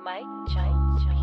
Mike Jones Beats.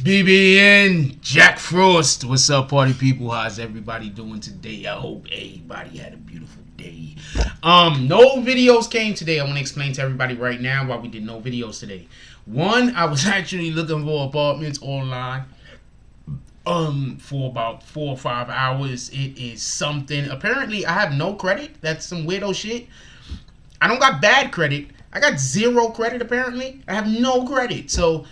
BBN Jack Frost. What's up, party people? How's everybody doing today? I hope everybody had a beautiful day. No videos came today. I want to explain to everybody right now why we did no videos today. One, I was actually looking for apartments online for about 4 or 5 hours. It is something. Apparently I have no credit. That's some weirdo shit. I don't got bad credit. I got 0 credit apparently. I have no credit. So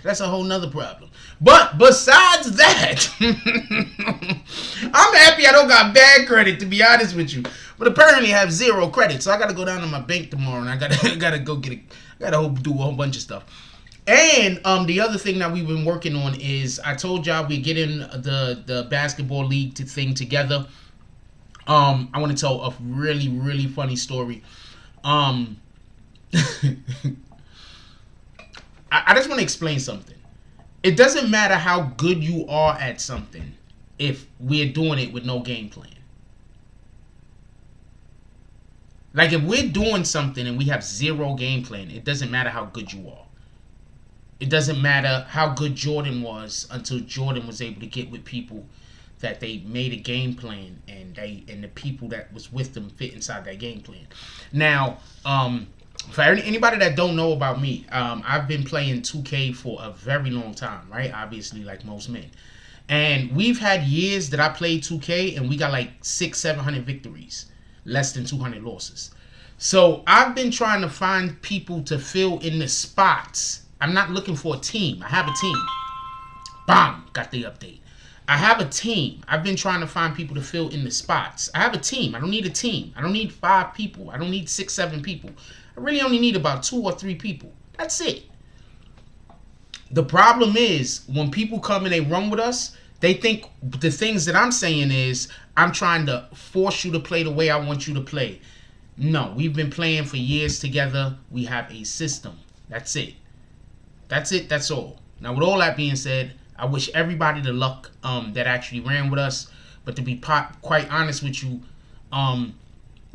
that's a whole nother problem. But besides that, I'm happy I don't got bad credit, to be honest with you. But apparently I have 0 credit, so I gotta go down to my bank tomorrow and I gotta go get it. I gotta do a whole bunch of stuff. And the other thing that we've been working on is, I told y'all we get in the basketball league thing together. I want to tell a really funny story. I just want to explain something. It doesn't matter how good you are at something if we're doing it with no game plan. Like, if we're doing something and we have 0 game plan, it doesn't matter how good you are. It doesn't matter how good Jordan was until Jordan was able to get with people that they made a game plan and the people that was with them fit inside that game plan. Now, for anybody that don't know about me, I've been playing 2K for a very long time, right? Obviously, like most men. And we've had years that I played 2K and we got like 600-700 victories, less than 200 losses. So I've been trying to find people to fill in the spots. I'm not looking for a team. I have a team. Bam, got the update. I have a team. I've been trying to find people to fill in the spots. I have a team. I don't need a team. I don't need 5 people. I don't need 6-7 people. I really only need about 2 or 3 people. That's it. The problem is, when people come and they run with us, they think the things that I'm saying is, I'm trying to force you to play the way I want you to play. No, we've been playing for years together. We have a system. That's it. That's it. That's all. Now, with all that being said, I wish everybody the luck that actually ran with us. But to be quite honest with you,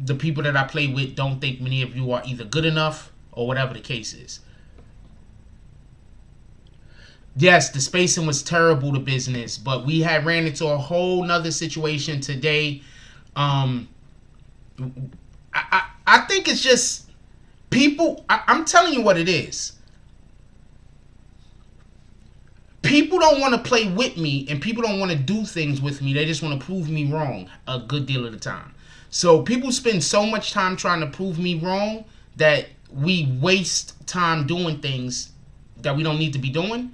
the people that I play with don't think many of you are either good enough or whatever the case is. Yes, the spacing was terrible to business, but we had ran into a whole nother situation today. I think it's just people. I'm telling you what it is. People don't want to play with me and people don't want to do things with me. They just want to prove me wrong a good deal of the time. So people spend so much time trying to prove me wrong that we waste time doing things that we don't need to be doing.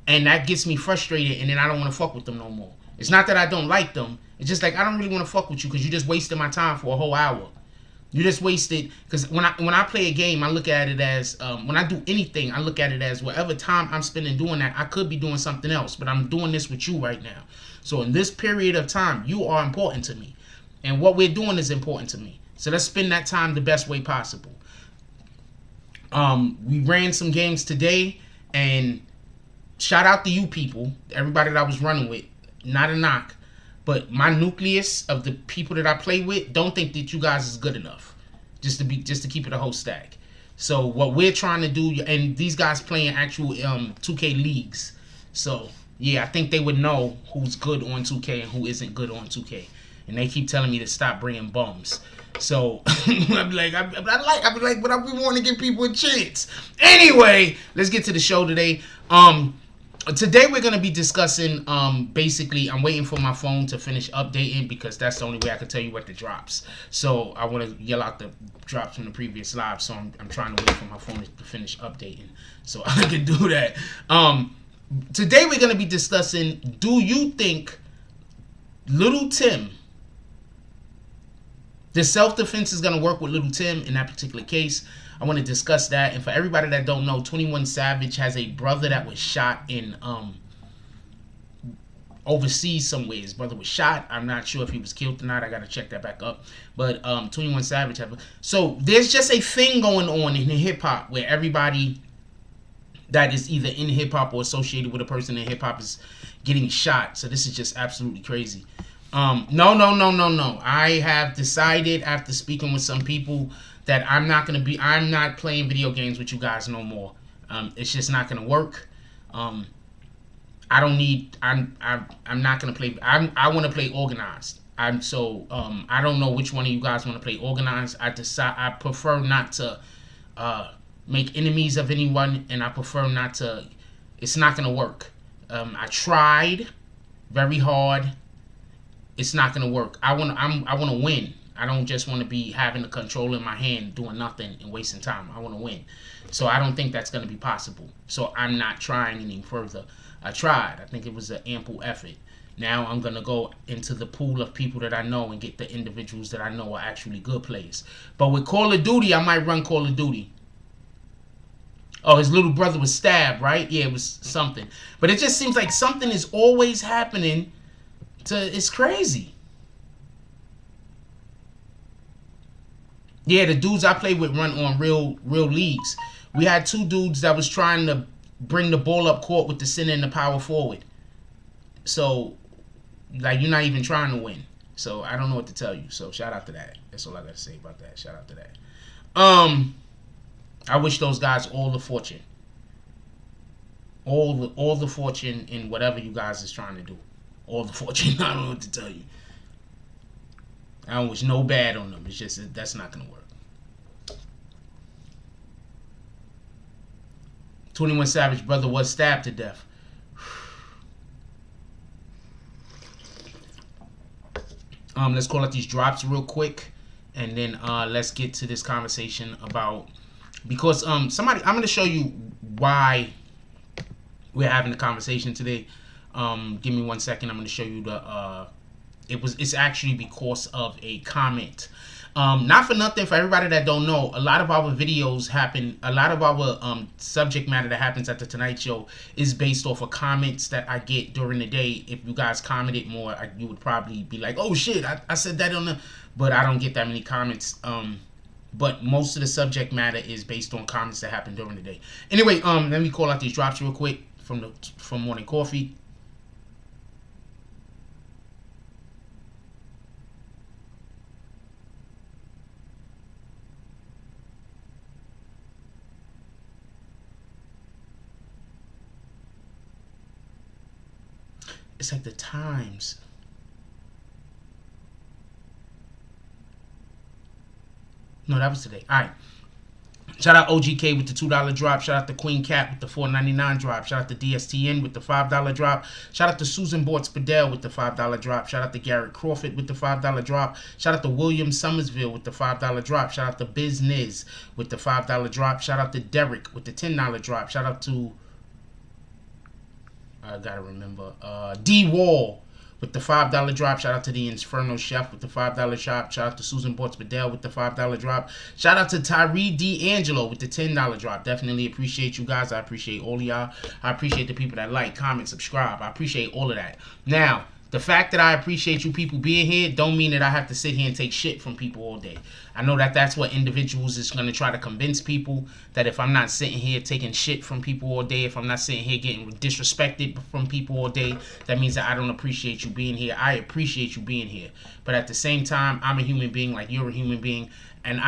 And that gets me frustrated, and then I don't want to fuck with them no more. It's not that I don't like them. It's just like, I don't really want to fuck with you because you just wasted my time for a whole hour. You just wasted, because when I play a game, I look at it as, when I do anything, I look at it as whatever time I'm spending doing that, I could be doing something else, but I'm doing this with you right now. So in this period of time, you are important to me. And what we're doing is important to me. So let's spend that time the best way possible. We ran some games today, and shout out to you people, everybody that I was running with, not a knock. but my nucleus of the people that I play with don't think that you guys is good enough just to keep it a whole stack. So what we're trying to do, and these guys playing actual 2K leagues, so yeah, I think they would know who's good on 2K and who isn't good on 2K, and they keep telling me to stop bringing bums. So I'm like, but I want to give people a chance. Anyway, let's get to the show today. Today we're gonna be discussing basically, I'm waiting for my phone to finish updating because that's the only way I can tell you what the drops. So I want to yell out the drops from the previous live. So I'm trying to wait for my phone to finish updating so I can do that. Today we're gonna be discussing: do you think Lul Tim, the self-defense is gonna work with Lul Tim in that particular case? I want to discuss that. And for everybody that don't know, 21 Savage has a brother that was shot in overseas somewhere. His brother was shot. I'm not sure if he was killed or not. I gotta check that back up. But 21 Savage so there's just a thing going on in hip hop where everybody that is either in hip hop or associated with a person in hip hop is getting shot. So this is just absolutely crazy. No. I have decided after speaking with some people that I'm not playing video games with you guys no more. It's just not gonna work. I'm not gonna play. I want to play organized. I don't know which one of you guys want to play organized. I prefer not to make enemies of anyone, and I prefer not to. It's not gonna work. I tried very hard. It's not gonna work. I want to win. I don't just want to be having the control in my hand, doing nothing and wasting time. I want to win. So I don't think that's going to be possible. So I'm not trying any further. I tried. I think it was an ample effort. Now I'm going to go into the pool of people that I know and get the individuals that I know are actually good players. But with Call of Duty, I might run Call of Duty. Oh, his little brother was stabbed, right? Yeah, it was something. But it just seems like something is always happening it's crazy. Yeah, the dudes I play with run on real leagues. We had two dudes that was trying to bring the ball up court with the center and the power forward. So, like, you're not even trying to win. So, I don't know what to tell you. So, shout out to that. That's all I got to say about that. Shout out to that. I wish those guys all the fortune. All the fortune in whatever you guys is trying to do. All the fortune. I don't know what to tell you. I don't wish no bad on them. It's just that's not gonna work. 21 Savage brother was stabbed to death. Let's call out these drops real quick, and then let's get to this conversation about because I'm gonna show you why we're having the conversation today. Give me 1 second. I'm gonna show you the it's actually because of a comment. Not for nothing, for everybody that don't know, a lot of our videos happen, a lot of our subject matter that happens at the Tonight Show is based off of comments that I get during the day. If you guys commented more, you would probably be like, oh shit, I said that on the, but I don't get that many comments. But most of the subject matter is based on comments that happen during the day. Anyway, let me call out these drops real quick from Morning Coffee. It's like the times. No, that was today. All right. Shout out OGK with the $2 drop. Shout out to Queen Cat with the $4.99 drop. Shout out to DSTN with the $5 drop. Shout out to Susan Bortz Padell with the $5 drop. Shout out to Garrett Crawford with the $5 drop. Shout out to William Summersville with the $5 drop. Shout out to Biz Niz with the $5 drop. Shout out to Derek with the $10 drop. Shout out to I gotta remember D Wall with the $5 drop. Shout out to the Inferno Chef with the $5 drop. Shout out to Susan Bortz Bedell with the $5 drop. Shout out to Tyree D'Angelo with the $10 drop. Definitely appreciate you guys. I appreciate all of y'all. I appreciate the people that like, comment, subscribe. I appreciate all of that. Now, The fact that I appreciate you people being here don't mean that I have to sit here and take shit from people all day. I know that that's what individuals is going to try to convince people, that if I'm not sitting here taking shit from people all day, if I'm not sitting here getting disrespected from people all day, that means that I don't appreciate you being here. I appreciate you being here. But at the same time, I'm a human being like you're a human being. And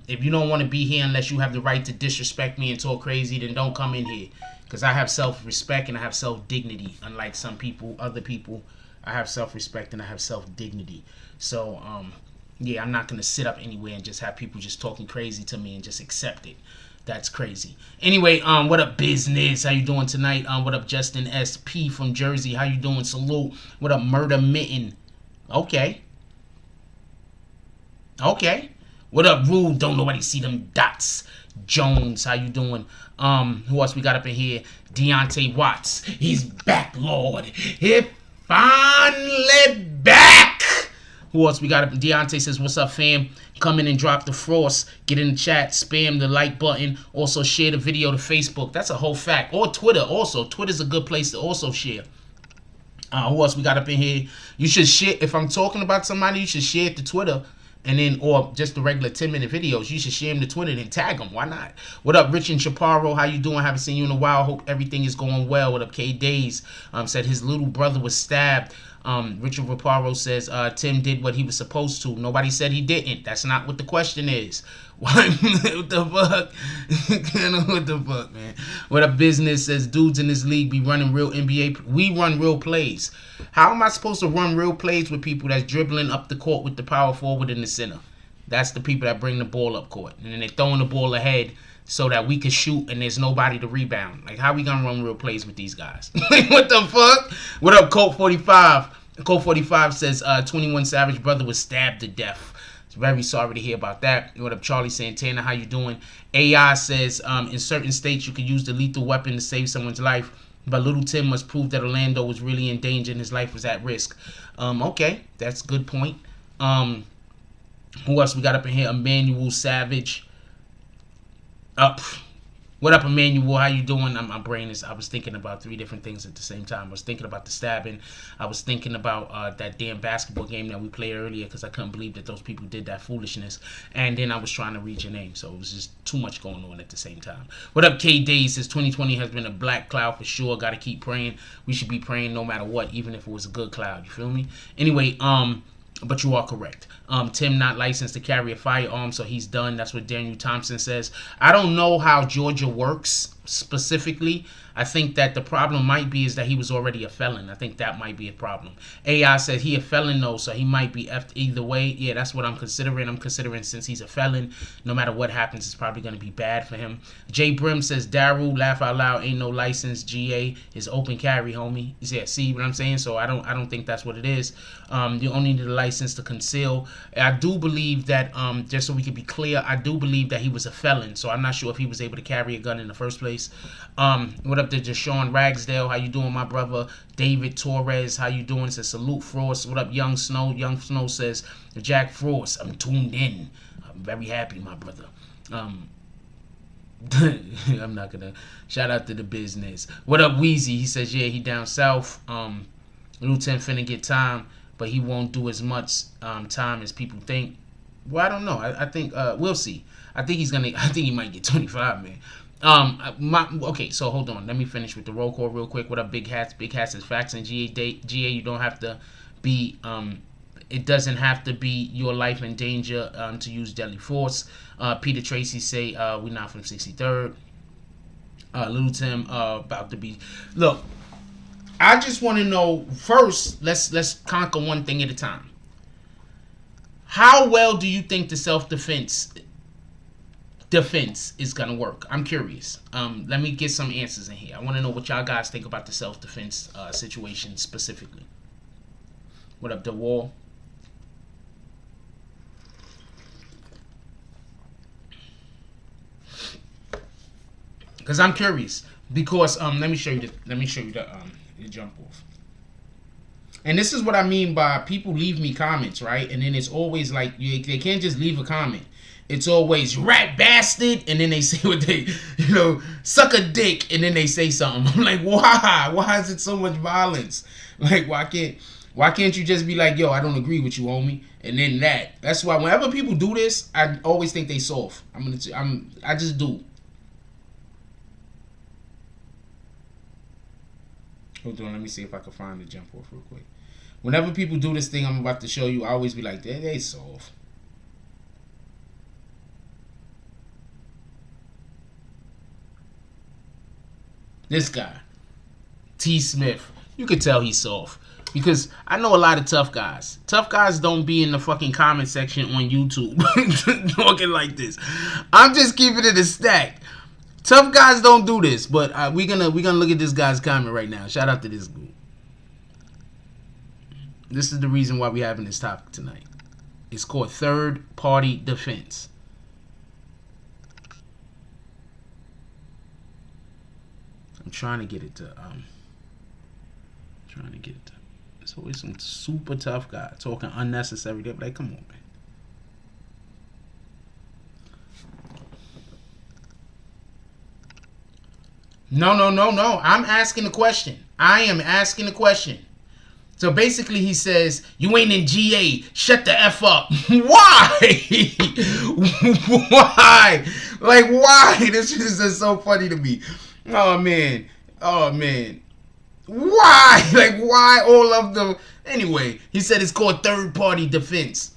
if you don't want to be here unless you have the right to disrespect me and talk crazy, then don't come in here. Because I have self-respect and I have self-dignity. Unlike some people, other people, I have self-respect and I have self-dignity. So, yeah, I'm not going to sit up anywhere and just have people just talking crazy to me and just accept it. That's crazy. Anyway, what up, business? How you doing tonight? What up, Justin SP from Jersey? How you doing? Salute. What up, Murder Mitten? Okay. What up, Rude? Don't nobody see them dots. Jones, how you doing? Who else we got up in here? Deontay Watts. He's back, Lord. He's finally back. Who else we got up? Deontay says, what's up, fam? Come in and drop the frost. Get in the chat. Spam the like button. Also, share the video to Facebook. That's a whole fact. Or Twitter also. Twitter's a good place to also share. Who else we got up in here? You should share. If I'm talking about somebody, you should share it to Twitter. And then, or just the regular 10-minute videos, you should share them to Twitter and tag them. Why not? What up, Rich and Chaparro? How you doing? Haven't seen you in a while. Hope everything is going well. What up, K Days? Said his little brother was stabbed. Richard Chaparro says Tim did what he was supposed to. Nobody said he didn't. That's not what the question is. What the fuck? What the fuck, man? What up, business? Says dudes in this league be running real NBA. We run real plays. How am I supposed to run real plays with people that's dribbling up the court with the power forward in the center? That's the people that bring the ball up court. And then they're throwing the ball ahead so that we can shoot and there's nobody to rebound. Like, how we gonna run real plays with these guys? What the fuck? What up, Colt 45? Colt 45 says 21 Savage brother was stabbed to death. Very sorry to hear about that. What up, Charlie Santana? How you doing? AI says in certain states you could use the lethal weapon to save someone's life, but Lul Tim must prove that Orlando was really in danger and his life was at risk. Okay, that's a good point. Who else we got up in here? Emmanuel Savage. What up, Emmanuel? How you doing? My brain is, I was thinking about 3 different things at the same time. I was thinking about the stabbing. I was thinking about that damn basketball game that we played earlier because I couldn't believe that those people did that foolishness. And then I was trying to read your name. So it was just too much going on at the same time. What up, K Days? Says 2020 has been a black cloud for sure. Got to keep praying. We should be praying no matter what, even if it was a good cloud. You feel me? Anyway, but you are correct. Tim not licensed to carry a firearm, so he's done. That's what Daniel Thompson says. I don't know how Georgia works specifically. I think that the problem might be is that he was already a felon. I think that might be a problem. AI said he a felon though, so he might be effed either way. Yeah, that's what I'm considering. I'm considering since he's a felon, no matter what happens, it's probably going to be bad for him. Jay Brim says, Daryl, laugh out loud, ain't no license. GA is open carry, homie. Yeah, see what I'm saying? So I don't think that's what it is. You only need a license to conceal. I do believe that, just so we can be clear, I do believe that he was a felon. So I'm not sure if he was able to carry a gun in the first place. What up to Deshaun Ragsdale? How you doing, my brother? David Torres, how you doing? Says salute Frost. What up, Young Snow? Young Snow says, Jack Frost, I'm tuned in. I'm very happy, my brother. I'm not gonna shout out to the business. What up, Wheezy? He says, yeah, he down south. Lul Tim finna get time, but he won't do as much time as people think. Well, I don't know. I think we'll see. I think he might get 25, man. Okay, so hold on. Let me finish with the roll call real quick. What up, Big Hats? Big Hats is facts and GA. You don't have to be. It doesn't have to be your life in danger to use deadly force. Peter Tracy say we're not from 63rd. Lul Tim about to be. Look, I just want to know first. Let's conquer one thing at a time. How well do you think the self-defense is gonna work? I'm curious. Let me get some answers in here. I want to know what y'all guys think about the self-defense situation specifically. What up, the wall? Because I'm curious. Because let me show you the jump off. And this is what I mean by people leave me comments, right? And then it's always like they can't just leave a comment. It's always rat bastard, and then they say what they, suck a dick, and then they say something. I'm like, why? Why is it so much violence? Like, why can't? Why can't you just be like, yo, I don't agree with you, homie? And then that's why whenever people do this, I always think they soft. I just do. Hold on, let me see if I can find the jump off real quick. Whenever people do this thing I'm about to show you, I always be like, they soft. This guy, T. Smith, you could tell he's soft. Because I know a lot of tough guys. Tough guys don't be in the fucking comment section on YouTube talking like this. I'm just keeping it a stack. Tough guys don't do this, but we're gonna look at this guy's comment right now. Shout out to this group. This is the reason why we're having this topic tonight. It's called third party defense. I'm trying to get it to It's always some super tough guy talking unnecessary. They're like, come on, man. No. I'm asking the question. I am asking the question. So basically he says, you ain't in GA. Shut the F up. Why? Why? Like, why? This is just so funny to me. Oh, man. Why? Like, why all of them? Anyway, he said it's called third-party defense.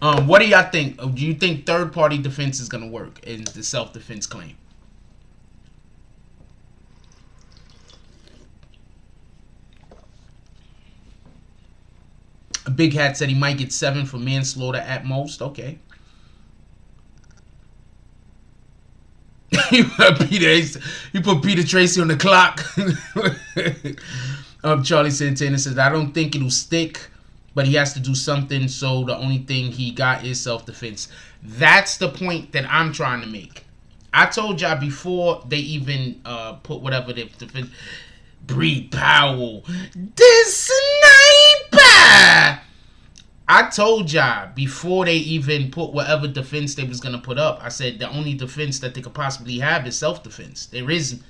What do y'all think? Do you think third-party defense is going to work in the self-defense claim? A Big Hat said he might get 7 for manslaughter at most. Okay. You put Peter Tracy on the clock. Charlie Santana says, I don't think it'll stick, but he has to do something, so the only thing he got is self-defense. That's the point that I'm trying to make. I told y'all before they even put whatever they defense. Breed Powell, this sniper. I told y'all before they even put whatever defense they was gonna put up. I said the only defense that they could possibly have is self-defense. There is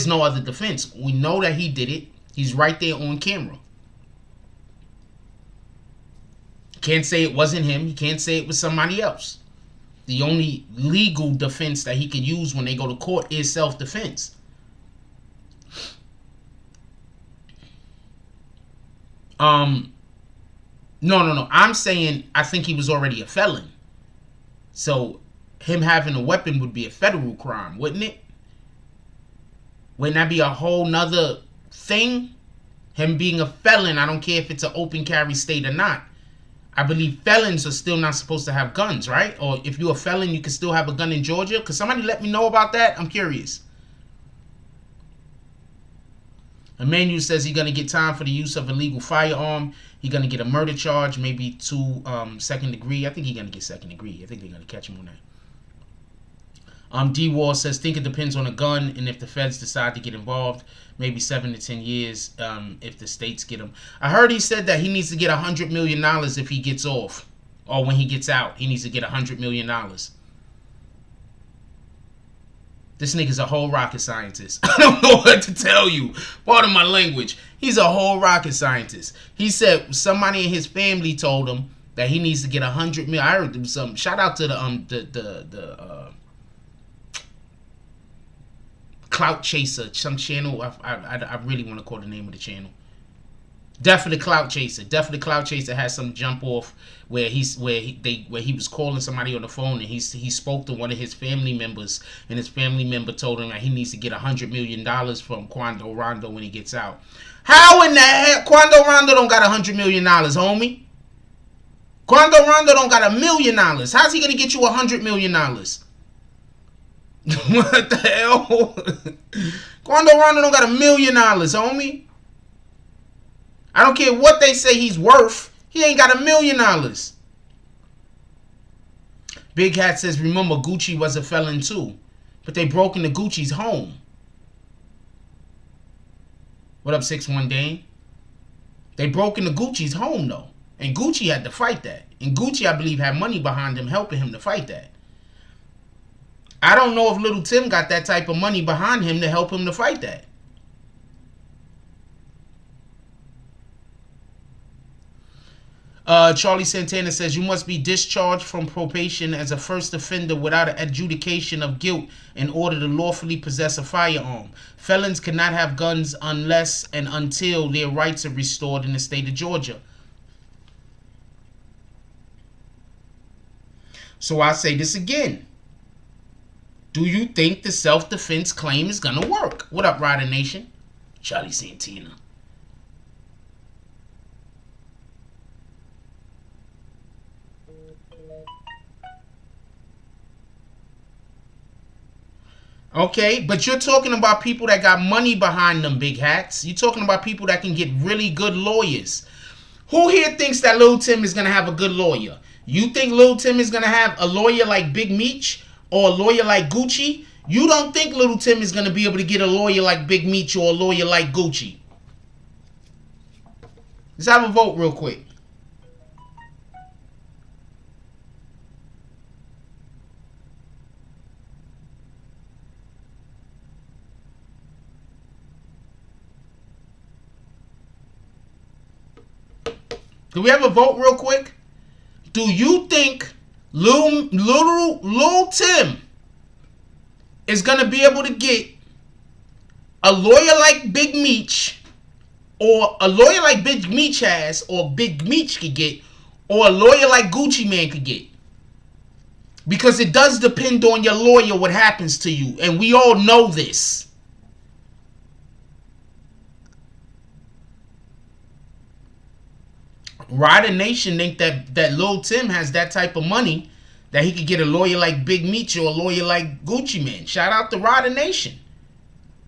no other defense. We know that he did it. He's right there on camera. Can't say it wasn't him. He can't say it was somebody else. The only legal defense that he can use when they go to court is self-defense. No. I'm saying I think he was already a felon. So him having a weapon would be a federal crime, wouldn't it? Wouldn't that be a whole nother thing? Him being a felon, I don't care if it's an open carry state or not. I believe felons are still not supposed to have guns, right? Or if you're a felon, you can still have a gun in Georgia. Could somebody let me know about that? I'm curious. Emmanuel says he's going to get time for the use of illegal firearm. He's going to get a murder charge, maybe 2 second degree. I think he's going to get second degree. I think they're going to catch him on that. D-Wall says, think it depends on a gun, and if the feds decide to get involved, maybe 7 to 10 years if the states get him. I heard he said that he needs to get $100 million if he gets off, or when he gets out, he needs to get $100 million. This nigga's a whole rocket scientist. I don't know what to tell you. Pardon my language. He's a whole rocket scientist. He said somebody in his family told him that he needs to get $100 million. I heard some. Shout out to the Clout Chaser, some channel. I really want to call the name of the channel. Definitely Clout Chaser. Definitely Clout Chaser has some jump off where he was calling somebody on the phone, and he spoke to one of his family members, and his family member told him that he needs to get $100 million from Quando Rondo when he gets out. How in the hell Quando Rondo don't got $100 million, homie? Quando Rondo don't got $1 million. How's he gonna get you $100 million? What the hell? Quando Rondo don't got $1 million, homie. I don't care what they say he's worth. He ain't got $1 million. Big Hat says, remember, Gucci was a felon too. But they broke into Gucci's home. What up, 6'1" Dane? They broke into Gucci's home, though. And Gucci had to fight that. And Gucci, I believe, had money behind him helping him to fight that. I don't know if Lul Tim got that type of money behind him to help him to fight that. Charlie Santana says, you must be discharged from probation as a first offender without an adjudication of guilt in order to lawfully possess a firearm. Felons cannot have guns unless and until their rights are restored in the state of Georgia. So I say this again. Do you think the self-defense claim is going to work? What up, Rider Nation? Charlie Santana. Okay, but you're talking about people that got money behind them big hats. You're talking about people that can get really good lawyers. Who here thinks that Lul Tim is going to have a good lawyer? You think Lul Tim is going to have a lawyer like Big Meech or a lawyer like Gucci? You don't think Lul Tim is going to be able to get a lawyer like Big Meech or a lawyer like Gucci? Let's have a vote real quick. Do we have a vote real quick? Do you think Lul Tim is going to be able to get a lawyer like Big Meech, or a lawyer like Big Meech has, or Big Meech could get, or a lawyer like Gucci Man could get? Because it does depend on your lawyer what happens to you, and we all know this. Rider Nation think that Lul Tim has that type of money that he could get a lawyer like Big Meech or a lawyer like Gucci Man. Shout out to Rider Nation.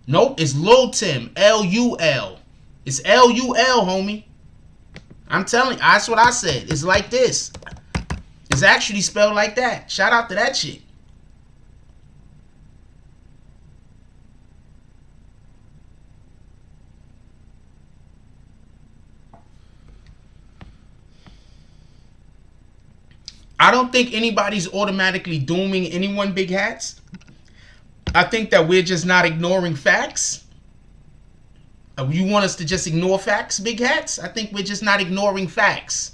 Nope, it's Lul Tim. L-U-L. It's L-U-L, homie. I'm telling you, that's what I said. It's like this. It's actually spelled like that. Shout out to that shit. I don't think anybody's automatically dooming anyone, big hats. I think that we're just not ignoring facts. You want us to just ignore facts, big hats? I think we're just not ignoring facts.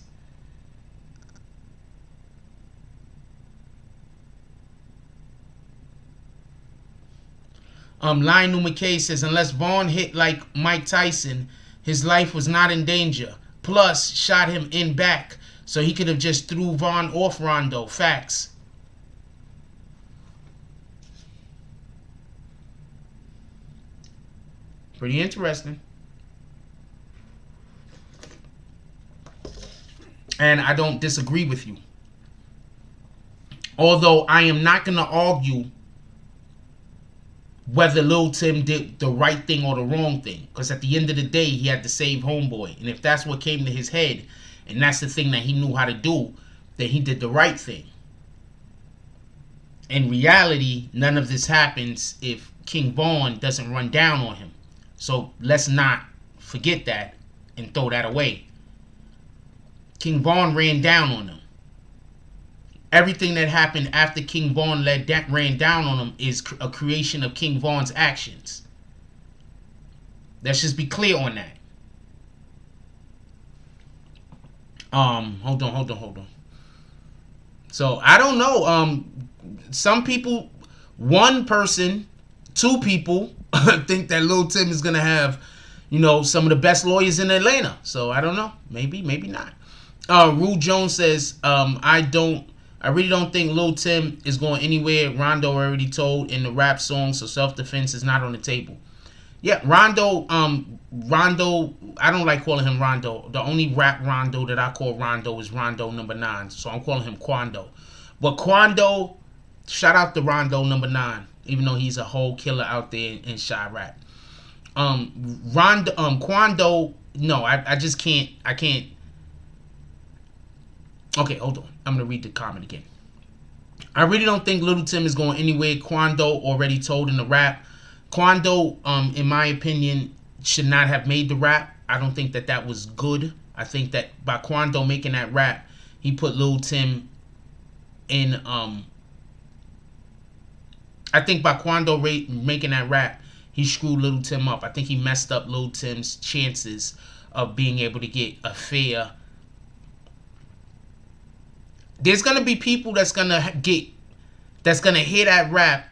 Lionel McKay says, unless Vaughn hit like Mike Tyson, his life was not in danger. Plus, shot him in back. So he could have just threw Vaughn off Rondo. Facts. Pretty interesting. And I don't disagree with you. Although I am not going to argue whether Lul Tim did the right thing or the wrong thing. Because at the end of the day, he had to save homeboy. And if that's what came to his head, and that's the thing that he knew how to do, then he did the right thing. In reality, none of this happens if King Vaughn doesn't run down on him. So let's not forget that and throw that away. King Vaughn ran down on him. Everything that happened after King Vaughn ran down on him is a creation of King Vaughn's actions. Let's just be clear on that. Hold on. So I don't know. Some people, one person, two people think that Lul Tim is gonna have, some of the best lawyers in Atlanta. So I don't know. Maybe not. Rue Jones says, I really don't think Lul Tim is going anywhere. Rondo already told in the rap song, so self-defense is not on the table. Yeah, Rondo, I don't like calling him Rondo. The only rap Rondo that I call Rondo is Rondo number 9. So I'm calling him Quando. But Quando, shout out to Rondo number 9, even though he's a whole killer out there in shy rap. Quando, no, I just can't, Okay, hold on. I'm going to read the comment again. I really don't think Lul Tim is going anywhere. Quando already told in the rap. Quando, in my opinion, should not have made the rap. I don't think that was good. I think that by Quando making that rap, he put Lul Tim in, I think by Quando making that rap, he screwed Lul Tim up. I think he messed up Lul Tim's chances of being able to get a fair There's gonna be people that's gonna hear that rap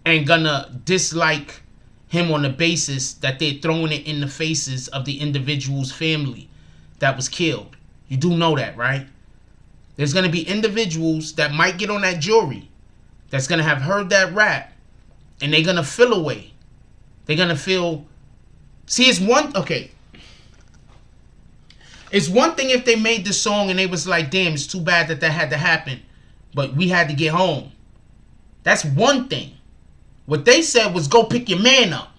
and gonna dislike him on the basis that they're throwing it in the faces of the individual's family that was killed. You do know that, right? There's gonna be individuals that might get on that jury that's gonna have heard that rap and they're gonna feel away. They're gonna feel. See, it's one thing if they made the song and they was like, damn, it's too bad that had to happen, but we had to get home. That's one thing. What they said was go pick your man up.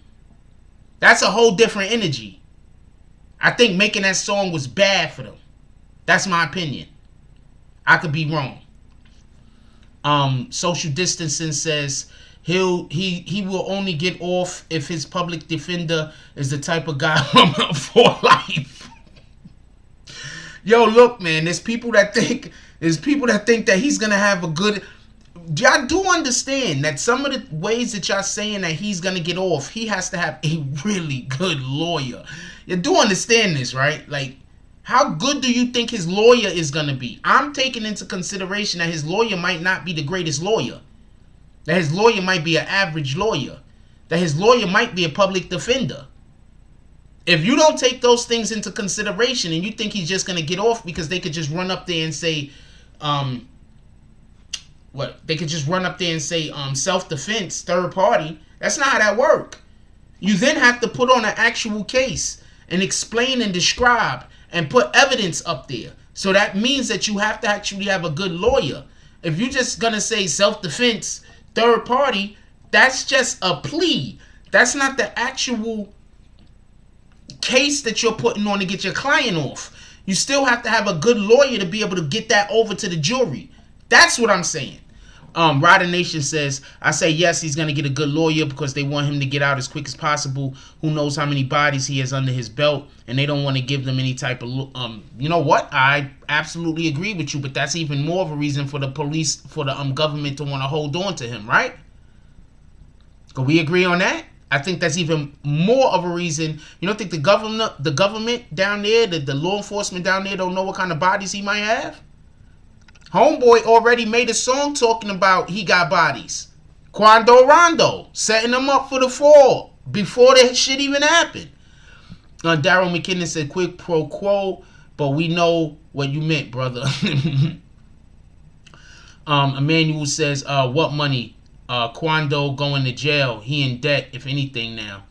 That's a whole different energy. I think making that song was bad for them. That's my opinion. I could be wrong. Social distancing says he will only get off if his public defender is the type of guy for life. Yo, look, man, there's people that think that he's gonna have a good. Y'all do understand that some of the ways that y'all saying that he's gonna get off, he has to have a really good lawyer. You do understand this, right? Like, how good do you think his lawyer is gonna be? I'm taking into consideration that his lawyer might not be the greatest lawyer. That his lawyer might be an average lawyer. That his lawyer might be a public defender. If you don't take those things into consideration and you think he's just gonna get off because they could just run up there and say, self-defense, third party. That's not how that works. You then have to put on an actual case and explain and describe and put evidence up there. So that means that you have to actually have a good lawyer. If you're just gonna say self-defense, third party, that's just a plea. That's not the actual case that you're putting on to get your client off. You still have to have a good lawyer to be able to get that over to the jury. That's what I'm saying. Rider Nation says, I say yes, he's going to get a good lawyer because they want him to get out as quick as possible. Who knows how many bodies he has under his belt, and they don't want to give them any type of, you know what? I absolutely agree with you, but that's even more of a reason for the police, for the government to want to hold on to him, right? Can we agree on that? I think that's even more of a reason. You don't think the government down there, the law enforcement down there don't know what kind of bodies he might have? Homeboy already made a song talking about he got bodies. Rondo, setting them up for the fall before that shit even happened. Daryl McKinnon said, quick pro quo, but we know what you meant, brother. Emmanuel says, what money? Quando going to jail. He in debt, if anything now.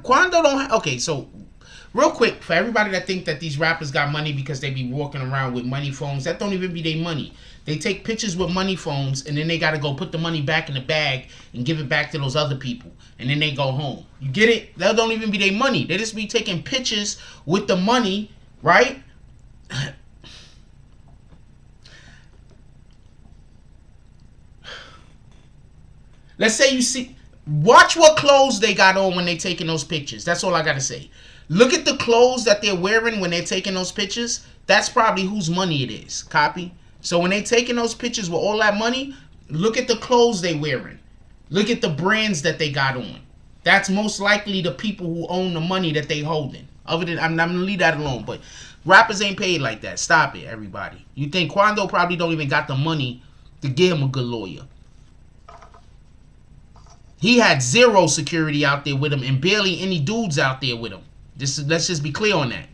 Quando don't okay, so real quick, for everybody that think that these rappers got money because they be walking around with money phones, that don't even be their money. They take pictures with money phones and then they got to go put the money back in the bag and give it back to those other people. And then they go home. You get it? That don't even be their money. They just be taking pictures with the money, right? Let's say you see, watch what clothes they got on when they taking those pictures. That's all I got to say. Look at the clothes that they're wearing when they're taking those pictures. That's probably whose money it is. Copy? So when they taking those pictures with all that money, look at the clothes they wearing. Look at the brands that they got on. That's most likely the people who own the money that they holding. Other than, I'm going to leave that alone. But rappers ain't paid like that. Stop it, everybody. You think Quando probably don't even got the money to give him a good lawyer. He had zero security out there with him and barely any dudes out there with him. Let's just be clear on that.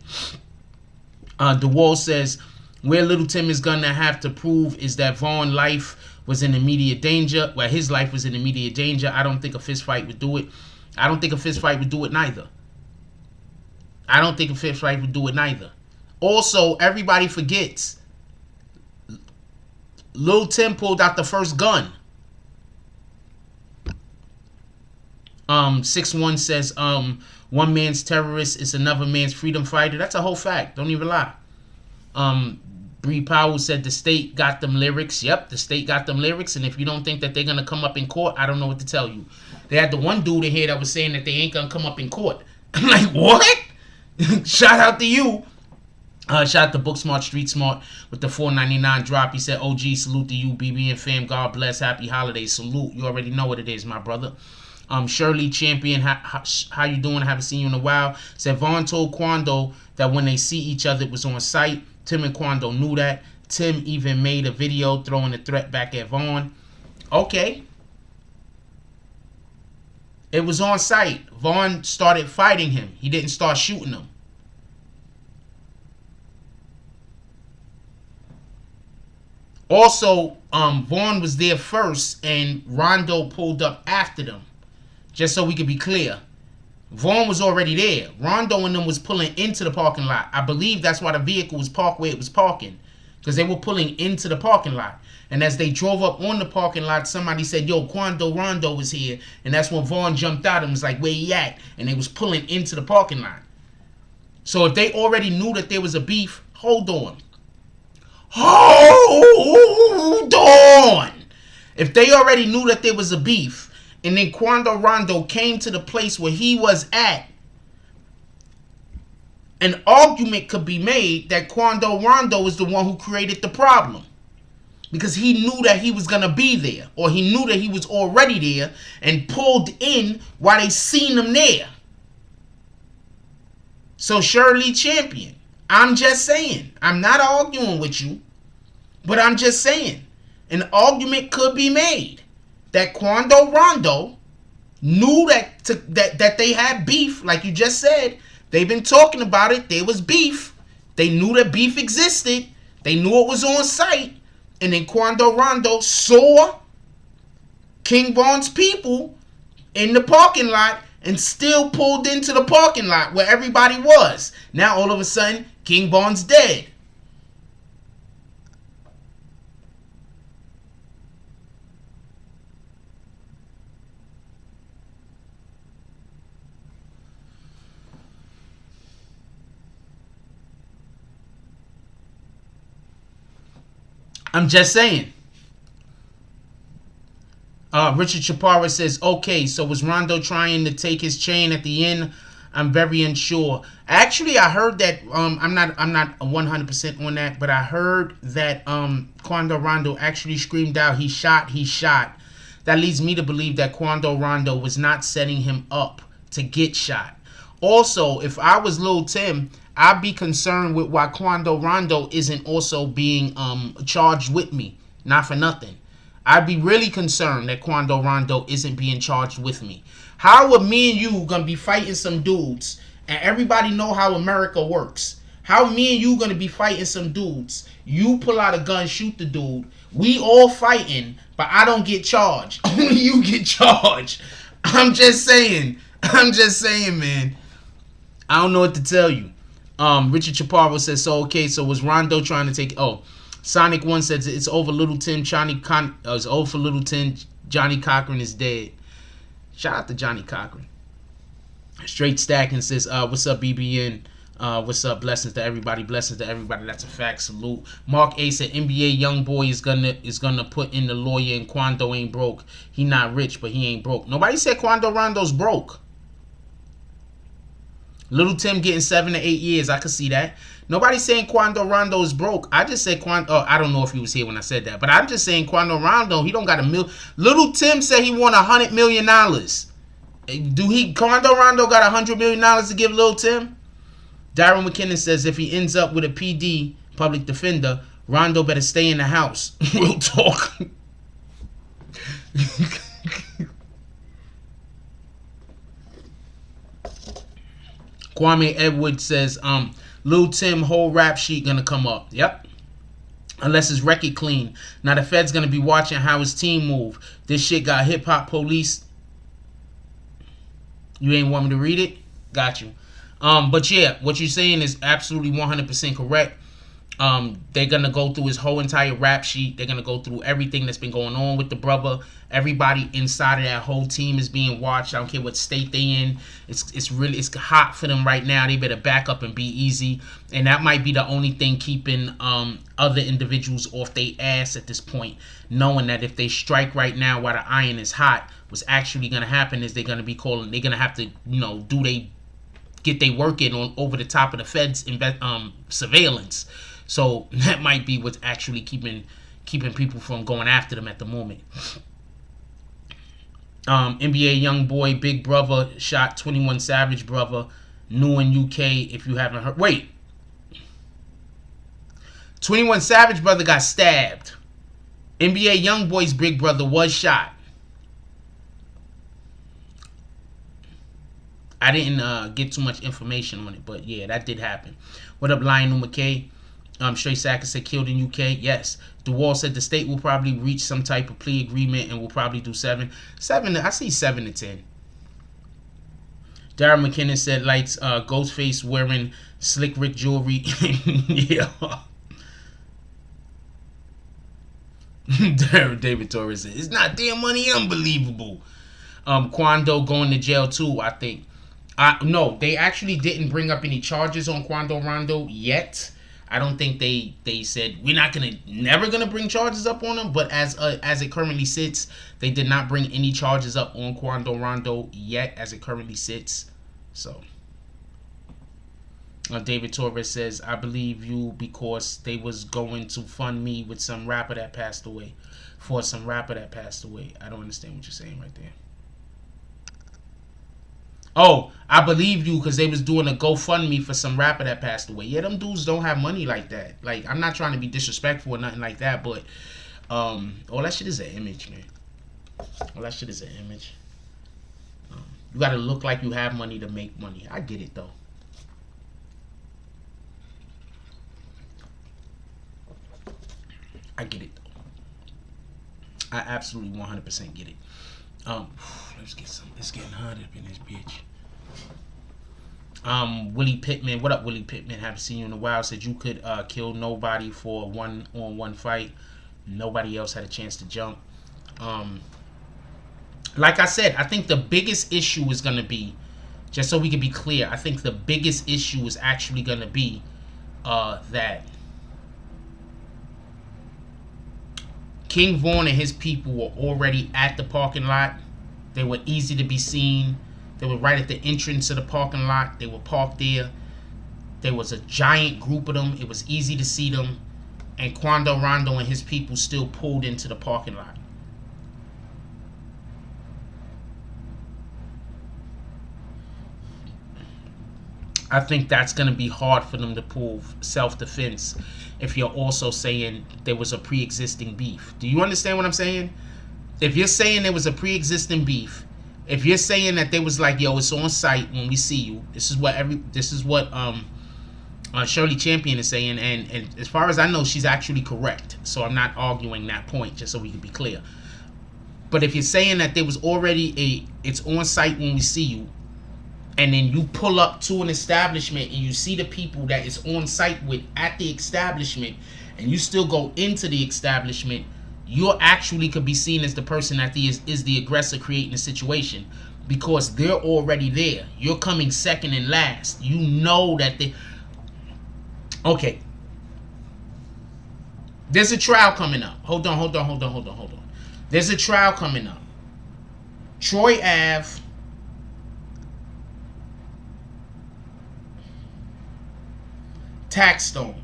DeWall says, where Lul Tim is going to have to prove is that Vaughn's life was in immediate danger. Well, his life was in immediate danger. I don't think a fist fight would do it. I don't think a fist fight would do it neither. Also, everybody forgets Lul Tim pulled out the first gun. 6-1 says, one man's terrorist is another man's freedom fighter. That's a whole fact. Don't even lie. Bree Powell said the state got them lyrics. Yep, the state got them lyrics. And if you don't think that they're going to come up in court, I don't know what to tell you. They had the one dude in here that was saying that they ain't going to come up in court. I'm like, what? Shout out to you. Shout out to Book Smart, Street Smart with the $4.99 drop. He said, OG, salute to you, BBN fam. God bless. Happy holidays. Salute. You already know what it is, my brother. Shirley Champion, how you doing? I haven't seen you in a while. Said Vaughn told Quando that when they see each other, it was on site. Tim and Quando knew that. Tim even made a video throwing a threat back at Vaughn. Okay. It was on site. Vaughn started fighting him. He didn't start shooting him. Also, Vaughn was there first and Rondo pulled up after them. Just so we could be clear. Vaughn was already there. Rondo and them was pulling into the parking lot. I believe that's why the vehicle was parked where it was parking. Because they were pulling into the parking lot. And as they drove up on the parking lot, somebody said, yo, Quando Rondo was here. And that's when Vaughn jumped out and was like, where he at? And they was pulling into the parking lot. So if they already knew that there was a beef, hold on. Hold on. If they already knew that there was a beef, and then Quando Rondo came to the place where he was at, an argument could be made that Quando Rondo is the one who created the problem. Because he knew that he was going to be there. Or he knew that he was already there and pulled in while they seen him there. So Shirley Champion, I'm just saying. I'm not arguing with you. But I'm just saying. An argument could be made that Quando Rondo knew that they had beef, like you just said. They've been talking about it. There was beef. They knew that beef existed. They knew it was on site. And then Quando Rondo saw King Von's people in the parking lot and still pulled into the parking lot where everybody was. Now all of a sudden, King Von's dead. I'm just saying. Richard Chaparra says, okay, so was Rondo trying to take his chain at the end? I'm very unsure. Actually, I heard that, I'm not 100% on that, but I heard that Quando Rondo actually screamed out, he shot. That leads me to believe that Quando Rondo was not setting him up to get shot. Also, if I was Lul Tim, I'd be concerned with why Quando Rondo isn't also being charged with me. Not for nothing. I'd be really concerned that Quando Rondo isn't being charged with me. How are me and you gonna be fighting some dudes and everybody know how America works? How me and you gonna be fighting some dudes? You pull out a gun, shoot the dude. We all fighting, but I don't get charged. Only you get charged. I'm just saying, man. I don't know what to tell you. Richard Chaparro says, so okay, so was Rondo trying to take... Oh, Sonic 1 says, it's over Little Tim. It's over for Little Tim. Johnny Cochran is dead. Shout out to Johnny Cochran. Straight Stacking says, what's up, BBN? What's up? Blessings to everybody. Blessings to everybody. That's a fact. Salute. Mark A said, NBA young boy is gonna put in the lawyer and Quando ain't broke. He not rich, but he ain't broke. Nobody said Quando Rondo's broke. Little Tim getting 7 to 8 years. I could see that. Nobody's saying Quando Rondo is broke. I just said Quando. I don't know if he was here when I said that, but I'm just saying Quando Rondo. He don't got Little Tim said he won $100 million. Quando Rondo got $100 million to give Little Tim? Darryl McKinnon says if he ends up with a PD, public defender, Rondo better stay in the house. Real talk. Kwame Edwards says, Lil Tim whole rap sheet gonna come up. Yep. Unless his record clean. Now the Fed's gonna be watching how his team move. This shit got hip hop police. You ain't want me to read it? Got you. But yeah, what you're saying is absolutely 100% correct. They're gonna go through his whole entire rap sheet. They're gonna go through everything that's been going on with the brother. Everybody inside of that whole team is being watched. I don't care what state they in. It's hot for them right now. They better back up and be easy. And that might be the only thing keeping other individuals off their ass at this point, knowing that if they strike right now while the iron is hot, what's actually gonna happen is they're gonna have to get their work in on over the top of the Fed's surveillance. So that might be what's actually keeping people from going after them at the moment. NBA young boy, big brother shot 21 Savage brother. New in UK. If you haven't heard, wait. 21 Savage brother got stabbed. NBA Youngboy's big brother was shot. I didn't get too much information on it, but yeah, that did happen. What up, Lionel McKay? Straight Sacker said killed in UK. Yes. DeWall said the state will probably reach some type of plea agreement and will probably do 7. I see 7 to 10. Darren McKinnon said likes Ghostface wearing Slick Rick jewelry. Yeah. David Torres said it's not damn money, unbelievable. Quando going to jail too, I think. No, they actually didn't bring up any charges on Quando Rondo yet. I don't think they said we're never gonna bring charges up on him. But as it currently sits, they did not bring any charges up on Quando Rondo yet, as it currently sits. So, David Torres says, I believe you because they was going to fund me with some rapper that passed away. For some rapper that passed away. I don't understand what you're saying right there. Oh, I believe you because they was doing a GoFundMe for some rapper that passed away. Yeah, them dudes don't have money like that. Like, I'm not trying to be disrespectful or nothing like that, but all that shit is an image, man. All that shit is an image. You gotta look like you have money to make money. I get it though. I get it though. I absolutely 100% get it. Let's get some. It's getting hot up in this bitch. Willie Pittman, what up, Willie Pittman? Haven't seen you in a while. Said you could kill nobody for a one-on-one fight. Nobody else had a chance to jump. Like I said, I think the biggest issue is gonna be, just so we can be clear, I think the biggest issue is actually gonna be that King Vaughn and his people were already at the parking lot. They were easy to be seen. They were right at the entrance of the parking lot. They were parked there. There was a giant group of them. It was easy to see them. And Quando Rondo and his people still pulled into the parking lot. I think that's going to be hard for them to prove self-defense if you're also saying there was a pre-existing beef. Do you understand what I'm saying? If you're saying there was a pre-existing beef, if you're saying that they was like, yo, it's on site when we see you, this is what Shirley Champion is saying, and as far as I know, she's actually correct. So I'm not arguing that point, just so we can be clear. But if you're saying that there was already it's on site when we see you, and then you pull up to an establishment and you see the people that is on site with at the establishment, and you still go into the establishment, you actually could be seen as the person that is the aggressor creating the situation, because they're already there. You're coming second and last. You know that they... Okay. There's a trial coming up. Hold on. There's a trial coming up. Troy Ave... Taxstone.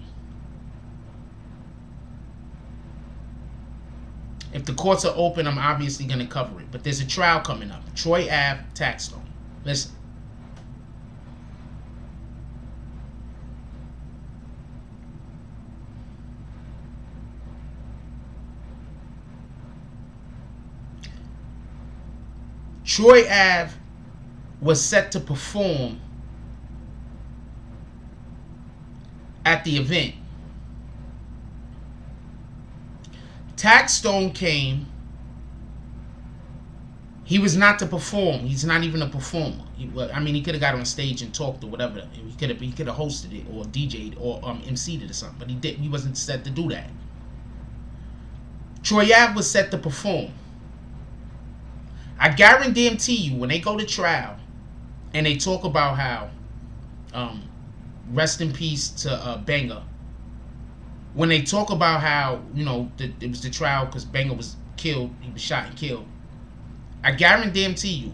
If the courts are open, I'm obviously going to cover it. But there's a trial coming up. Troy Ave, Taxstone. Listen. Troy Ave was set to perform at the event. Taxstone came. He was not to perform. He's not even a performer. He could have got on stage and talked or whatever. He could have hosted it or DJ'd or MC'd it or something. But he didn't. He wasn't set to do that. Troy Ave was set to perform. I guarantee you, when they go to trial and they talk about how rest in peace to Banger. When they talk about how, it was the trial because Banger was killed, he was shot and killed. I guarantee you,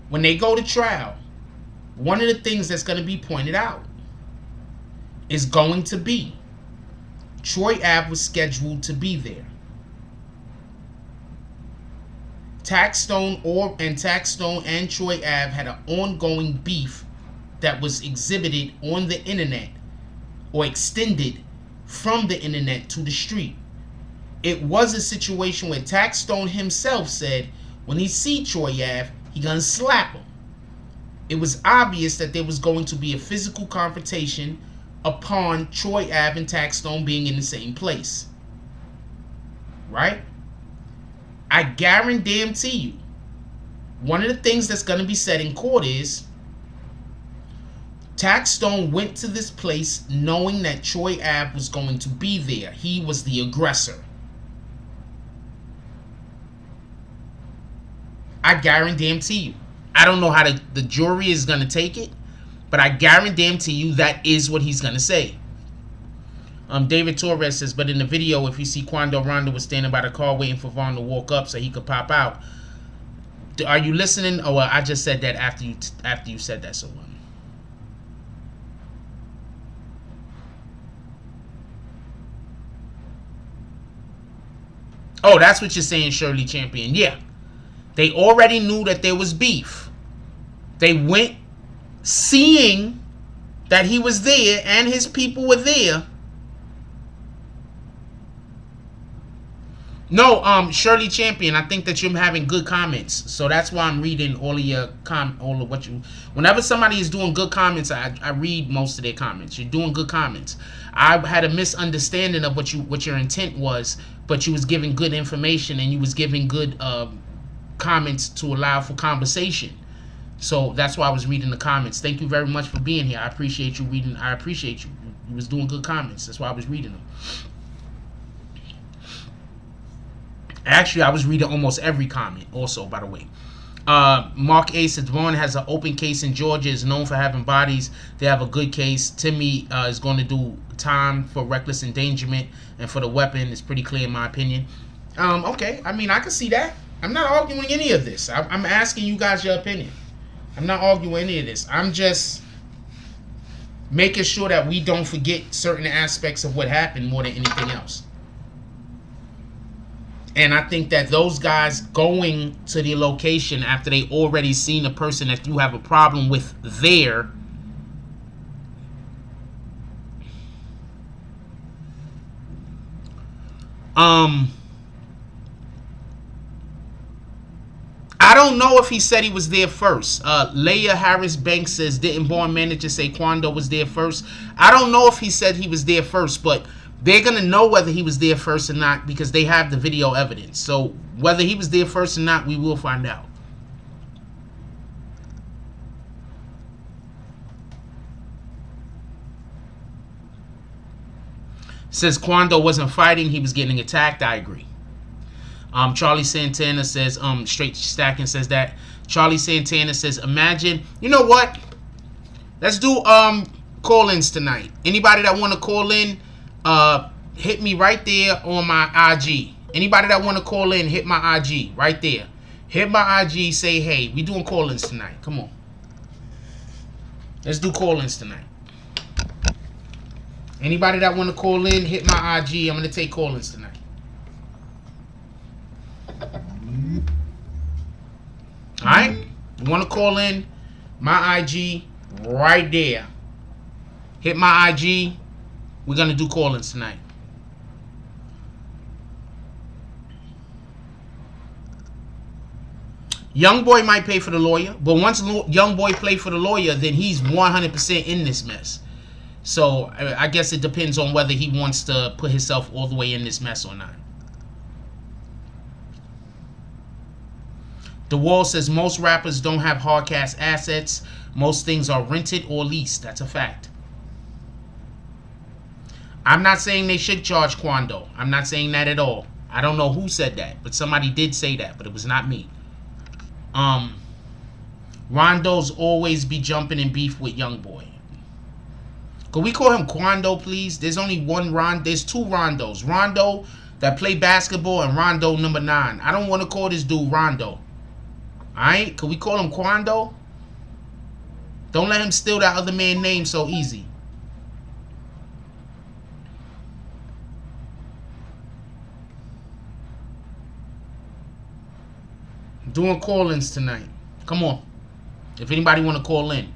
when they go to trial, one of the things that's going to be pointed out is going to be Troy Ave was scheduled to be there. Taxstone and Troy Ave had an ongoing beef that was exhibited on the internet or extended from the internet to the street. It was a situation where Taxstone himself said when he see Troy Ave, he gonna slap him. It was obvious that there was going to be a physical confrontation upon Troy Ave and Taxstone being in the same place. Right? I guarantee you, one of the things that's going to be said in court is Taxstone went to this place knowing that Troy Ave was going to be there. He was the aggressor. I guarantee you. I don't know how the jury is going to take it, but I guarantee you that is what he's going to say. David Torres says, but in the video, if you see Quando, Rondo was standing by the car waiting for Vaughn to walk up so he could pop out. Are you listening? Oh, well, I just said that after you said that, so oh, that's what you're saying, Shirley Champion. Yeah. They already knew that there was beef. They went seeing that he was there and his people were there. No, Shirley Champion, I think that you're having good comments. So that's why I'm reading all of your all of what you. Whenever somebody is doing good comments, I read most of their comments. You're doing good comments. I had a misunderstanding of what your intent was, but you was giving good information and you was giving good comments to allow for conversation. So that's why I was reading the comments. Thank you very much for being here. I appreciate you reading. I appreciate you. You was doing good comments. That's why I was reading them. Actually, I was reading almost every comment also, by the way. Mark A says, Vaughn has an open case in Georgia, is known for having bodies. They have a good case. Timmy is going to do time for reckless endangerment and for the weapon. It's pretty clear in my opinion. Okay, I mean, I can see that. I'm not arguing any of this. I'm asking you guys your opinion. I'm not arguing any of this. I'm just making sure that we don't forget certain aspects of what happened more than anything else. And I think that those guys going to the location after they already seen a person that you have a problem with there, I don't know if he said he was there first. Leia Harris Banks says, didn't Vaughn manager say Quando was there first? I don't know if he said he was there first, but they're going to know whether he was there first or not because they have the video evidence. So whether he was there first or not, we will find out. Says Quando wasn't fighting, he was getting attacked. I agree. Charlie Santana says, Straight Stacking says that. Charlie Santana says, imagine, you know what? Let's do call-ins tonight. Anybody that want to call in, hit me right there on my IG. Anybody that want to call in, hit my IG right there. Hit my IG, say, hey, we doing call-ins tonight. Come on. Let's do call-ins tonight. Anybody that want to call in, hit my IG. I'm going to take call-ins tonight. Alright? You want to call in, my IG right there. Hit my IG. We're going to do call-ins tonight. Young boy might pay for the lawyer, but once young boy play for the lawyer, then he's 100% in this mess. So I guess it depends on whether he wants to put himself all the way in this mess or not. The Wall says most rappers don't have hard cash assets. Most things are rented or leased. That's a fact. I'm not saying they should charge Quando. I'm not saying that at all. I don't know who said that, but somebody did say that, but it was not me. Rondo's always be jumping in beef with young boy. Could we call him Quando, please? There's only one Rondo. There's two Rondos. Rondo that play basketball and Rondo number 9. I don't want to call this dude Rondo. Alright? Could we call him Quando? Don't let him steal that other man's name so easy. I'm doing call-ins tonight. Come on. If anybody want to call in.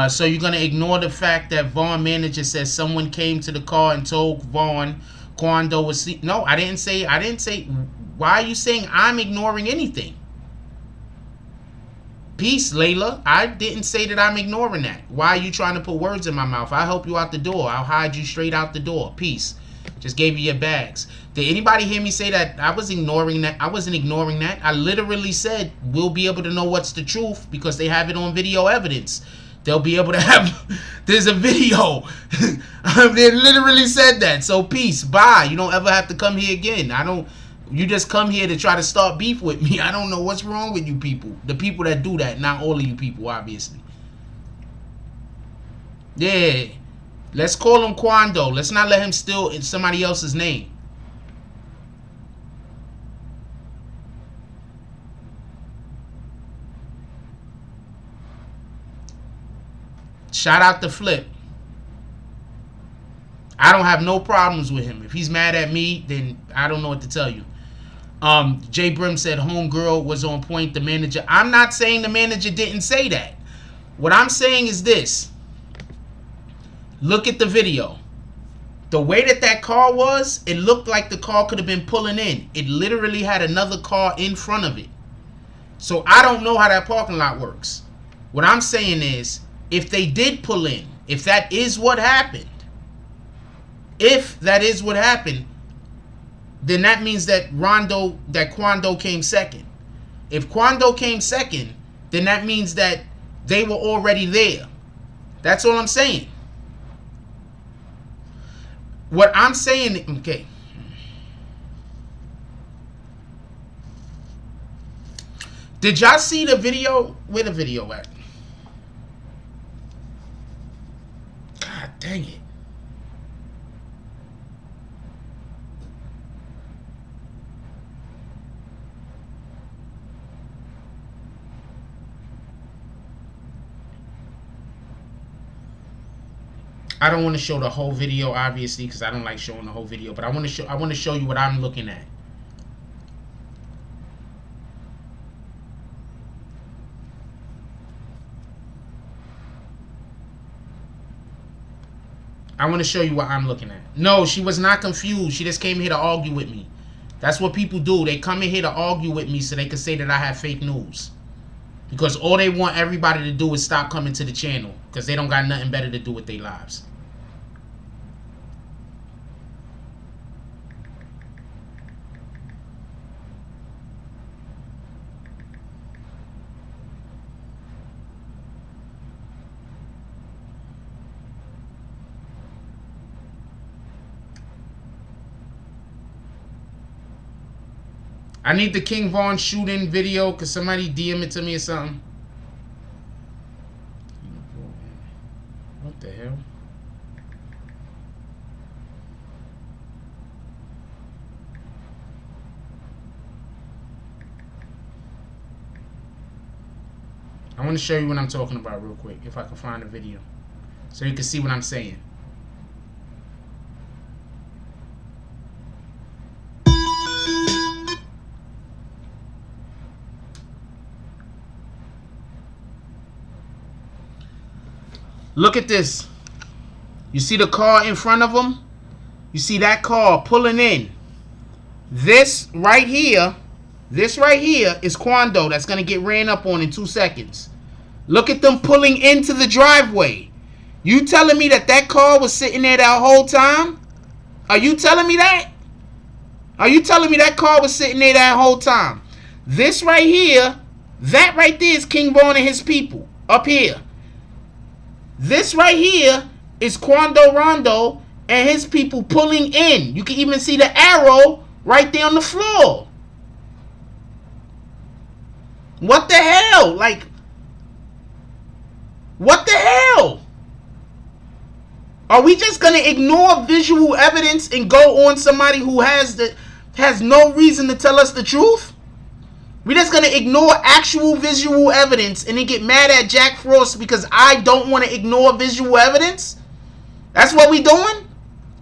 So you're gonna ignore the fact that Vaughn manager says someone came to the car and told Vaughn Quando was no, I didn't say. Why are you saying I'm ignoring anything? Peace, Layla. I didn't say that I'm ignoring that. Why are you trying to put words in my mouth? I'll help you out the door. I'll hide you straight out the door. Peace. Just gave you your bags. Did anybody hear me say that I was ignoring that? I wasn't ignoring that. I literally said we'll be able to know what's the truth because they have it on video evidence. They'll be able to have, there's a video. They literally said that. So peace, bye. You don't ever have to come here again. You just come here to try to start beef with me. I don't know what's wrong with you people. The people that do that, not all of you people, obviously. Yeah. Let's call him Quando. Let's not let him steal somebody else's name. Shout out to Flip. I don't have no problems with him. If he's mad at me, then I don't know what to tell you. Jay Brim said homegirl was on point. The manager. I'm not saying the manager didn't say that. What I'm saying is this. Look at the video. The way that car was, it looked like the car could have been pulling in. It literally had another car in front of it. So I don't know how that parking lot works. What I'm saying is, if they did pull in, if that is what happened, then that means that Quando came second. If Quando came second, then that means that they were already there. That's all I'm saying. What I'm saying, okay. Did y'all see the video? Where the video at? God dang it. I don't want to show the whole video, obviously, because I don't like showing the whole video. But I want to show you what I'm looking at. I want to show you what I'm looking at. No, she was not confused. She just came here to argue with me. That's what people do. They come in here to argue with me so they can say that I have fake news. Because all they want everybody to do is stop coming to the channel. Because they don't got nothing better to do with their lives. I need the King Vaughn shooting video because somebody DM it to me or something. What the hell? I want to show you what I'm talking about real quick, if I can find a video, so you can see what I'm saying. Look at this. You see the car in front of them? You see that car pulling in. This right here is Quando that's going to get ran up on in 2 seconds. Look at them pulling into the driveway. You telling me that car was sitting there that whole time? Are you telling me that? Are you telling me that car was sitting there that whole time? This right here, that right there is King Vaughn and his people up here. This right here is Quando Rondo and his people pulling in. You can even see the arrow right there on the floor. What the hell? Like, what the hell? Are we just going to ignore visual evidence and go on somebody who has no reason to tell us the truth? We're just going to ignore actual visual evidence and then get mad at Jack Frost because I don't want to ignore visual evidence? That's what we doing?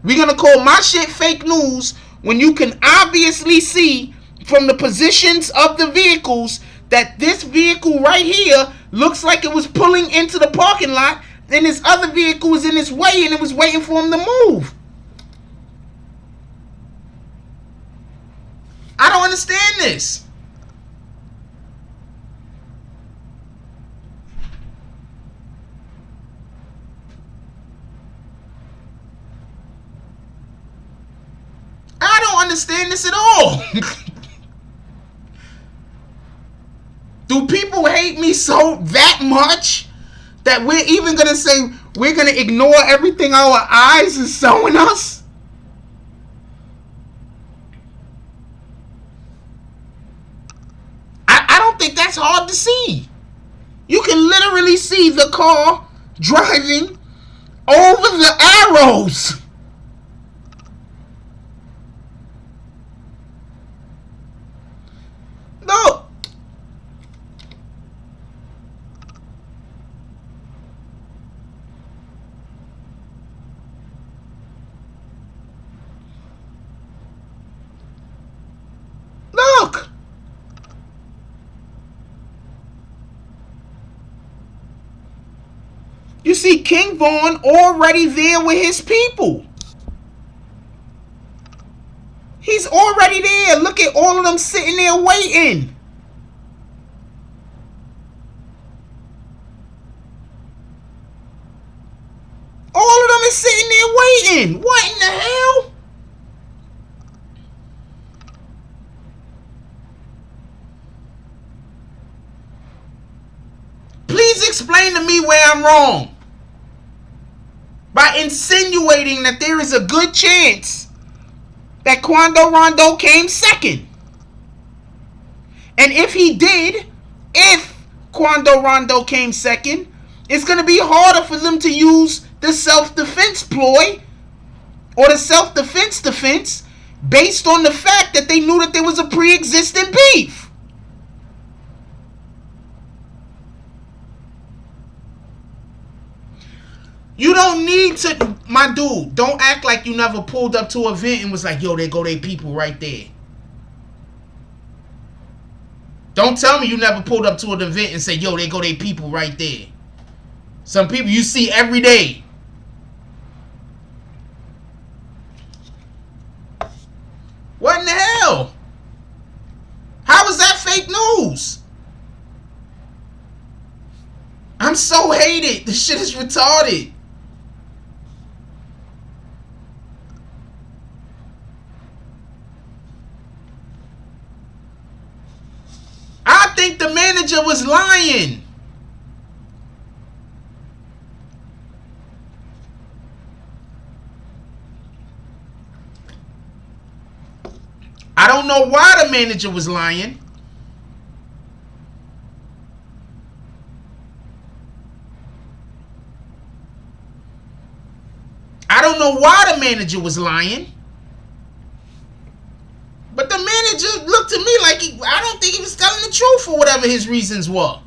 We're going to call my shit fake news when you can obviously see from the positions of the vehicles that this vehicle right here looks like it was pulling into the parking lot, and this other vehicle was in its way, and it was waiting for him to move. I don't understand this. I don't understand this at all. Do people hate me so that much that we're even going to say we're going to ignore everything our eyes is showing us? I don't think that's hard to see. You can literally see the car driving over the arrows. Look. Look. You see King Von already there with his people. He's already there. Look at all of them sitting there waiting. All of them is sitting there waiting. What in the hell? Please explain to me where I'm wrong. By insinuating that there is a good chance that Quando Rondo came second. And if he did, if Quando Rondo came second, it's going to be harder for them to use the self-defense ploy or the self-defense defense based on the fact that they knew that there was a pre-existing beef. You don't need to, my dude, don't act like you never pulled up to an event and was like, yo, there go they people right there. Don't tell me you never pulled up to an event and said, yo, there go they people right there. Some people you see every day. What in the hell? How is that fake news? I'm so hated. This shit is retarded. I think the manager was lying. I don't know why the manager was lying. I don't know why the manager was lying. But the manager looked to me like I don't think he was telling the truth for whatever his reasons were.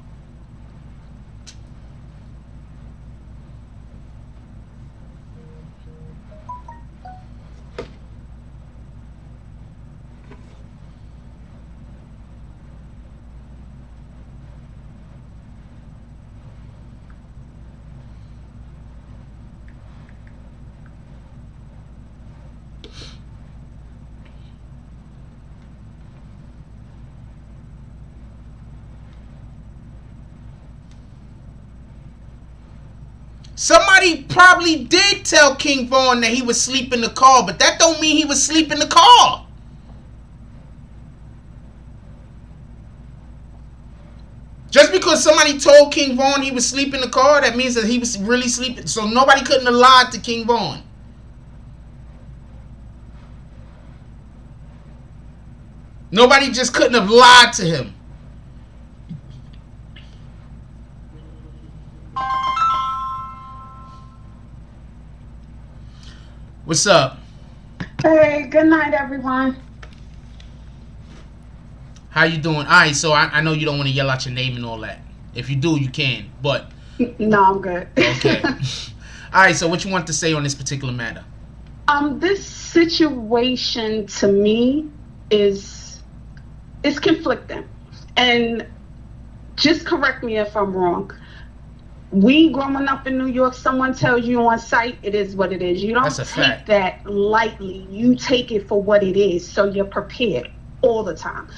Somebody probably did tell King Von that he was asleep in the car, but that don't mean he was asleep in the car. Just because somebody told King Von he was asleep in the car, that means that he was really sleeping. So nobody couldn't have lied to King Von. Nobody just couldn't have lied to him. What's up? Hey, good night, everyone. How you doing? All right, so I know you don't want to yell out your name and all that. If you do, you can, but... No, I'm good. Okay. All right, so what you want to say on this particular matter? This situation to me is conflicting. And just correct me if I'm wrong. We growing up in New York, someone tells you on site, it is what it is. You don't take that lightly. You take it for what it is, so you're prepared all the time.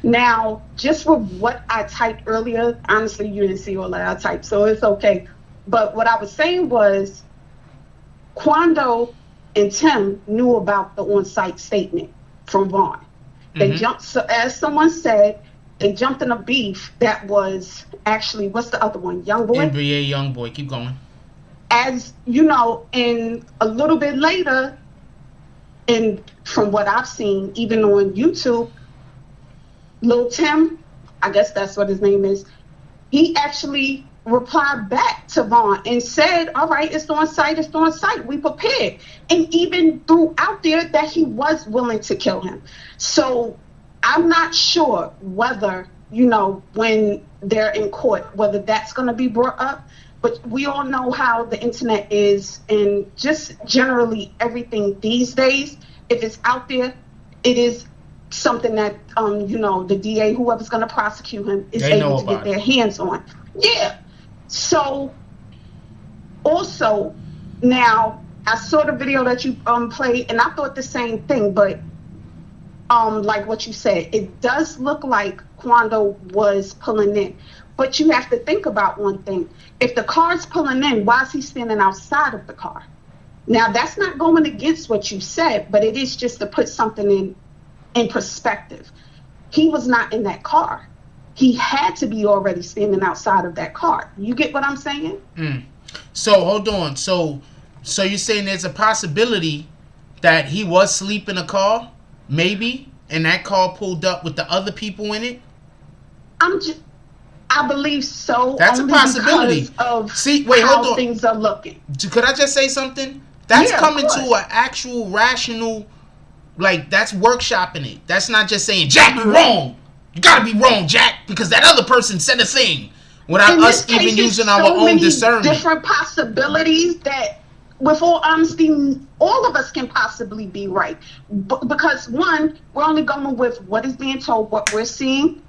Now, just with what I typed earlier, honestly, you didn't see all that I typed, so it's okay. But what I was saying was, Quando and Tim knew about the on-site statement from Vaughn. They jumped, so as someone said, they jumped in a beef that was actually, what's the other one? Youngboy? NBA Youngboy. Keep going. As you know, and a little bit later, and from what I've seen, even on YouTube, Lul Tim, I guess that's what his name is, he actually replied back to Vaughn and said, all right, it's on site, we prepared. And even threw out there that he was willing to kill him. So I'm not sure whether, you know, when they're in court, whether that's going to be brought up. But we all know how the internet is, and just generally everything these days, if it's out there, it is something that, you know, the DA, whoever's going to prosecute him, is able to get their hands on. Yeah. So also, now, I saw the video that you played, and I thought the same thing, but like what you said, it does look like Quando was pulling in. But you have to think about one thing. If the car's pulling in, why is he standing outside of the car? Now, that's not going against what you said, but it is just to put something in perspective. He was not in that car. He had to be already standing outside of that car. You get what I'm saying? So, hold on. So you're saying there's a possibility that he was asleep in a car, maybe, and that car pulled up with the other people in it? I believe so. That's a possibility. See, wait, hold on. Things are looking. Could I just say something? That's coming to an actual rational, like, that's workshopping it. That's not just saying, Jack, you're wrong. You gotta be wrong, Jack, because that other person said a thing without us even using our own discernment. Different possibilities that, with all honesty, all of us can possibly be right. Because one, we're only going with what is being told, what we're seeing.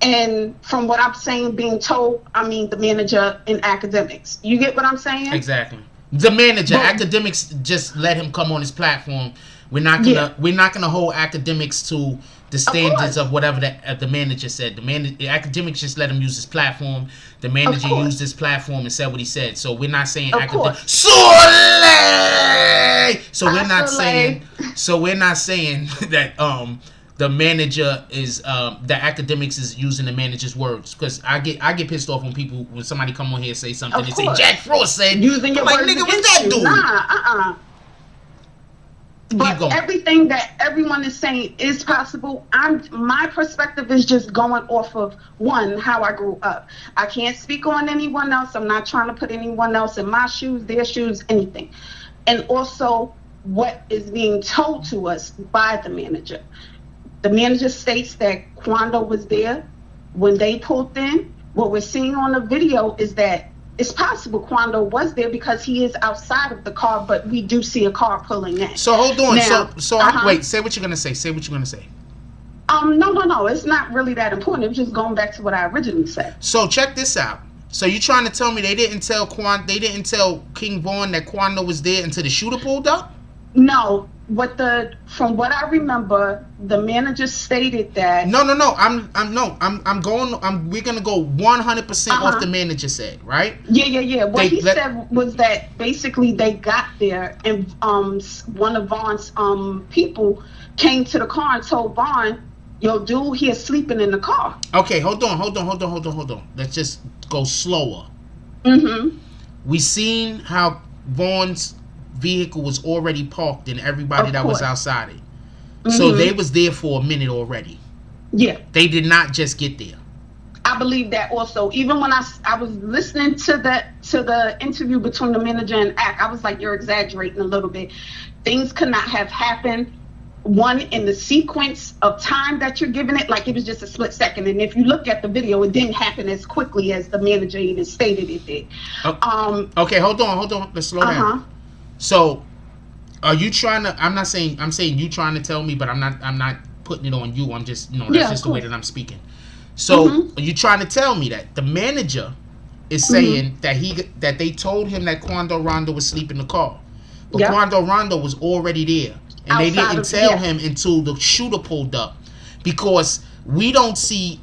And from what I'm saying, being told, I mean the manager in academics. You get what I'm saying? Exactly. The manager, academics just let him come on his platform. We're not gonna hold academics to the standards of whatever the manager said. The academics just let him use his platform. The manager used his platform and said what he said. So we're not saying academics. So we're not saying that the manager is the academics is using the manager's words, because I get pissed off when somebody come on here and say something and say Jack Frost said using your words, nigga, what's that doing? But everything that everyone is saying is possible. My perspective is just going off of, one, how I grew up. I can't speak on anyone else. I'm not trying to put anyone else in my shoes, their shoes, anything. And also what is being told to us by the manager. The manager states that Quando was there when they pulled in. What we're seeing on the video is that it's possible Quando was there because he is outside of the car, but we do see a car pulling in. So hold on. Now, wait, say what you're going to say. Say what you're going to say. No. It's not really that important. It was just going back to what I originally said. So check this out. So you're trying to tell me they didn't tell King Vaughn that Quando was there until the shooter pulled up? No. From what I remember, the manager stated that. No. We're gonna go 100% off the manager said, right? Yeah. What he said was that basically they got there and one of Vaughn's people came to the car and told Vaughn, yo, dude, he is sleeping in the car. Okay, hold on. Let's just go slower. We seen how Vaughn's vehicle was already parked and everybody that was outside it. So they was there for a minute already. Yeah. They did not just get there. I believe that also. Even when I was listening to the interview between the manager and Ack, I was like, you're exaggerating a little bit. Things could not have happened, one, in the sequence of time that you're giving it, like it was just a split second. And if you look at the video, it didn't happen as quickly as the manager even stated it did. Okay, hold on. Let's slow down. So, are you trying to? I'm saying you trying to tell me, but I'm not putting it on you. I'm just, that's just the way that I'm speaking. So you trying to tell me that the manager is saying that they told him that Quando Rondo was asleep in the car, but Quando Rondo was already there, and they didn't tell him until the shooter pulled up, because we don't see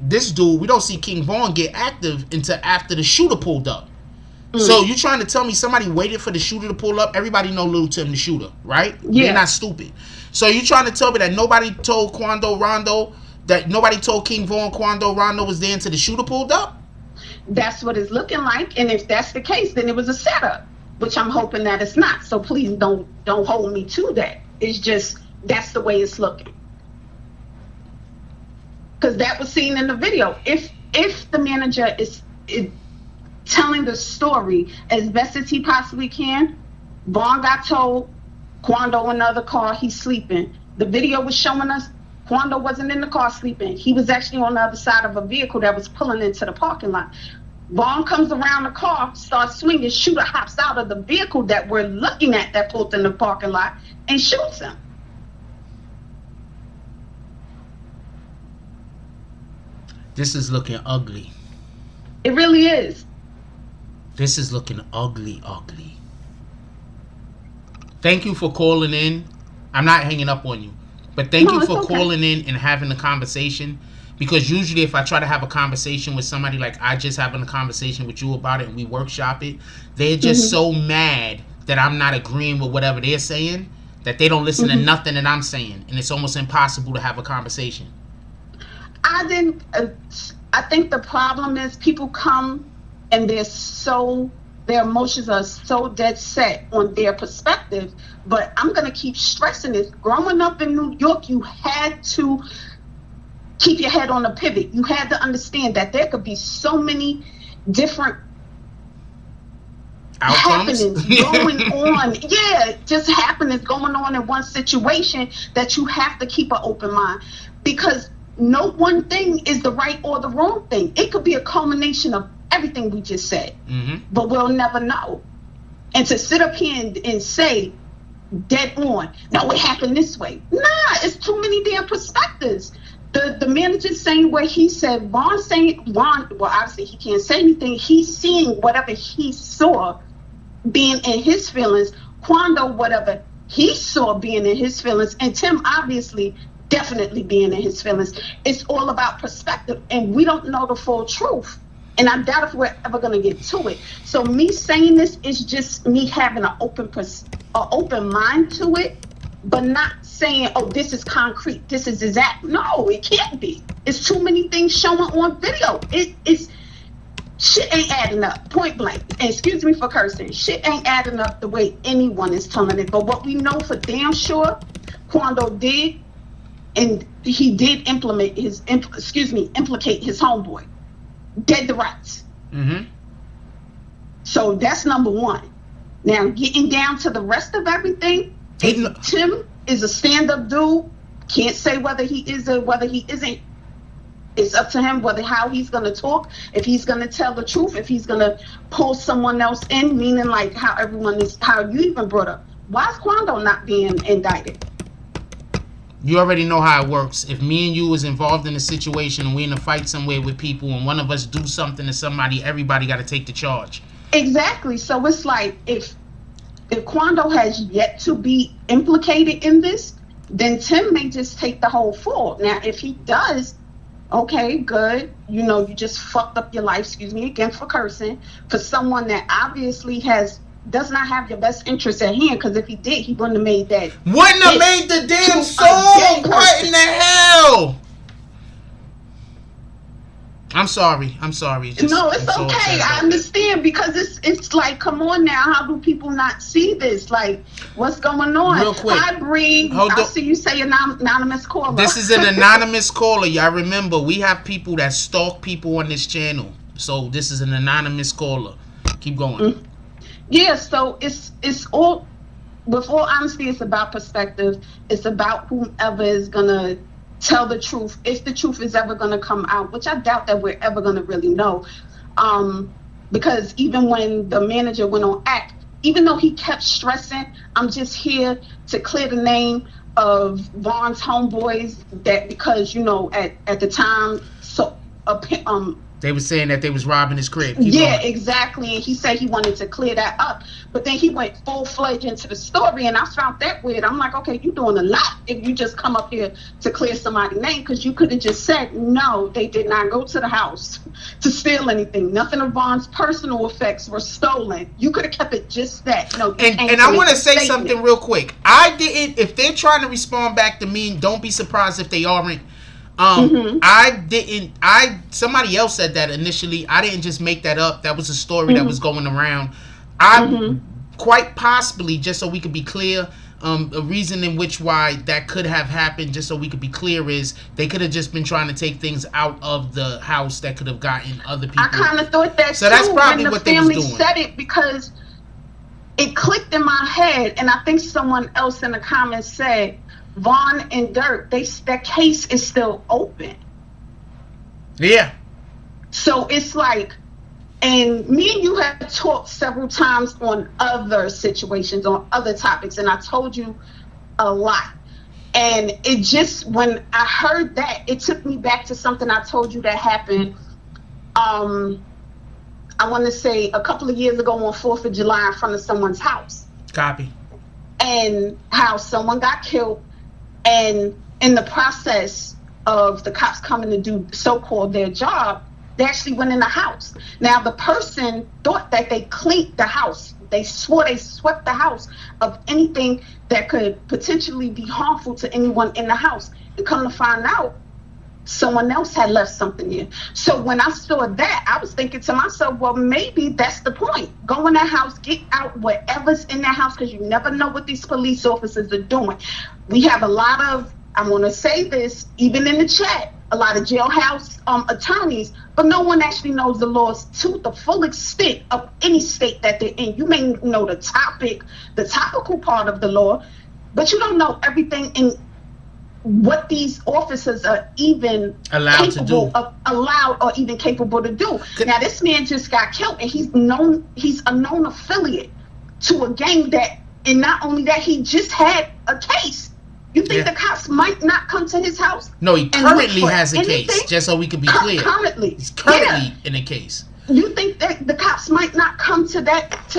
this dude, we don't see King Von get active until after the shooter pulled up. So you trying to tell me somebody waited for the shooter to pull up? Everybody know Lul Tim the shooter, right? Yeah. They're not stupid. So you trying to tell me that nobody told Quando Rondo, that nobody told King Von Quando Rondo was there until the shooter pulled up? That's what it's looking like, and if that's the case, then it was a setup, which I'm hoping that it's not. So please don't hold me to that. It's just that's the way it's looking, because that was seen in the video. If the manager is telling the story as best as he possibly can, Vaughn got told Quando in another car, he's sleeping. The video was showing us Quando wasn't in the car sleeping. He was actually on the other side of a vehicle that was pulling into the parking lot. Vaughn comes around the car, starts swinging, shooter hops out of the vehicle that we're looking at that pulled in the parking lot and shoots him. This is looking ugly. It really is. This is looking ugly. Thank you for calling in. I'm not hanging up on you, but thank you for calling in and having a conversation, because usually if I try to have a conversation with somebody, like I just having a conversation with you about it and we workshop it, they're just so mad that I'm not agreeing with whatever they're saying that they don't listen to nothing that I'm saying, and it's almost impossible to have a conversation. I think the problem is people come and their emotions are so dead set on their perspective. But I'm going to keep stressing this. Growing up in New York, you had to keep your head on a pivot. You had to understand that there could be so many different outcomes happenings going on. Yeah, just happenings going on in one situation that you have to keep an open mind, because no one thing is the right or the wrong thing. It could be a culmination of everything we just said, but we'll never know. And to sit up here and say dead on, no, it happened this way. Nah, it's too many damn perspectives. The manager's saying what he said. Vaughn, well, obviously he can't say anything. He's seeing whatever he saw being in his feelings. Quando, whatever he saw being in his feelings. And Tim, obviously, definitely being in his feelings. It's all about perspective, and we don't know the full truth. And I doubt if we're ever going to get to it. So me saying this is just me having an open mind to it, but not saying, oh, this is concrete, this is exact. No, it can't be. It's too many things showing on video. It's shit ain't adding up, point blank. And excuse me for cursing. Shit ain't adding up the way anyone is telling it. But what we know for damn sure, Quando did, and he did implicate his homeboy. Dead to rights. So that's number one. Now, getting down to the rest of everything, Tim is a stand-up dude. Can't say whether he is or whether he isn't. It's up to him how he's going to talk, if he's going to tell the truth, if he's going to pull someone else in, meaning like how you even brought up. Why is Quando not being indicted? You already know how it works. If me and you was involved in a situation and we in a fight somewhere with people and one of us do something to somebody, everybody got to take the charge. Exactly. So it's like if Quando has yet to be implicated in this, then Tim may just take the whole fault. Now, if he does, okay, good. You just fucked up your life, excuse me again for cursing, for someone that obviously does not have your best interest at hand, because if he did, he wouldn't have made that. Wouldn't have made the damn song. What in the hell? I'm sorry. No, it's okay. I understand, because it's like, come on now. How do people not see this? Like, what's going on? Real quick. Hi, Bree. I see you say anonymous caller. This is an anonymous caller. Y'all remember, we have people that stalk people on this channel. So this is an anonymous caller. Keep going. Yeah, so it's all, with all honesty, it's about perspective. It's about whomever is going to tell the truth, if the truth is ever going to come out, which I doubt that we're ever going to really know. Because even when the manager went on act, even though he kept stressing, I'm just here to clear the name of Vaughn's homeboys that because at the time they were saying that they was robbing his crib. Exactly. And he said he wanted to clear that up. But then he went full-fledged into the story, and I found that weird. I'm like, okay, you're doing a lot if you just come up here to clear somebody's name, because you could have just said, no, they did not go to the house to steal anything. Nothing of Vaughn's personal effects were stolen. You could have kept it just that. And I want to say something real quick. If they're trying to respond back to me, don't be surprised if they aren't. Somebody else said that initially. I didn't just make that up. That was a story that was going around. Quite possibly, just so we could be clear, a reason in which why that could have happened, just so we could be clear, is they could have just been trying to take things out of the house that could have gotten other people. I kind of thought that so that's probably what they was doing. Said it because it clicked in my head, and I think someone else in the comments said, Vaughn and Dirk, that case is still open. Yeah. So it's like, and me and you have talked several times on other situations, on other topics, and I told you a lot. And it just, when I heard that, it took me back to something I told you that happened, I want to say a couple of years ago on 4th of July in front of someone's house. Copy. And how someone got killed. And in the process of the cops coming to do so-called their job, they actually went in the house. Now, the person thought that they cleaned the house. They swore they swept the house of anything that could potentially be harmful to anyone in the house. And come to find out, someone else had left something in. So when I saw that, I was thinking to myself, well, maybe that's the point. Go in that house, get out whatever's in that house, because you never know what these police officers are doing. We have a lot of, I want to say this, even in the chat, a lot of jailhouse attorneys, but no one actually knows the laws to the full extent of any state that they're in. You may know the topical part of the law, but you don't know everything in what these officers are even allowed or even capable to do. Now, this man just got killed, and he's a known affiliate to a gang that, and not only that, he just had a case. You think the cops might not come to his house? No, he currently has a case, just so we can be clear. He's currently in a case. You think that the cops might not come to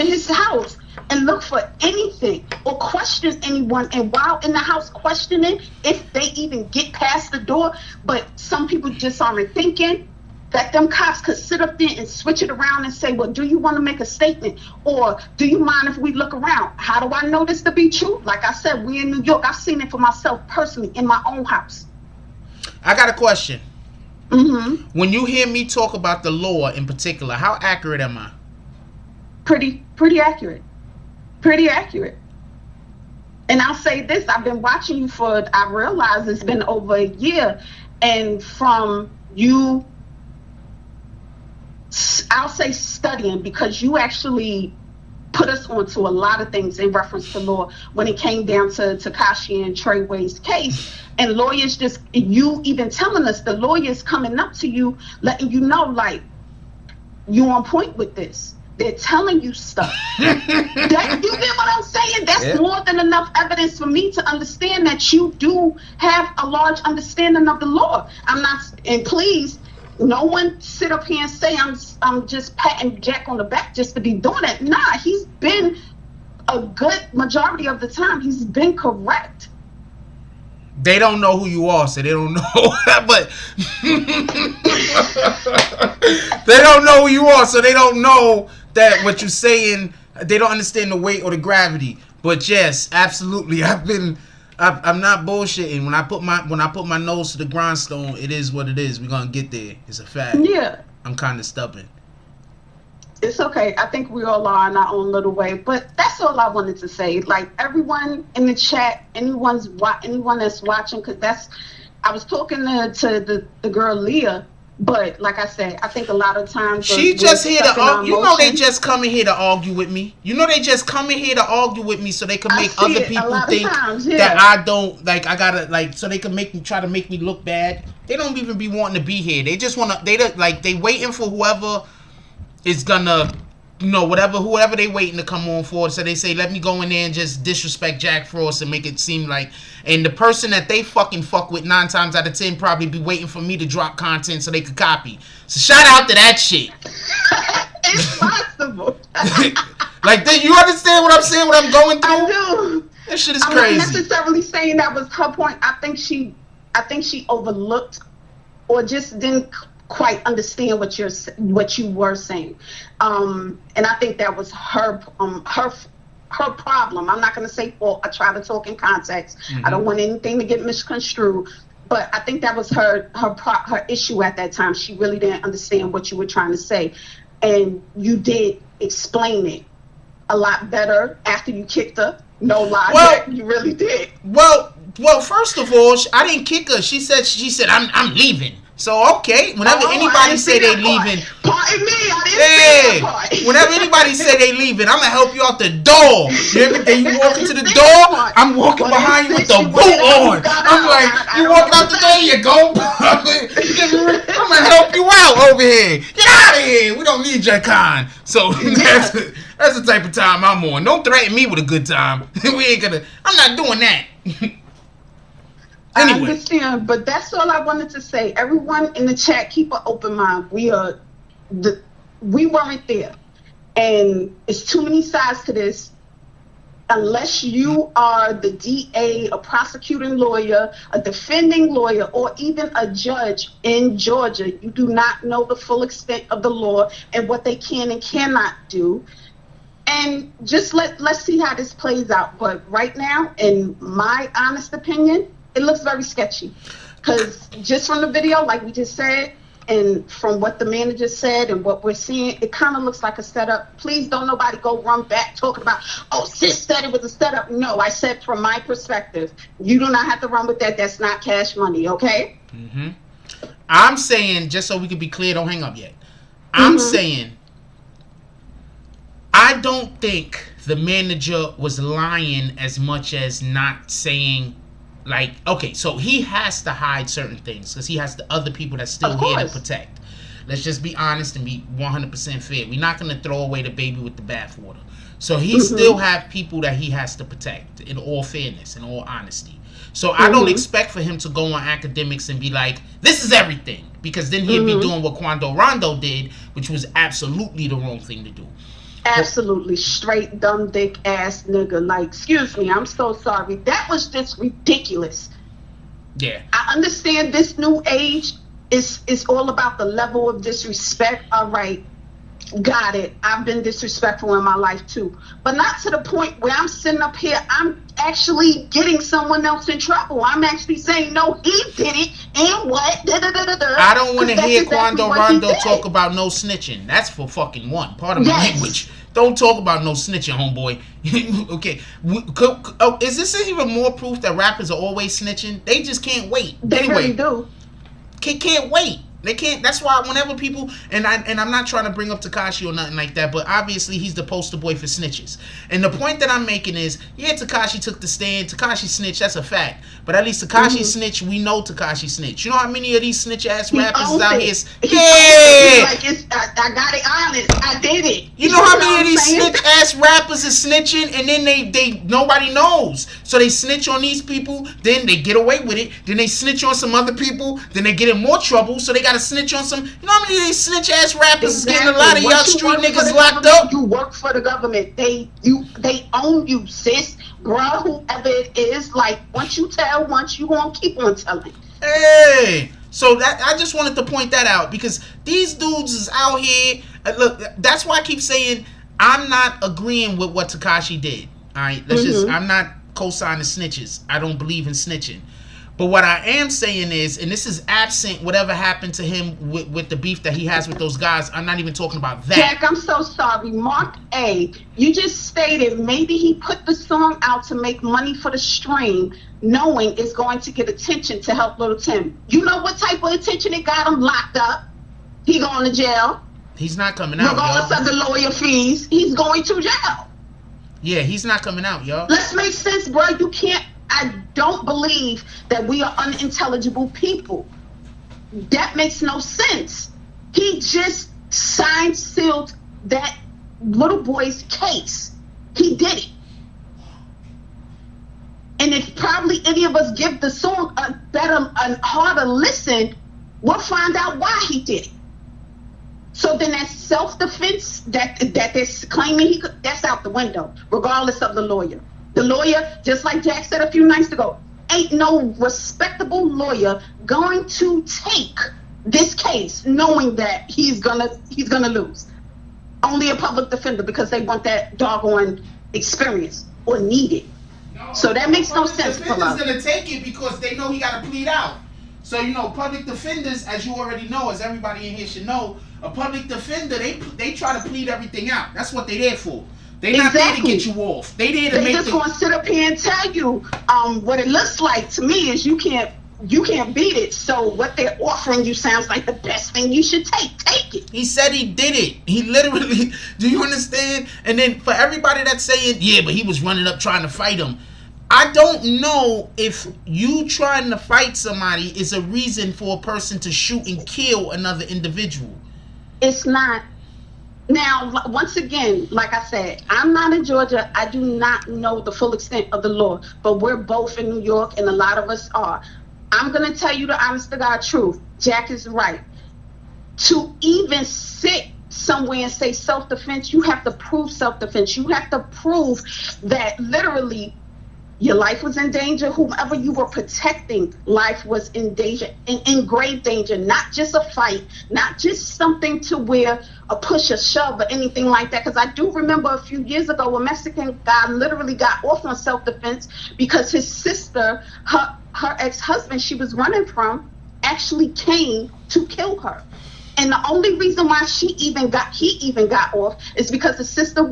his house and look for anything or question anyone, and while in the house questioning, if they even get past the door? But some people just aren't thinking that them cops could sit up there and switch it around and say, well, do you want to make a statement? Or do you mind if we look around? How do I know this to be true? Like I said, we in New York. I've seen it for myself personally in my own house. I got a question. When you hear me talk about the law in particular, how accurate am I? Pretty accurate. Pretty accurate. And I'll say this, I've been watching you I realize it's been over a year, and from you, I'll say studying, because you actually put us onto a lot of things in reference to law when it came down to Tekashi and Treyway's case. And lawyers just, you even telling us, the lawyers coming up to you, letting you know, like, you on point with this. They're telling you stuff. You get what I'm saying? That's more than enough evidence for me to understand that you do have a large understanding of the law. I'm not, and please, no one sit up here and say I'm just patting Jack on the back just to be doing it. Nah, he's been a good majority of the time. He's been correct. They don't know who you are, so they don't know. But they don't know who you are, so they don't know that what you're saying. They don't understand the weight or the gravity. But yes, absolutely, I'm not bullshitting. When I put my nose to the grindstone, it is what it is. We're gonna get there. It's a fact. Yeah. I'm kind of stubborn. It's okay. I think we all are in our own little way. But that's all I wanted to say. Like, everyone in the chat, anyone that's watching, because I was talking to the girl Leah. But like I said, I think a lot of times she just here to argue. You know, they just coming here to argue with me. You know, they just coming here to argue with me so they can make other people think that I don't like. I gotta like, so they can try to make me look bad. They don't even be wanting to be here. They just wanna. They waiting for whoever is gonna whoever they waiting to come on for. So they say, let me go in there and just disrespect Jack Frost and make it seem like, and the person that they fuck with 9 times out of 10 probably be waiting for me to drop content so they could copy. So shout out to that shit. It's possible. Like, you understand what I'm saying? What I'm going through? I do. That shit is I'm crazy. not necessarily saying that was her point. I think she overlooked or just didn't quite understand what you were saying, and I think that was her problem. I'm not going to say fault. I try to talk in context. Mm-hmm. I don't want anything to get misconstrued, but I think that was her issue at that time. She really didn't understand what you were trying to say, and you did explain it a lot better after you kicked her. No lie, well, you really did. Well, first of all, I didn't kick her. She said I'm leaving. So okay, whenever anybody say they leaving, pardon me, I didn't say that part. Whenever anybody say they leaving, I'm gonna help you out the door. You walk into the door, I'm walking behind you with the boot on. I'm like, you walking out the door, you go. I'm gonna help you out over here. Get out of here. We don't need your kind. So that's the type of time I'm on. Don't threaten me with a good time. I'm not doing that. Anyway. I understand, but that's all I wanted to say. Everyone in the chat, keep an open mind. We weren't there, and it's too many sides to this. Unless you are the DA, a prosecuting lawyer, a defending lawyer, or even a judge in Georgia, you do not know the full extent of the law and what they can and cannot do. And just let's see how this plays out. But right now, in my honest opinion, it looks very sketchy, because just from the video, like we just said, and from what the manager said and what we're seeing, it kind of looks like a setup. Please don't nobody go run back talking about, oh, sis said it was a setup. No, I said from my perspective. You do not have to run with that. That's not cash money, okay? Mm-hmm. I'm saying, just so we can be clear, don't hang up yet. I'm saying, I don't think the manager was lying as much as not saying, like, okay, so he has to hide certain things because he has the other people that's still here to protect. Let's just be honest and be 100% fair. We're not going to throw away the baby with the bathwater. So he still have people that he has to protect, in all fairness, in all honesty. So I don't expect for him to go on academics and be like, this is everything. Because then he'd be doing what Rondo did, which was absolutely the wrong thing to do. Absolutely straight dumb dick ass nigga. Like, excuse me, I'm so sorry. That was just ridiculous. Yeah. I understand this new age is all about the level of disrespect. All right. Got it. I've been disrespectful in my life too. But not to the point where I'm sitting up here, I'm actually getting someone else in trouble. I'm actually saying, no, he did it, and what? I don't want to hear Rondo talk about no snitching. That's for fucking one. Pardon my language. Don't talk about no snitching, homeboy. Okay. Is this even more proof that rappers are always snitching? They just can't wait. They really do. Can't wait. They can't. That's why whenever people, and I'm not trying to bring up Tekashi or nothing like that, but obviously he's the poster boy for snitches. And the point that I'm making is, yeah, Tekashi took the stand. Tekashi snitched. That's a fact. But at least Tekashi snitched. We know Tekashi snitched. You know how many of these snitch ass rappers is out here? Yeah. Like I got it honest. I did it. You know how many of these snitch ass rappers is snitching, and then they nobody knows. So they snitch on these people, then they get away with it. Then they snitch on some other people, then they get in more trouble. So they got to snitch on some. You know how many of these snitch ass rappers is getting a lot of y'all street niggas locked up? You work for the government. They own you, sis, bruh, whoever it is. Like, once you tell once, you gonna keep on telling. Hey, so that I just wanted to point that out, because these dudes is out here. Look, that's why I keep saying I'm not agreeing with what Tekashi did. All right, I'm not co-signing snitches. I don't believe in snitching. But what I am saying is, and this is absent whatever happened to him with the beef that he has with those guys. I'm not even talking about that. Jack, I'm so sorry. Mark A, you just stated maybe he put the song out to make money for the stream, knowing it's going to get attention to help Lul Tim. You know what type of attention it got him locked up? He going to jail. He's not coming out, regardless of the lawyer fees, he's going to jail. Yeah, he's not coming out, y'all. Let's make sense, bro. You can't. I don't believe that we are unintelligible people. That makes no sense. He just sealed that little boy's case. He did it. And if probably any of us give the song a harder listen, we'll find out why he did it. So then that self-defense that they're claiming that's out the window, regardless of the lawyer. The lawyer, just like Jack said a few nights ago, ain't no respectable lawyer going to take this case knowing that he's gonna lose. Only a public defender, because they want that doggone experience or need it. No, so that makes no sense. The defender's gonna take it because they know he gotta plead out. So public defenders, as you already know, as everybody in here should know, a public defender, they try to plead everything out. That's what they're there for. They're not there to get you off. They're there to make just gonna sit up here and tell you what it looks like. To me is you can't beat it. So what they're offering you sounds like the best thing you should take. Take it. He said he did it. He literally, do you understand? And then for everybody that's saying, yeah, but he was running up trying to fight him. I don't know if you trying to fight somebody is a reason for a person to shoot and kill another individual. It's not. Now, once again, like I said, I'm not in Georgia. I do not know the full extent of the law, but we're both in New York, and a lot of us are. I'm going to tell you the honest to God truth. Jack is right. To even sit somewhere and say self-defense, you have to prove self-defense. You have to prove that literally your life was in danger. Whomever you were protecting, life was in danger, in grave danger. Not just a fight, not just something to where a push, a shove, or anything like that. Because I do remember a few years ago, a Mexican guy literally got off on self-defense because his sister, her ex-husband she was running from, actually came to kill her. And the only reason why he even got off is because the sister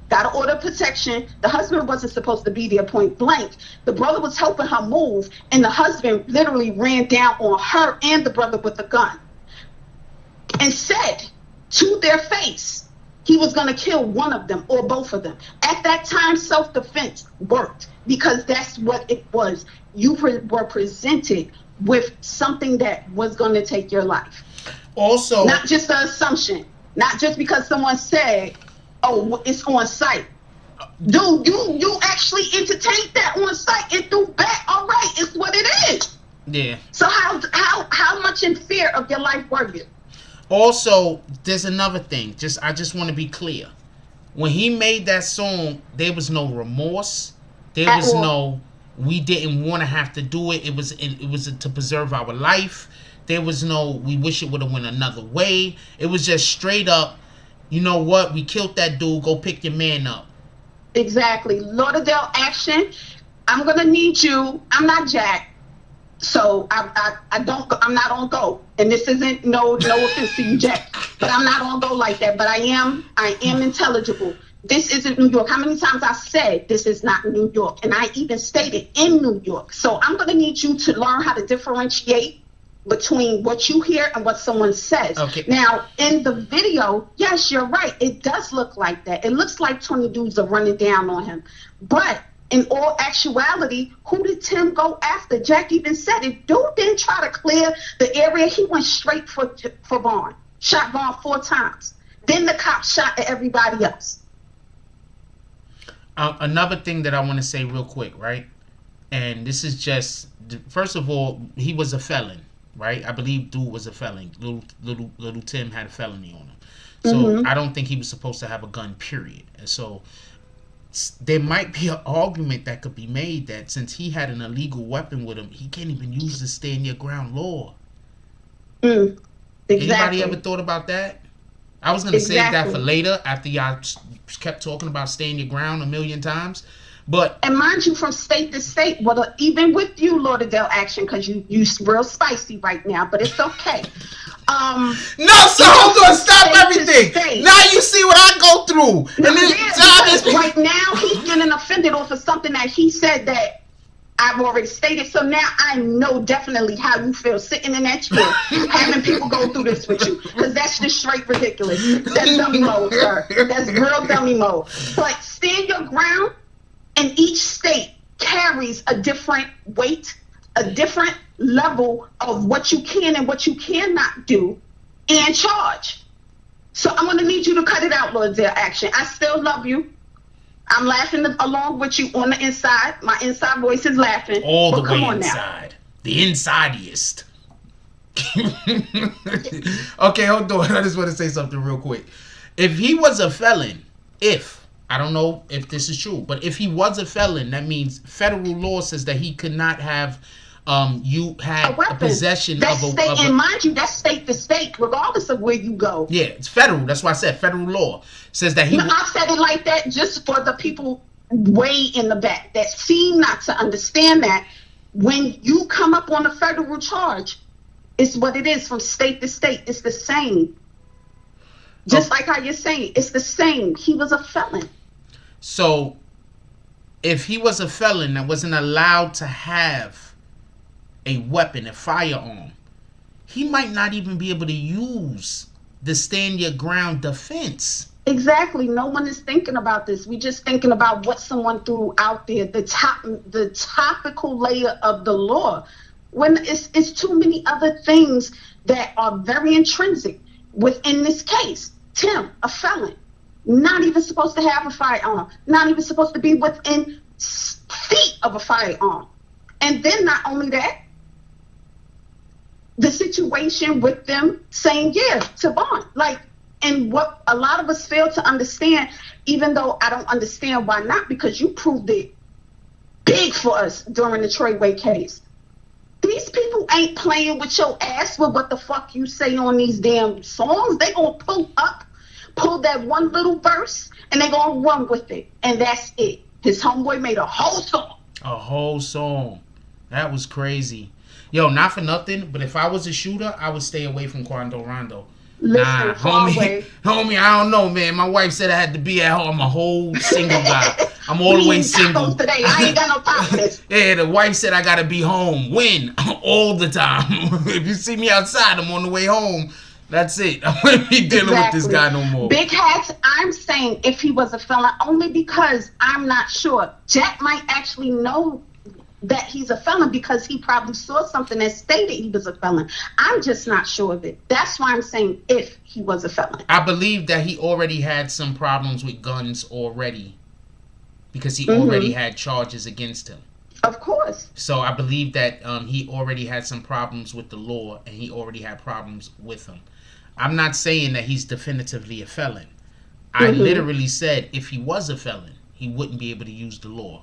got an order of protection. The husband wasn't supposed to be there, point blank. The brother was helping her move, and the husband literally ran down on her and the brother with a gun and said to their face he was going to kill one of them or both of them. At that time, self-defense worked because that's what it was. You were presented with something that was going to take your life. Also, not just an assumption, not just because someone said, oh, it's on site. Dude, you actually entertained that on site and threw back. All right, it's what it is. Yeah. So how much in fear of your life were you? Also, there's another thing. I just want to be clear. When he made that song, there was no remorse. There was no, we didn't want to have to do it. It was to preserve our life. There was no, we wish it would have went another way. It was just straight up, you know what? We killed that dude. Go pick your man up. Exactly. Lauderdale action. I'm gonna need you. I'm not Jack, so I'm not on go. And this isn't no offense to you, Jack, but I'm not on go like that. But I am intelligible. This isn't New York. How many times I said this is not New York, and I even stated in New York. So I'm gonna need you to learn how to differentiate between what you hear and what someone says. Okay. Now, in the video, yes, you're right. It does look like that. It looks like 20 dudes are running down on him. But in all actuality, who did Tim go after? Jack even said it. Dude didn't try to clear the area. He went straight for Vaughn. Shot Vaughn 4 times. Then the cop shot at everybody else. Another thing that I want to say real quick, right? And this is just, first of all, he was a felon. Right, I believe dude was a felon. Little Tim had a felony on him, so I don't think he was supposed to have a gun. Period. And so there might be an argument that could be made that since he had an illegal weapon with him, he can't even use the stand your ground law. Exactly. Anybody ever thought about that? I was gonna save that for later after y'all kept talking about stand your ground a million times. But and mind you, from state to state, well, even with you, Lauderdale action, because you real spicy right now, but it's okay. No, so hold on, stop everything. Now you see what I go through. And then right now he's getting offended off of something that he said that I've already stated. So now I know definitely how you feel sitting in that chair, having people go through this with you, because that's just straight ridiculous. That's dummy mode, sir. That's real dummy mode. But stand your ground. And each state carries a different weight, a different level of what you can and what you cannot do and charge. So I'm going to need you to cut it out outlawed their action. I still love you. I'm laughing along with you on the inside. My inside voice is laughing. All the but come way on inside. Now. The insideiest. Okay, hold on. I just want to say something real quick. If he was a felon, I don't know if this is true, but if he was a felon, that means federal law says that he could not have you had a possession that's of a... State, and mind you, that's state to state, regardless of where you go. Yeah, it's federal. That's why I said federal law says that he... No, I said it like that just for the people way in the back that seem not to understand that when you come up on a federal charge, it's what it is from state to state. It's the same. Just like how you're saying, it's the same. He was a felon. So, if he was a felon that wasn't allowed to have a weapon, a firearm, he might not even be able to use the stand your ground defense. Exactly. No one is thinking about this. We're just thinking about what someone threw out there, the topical layer of the law. When it's too many other things that are very intrinsic within this case. Tim, a felon, not even supposed to have a firearm, not even supposed to be within feet of a firearm. And then not only that, the situation with them saying, yeah, to bond. Like, and what a lot of us fail to understand, even though I don't understand why not, because you proved it big for us during the Treyway case. These people ain't playing with your ass with what the fuck you say on these damn songs. They gonna pull that one little verse, and they gonna run with it. And that's it. His homeboy made a whole song. A whole song. That was crazy. Yo, not for nothing, but if I was a shooter, I would stay away from Quando Rondo. Listen, nah, homie, I don't know, man. My wife said I had to be at home. I'm a whole single guy. I'm all the way single. Today. I ain't got no topless. Yeah, the wife said I gotta be home. When? All the time. If you see me outside, I'm on the way home. That's it. I wouldn't be dealing with this guy no more. Big hats, I'm saying if he was a felon, only because I'm not sure. Jack might actually know that he's a felon because he probably saw something that stated he was a felon. I'm just not sure of it. That's why I'm saying if he was a felon. I believe that he already had some problems with guns already because he already had charges against him. Of course. So I believe that he already had some problems with the law and he already had problems with him. I'm not saying that he's definitively a felon. I literally said if he was a felon, he wouldn't be able to use the law.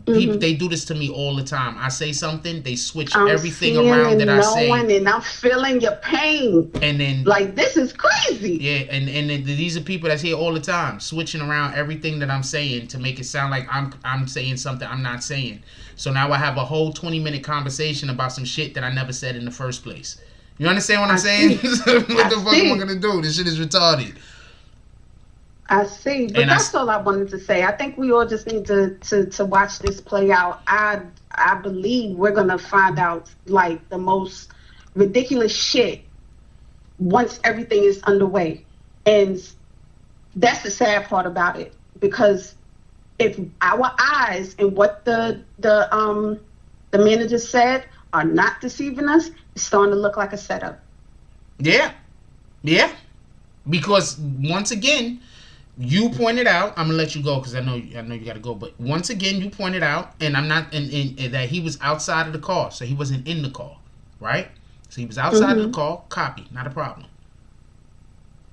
People, they do this to me all the time. I say something, they switch everything around that I say. And I'm feeling your pain. And then, like, this is crazy. Yeah, and these are people that's here all the time, switching around everything that I'm saying to make it sound like I'm saying something I'm not saying. So now I have a whole 20-minute conversation about some shit that I never said in the first place. You understand what I'm saying? What the fuck am I gonna do? This shit is retarded. I see, but that's all I wanted to say. I think we all just need to watch this play out. I believe we're gonna find out like the most ridiculous shit once everything is underway, and that's the sad part about it. Because if our eyes and what the manager said are not deceiving us, it's starting to look like a setup. Yeah. Because once again, you pointed out, I'm gonna let you go because I know you gotta go. But once again, you pointed out, and I'm not, and that he was outside of the car, so he wasn't in the car, right? So he was outside of the car. Copy, not a problem.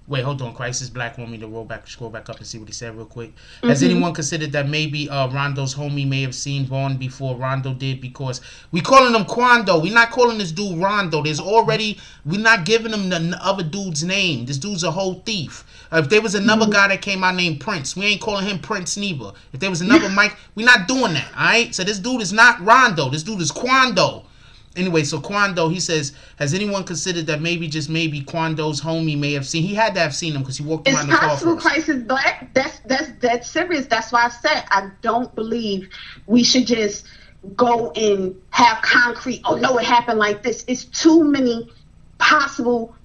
Wait, hold on. Crisis Black want me to scroll back up and see what he said real quick. Has anyone considered that maybe Rondo's homie may have seen Vaughn before Rondo did? Because we calling him Quando. We're not calling this dude Rondo. We're not giving him the other dude's name. This dude's a whole thief. If there was another guy that came out named Prince, we ain't calling him Prince neither. If there was another Mike, we're not doing that, all right? So this dude is not Rondo. This dude is Quando. Anyway, so Quando, he says, has anyone considered that maybe, just maybe, Quando's homie may have seen? He had to have seen him because he walked around the car first. It's possible Crisis Black. That's serious. That's why I said I don't believe we should just go and have concrete, oh, no, it happened like this. It's too many possible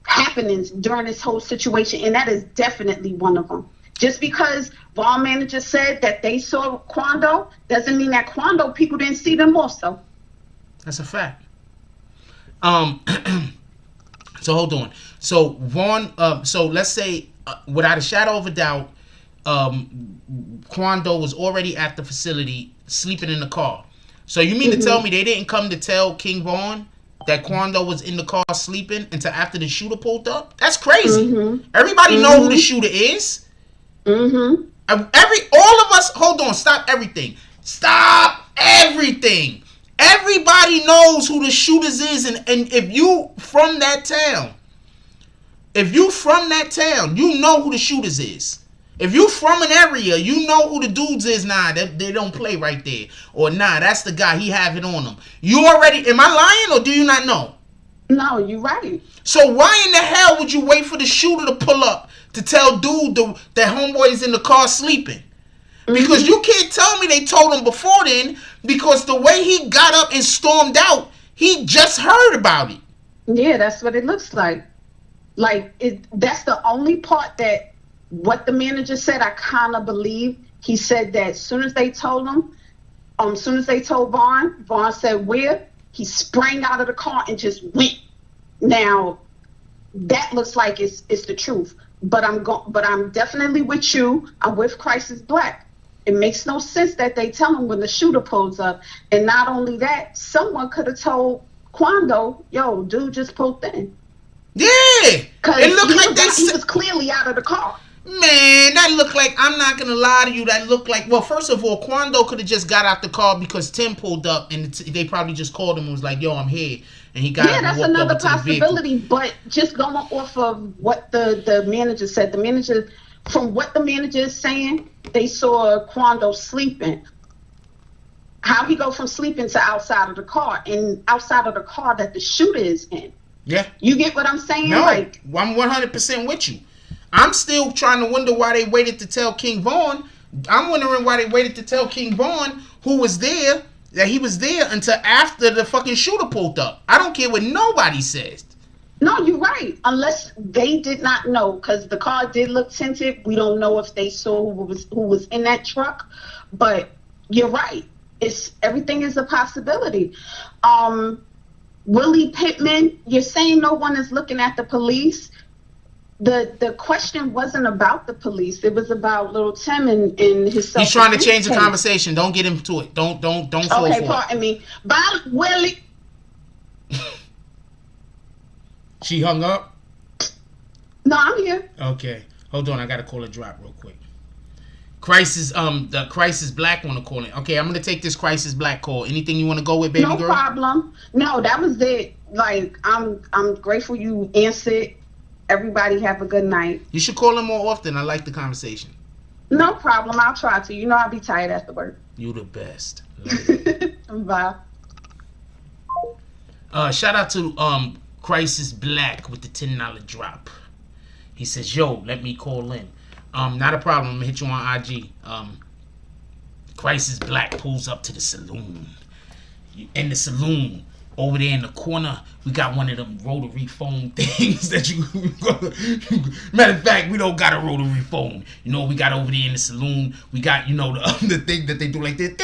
happenings during this whole situation, and that is definitely one of them. Just because ball manager said that they saw Quando doesn't mean that Quando people didn't see them also. That's a fact. So hold on. So Vaughn, so let's say without a shadow of a doubt, Quando was already at the facility sleeping in the car. So you mean to tell me they didn't come to tell King Von that Quando was in the car sleeping until after the shooter pulled up? That's crazy. Everybody know who the shooter is. All of us, hold on, stop everything. Stop everything. Everybody knows who the shooters is, and if you from that town, you know who the shooters is. If you from an area, you know who the dudes is. Nah, they don't play right there. Or nah, that's the guy, he have it on him. You already, am I lying or do you not know? No, you're right. So why in the hell would you wait for the shooter to pull up to tell dude that homeboy is in the car sleeping? Because you can't tell me they told him before then, because the way he got up and stormed out, he just heard about it. Yeah, that's what it looks like. That's the only part that what the manager said, I kind of believe. He said that as soon as they told him, as soon as they told Vaughn said where, he sprang out of the car and just went. Now, that looks like it's the truth. But I'm definitely with you. I'm with Crisis Black. It makes no sense that they tell him when the shooter pulls up. And not only that, someone could have told Quando, yo, dude just pulled in. Yeah. It looked like he was clearly out of the car. Man, that looked like, I'm not going to lie to you, that looked like, well, first of all, Quando could have just got out the car because Tim pulled up and they probably just called him and was like, yo, I'm here. And he got that's another possibility, but just going off of what the manager said, from what the manager is saying, they saw Quando sleeping. How he go from sleeping to outside of the car, and outside of the car that the shooter is in. Yeah. You get what I'm saying? No, I'm 100% with you. I'm still trying to wonder why they waited to tell King Von. I'm wondering why they waited to tell King Von who was there, that he was there until after the fucking shooter pulled up. I don't care what nobody says. No, you're right. Unless they did not know, because the car did look tinted. We don't know if they saw who was in that truck. But you're right. Everything is a possibility. Willie Pittman, you're saying no one is looking at the police. The question wasn't about the police. It was about Lul Tim and his self. He's trying to change the conversation. Don't get into it. Don't fall for it. Okay, pardon me. Bye, Willie. She hung up? No, I'm here. Okay. Hold on. I got to call a drop real quick. The Crisis Black want to call it. Okay, I'm going to take this Crisis Black call. Anything you want to go with, baby girl? No problem. No, that was it. Like, I'm grateful you answered. Everybody have a good night. You should call him more often. I like the conversation. No problem. I'll try to. You know I'll be tired after work. You the best. Bye. Shout out to Crisis Black with the $10 drop. He says, yo, let me call in. Not a problem. I'm gonna hit you on IG. Crisis Black pulls up to the saloon. In the saloon, over there in the corner, we got one of them rotary phone things that you. Matter of fact, we don't got a rotary phone. You know what we got over there in the saloon? We got, the thing that they do like this.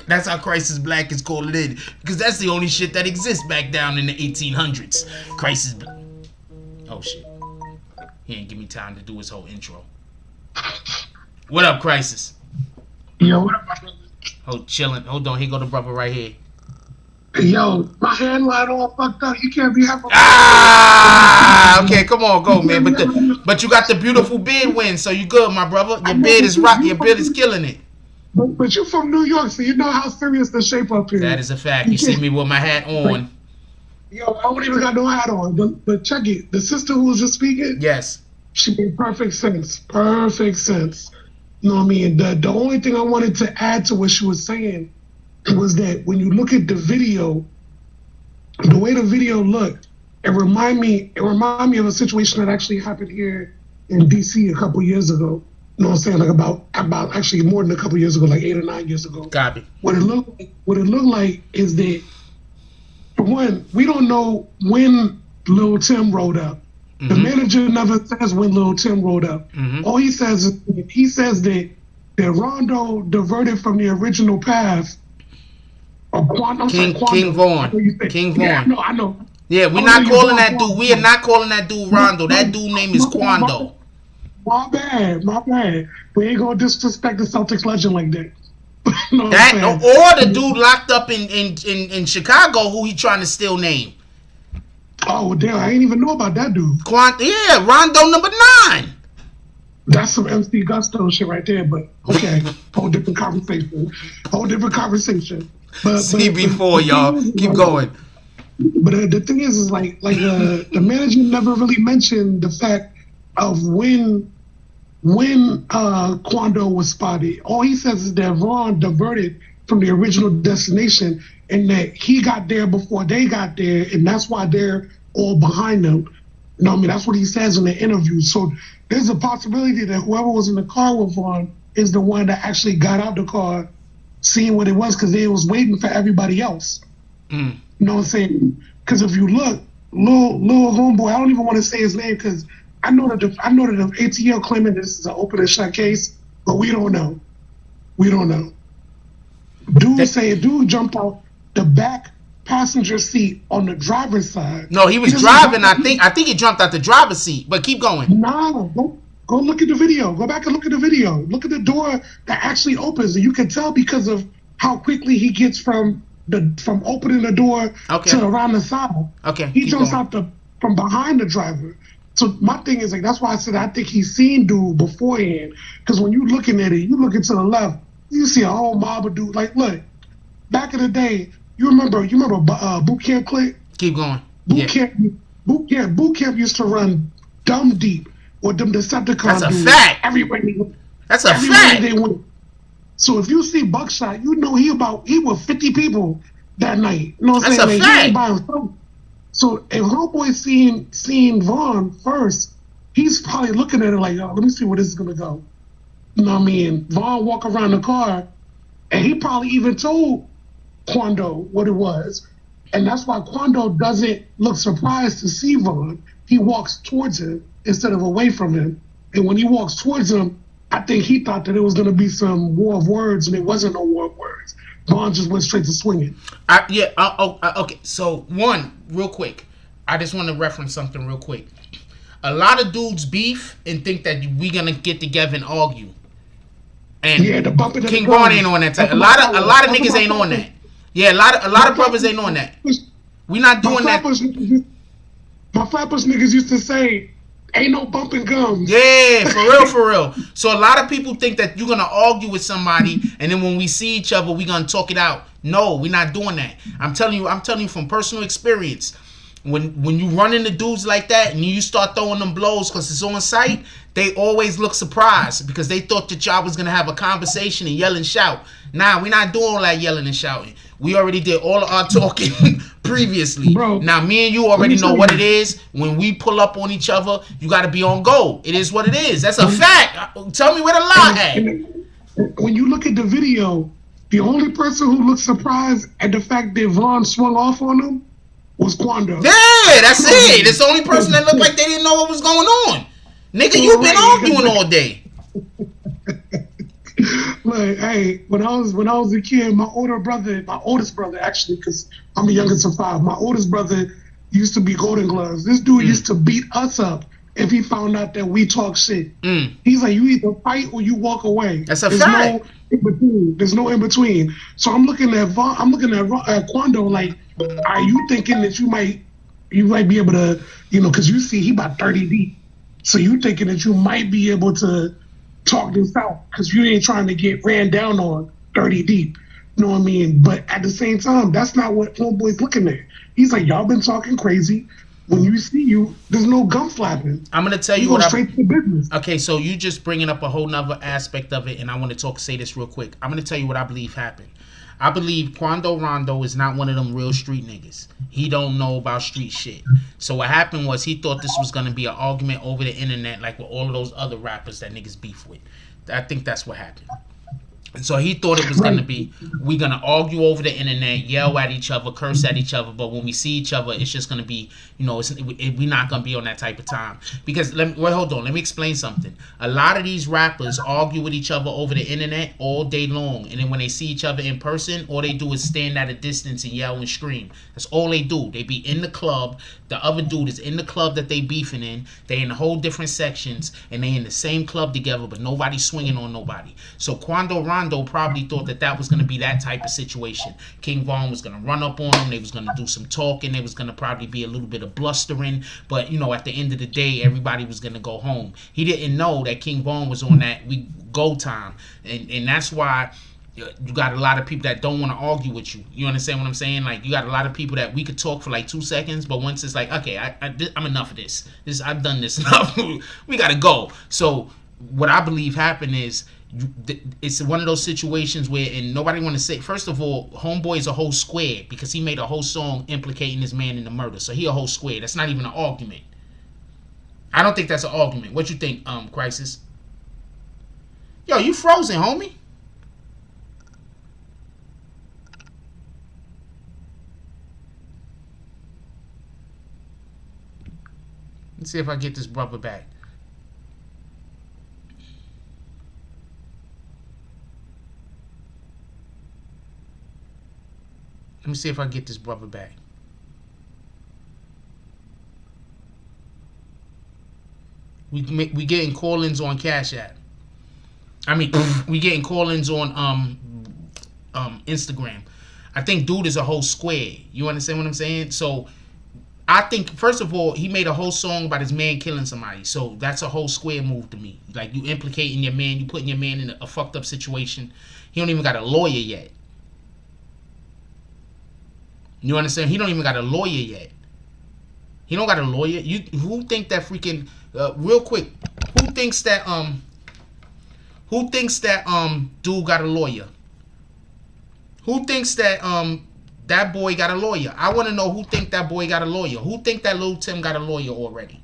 That's how Crisis Black is calling in, because that's the only shit that exists back down in the 1800s. Crisis Black. Oh shit. He ain't give me time to do his whole intro. What up, Crisis? Yo, what up, my brother? Oh, chilling. Hold on, here go the brother right here. Yo, my hand light all fucked up. You can't be having. Okay, come on, go, man. But you got the beautiful beard win, so you good, my brother. Your beard is rock. Your beard is killing it. But you from New York, so you know how serious the shape up here. That is a fact. You see me with my hat on. Yo, I don't even got no hat on. But check it. The sister who was just speaking. Yes. She made perfect sense. Perfect sense. You know what I mean? The only thing I wanted to add to what she was saying was that when you look at the video, the way the video looked, it remind me of a situation that actually happened here in DC a couple years ago. You know what I'm saying? Like about actually more than a couple years ago, like 8 or 9 years ago. Copy. What it looked like is that, for one, we don't know when Lul Tim rolled up. Mm-hmm. The manager never says when Lul Tim rolled up. Mm-hmm. All he says is that Rondo diverted from the original path of King Vaughn. King Vaughn. Yeah, I know. Yeah, we're not calling that dude. We are not calling that dude Rondo. That dude name is Quando. My bad. We ain't gonna disrespect the Celtics legend like that. No, That or the dude locked up in Chicago who he trying to steal name. Oh damn! I ain't even know about that dude. Yeah, Rondo number 9. That's some MC Gusto shit right there. But okay, whole different conversation. But CB4, y'all. Keep going. But the thing is like the manager never really mentioned the fact of when Quando was spotted. All he says is that Vaughn diverted from the original destination and that he got there before they got there, and that's why they're all behind them. You know what I mean? That's what he says in the interview. So there's a possibility that whoever was in the car with Vaughn is the one that actually got out the car, seeing what it was, because they was waiting for everybody else. You know what I'm saying? Because if you look, little homeboy, I don't even want to say his name because I know that the ATL claiming this is an open and shut case, but we don't know. Dude jumped out the back passenger seat on the driver's side. No, he was driving. I think he jumped out the driver's seat. But keep going. No, go look at the video. Go back and look at the video. Look at the door that actually opens, and you can tell because of how quickly he gets from opening the door to around the side. Okay, he jumps out from behind the driver. So my thing is like that's why I said I think he's seen dude beforehand. Because when you're looking at it, you looking to the left, you see a whole mob of dudes. Like look, back in the day, you remember boot camp click? Keep going. Boot camp used to run dumb deep with them Decepticons. That's a fact. Everywhere they went. So if you see Buckshot, you know he with 50 people that night. You know what I'm saying? That's a fact. He ain't by himself. So if homeboy seeing Vaughn first, he's probably looking at it like, oh, let me see where this is gonna go. You know what I mean? Vaughn walk around the car, and he probably even told Quando what it was. And that's why Quando doesn't look surprised to see Vaughn. He walks towards him instead of away from him. And when he walks towards him, I think he thought that it was going to be some war of words, and it wasn't no war of words. Vaughn just went straight to swinging. Okay. So, real quick. I just want to reference something real quick. A lot of dudes beef and think that we going to get together and argue. And the bumping King Vaughn ain't on that type. A lot of niggas ain't on that. Yeah, a lot of brothers ain't on that. We not doing that. My flappers niggas used to say, ain't no bumping gums. Yeah, for real. So a lot of people think that you're gonna argue with somebody, and then when we see each other, we gonna talk it out. No, we're not doing that. I'm telling you from personal experience. When you run into dudes like that and you start throwing them blows because it's on sight, they always look surprised because they thought that y'all was gonna have a conversation and yell and shout. Nah, we're not doing all that yelling and shouting. We already did all of our talking previously. Bro, now, me and you already know what it is. When we pull up on each other, you got to be on go. It is what it is. That's a fact. Tell me where the lie at. When you look at the video, the only person who looked surprised at the fact that Vaughn swung off on him was Quando. Yeah, that's it. It's the only person that looked like they didn't know what was going on. Nigga, you been arguing all day. Like, hey, when I was a kid, my oldest brother actually, because I'm the youngest of 5, my oldest brother used to be Golden Gloves. This dude used to beat us up if he found out that we talk shit. He's like, you either fight or you walk away. That's a fact. There's no in between. So I'm looking at Quando like, are you thinking that you might be able to, because you see he about 30 deep. So you thinking that you might be able to talk this out because you ain't trying to get ran down on 30 deep. You know what I mean? But at the same time, that's not what homeboy's looking at. He's like, y'all been talking crazy. When you see you, there's no gum flapping. I'm gonna tell you what straight to business. Okay, so you just bringing up a whole nother aspect of it, and I want to say this real quick. I'm gonna tell you what I believe happened. I believe Quando Rondo is not one of them real street niggas. He don't know about street shit. So what happened was he thought this was gonna be an argument over the internet, like with all of those other rappers that niggas beef with. I think that's what happened. So he thought it was Right. gonna be, we're gonna argue over the internet, yell at each other, curse at each other, but when we see each other, it's just gonna be, we're not gonna be on that type of time. Because hold on, let me explain something. A lot of these rappers argue with each other over the internet all day long, and then when they see each other in person, all they do is stand at a distance and yell and scream. That's all they do. They be in the club, the other dude is in the club that they beefing in, they in the whole different sections, and they in the same club together, but nobody's swinging on nobody. So Quando Rondo probably thought that was going to be that type of situation. King Von was going to run up on him, they was going to do some talking, there was going to probably be a little bit of blustering, but at the end of the day, everybody was going to go home. He didn't know that King Von was on that go time, and that's why you got a lot of people that don't want to argue with you. You understand what I'm saying? Like, you got a lot of people that we could talk for like 2 seconds, but once it's like, okay, I'm enough of this. I've done this enough. We got to go. So what I believe happened is, it's one of those situations where, and nobody want to say, first of all, Homeboy is a whole square because he made a whole song implicating this man in the murder. So he a whole square. That's not even an argument. I don't think that's an argument. What you think, Crisis? Yo, you frozen, homie. Let's see if I get this brother back. Let me see if I get this brother back. We getting call-ins on Cash App. I mean, we getting call-ins on Instagram. I think dude is a whole square. You understand what I'm saying? So I think, first of all, he made a whole song about his man killing somebody. So that's a whole square move to me. Like, you implicating your man, you putting your man in a fucked up situation. He don't even got a lawyer yet. You understand? He don't even got a lawyer yet. He don't got a lawyer. Who think that freaking real quick? Who thinks that dude got a lawyer? Who thinks that that boy got a lawyer? I want to know who think that boy got a lawyer. Who think that Lul Tim got a lawyer already?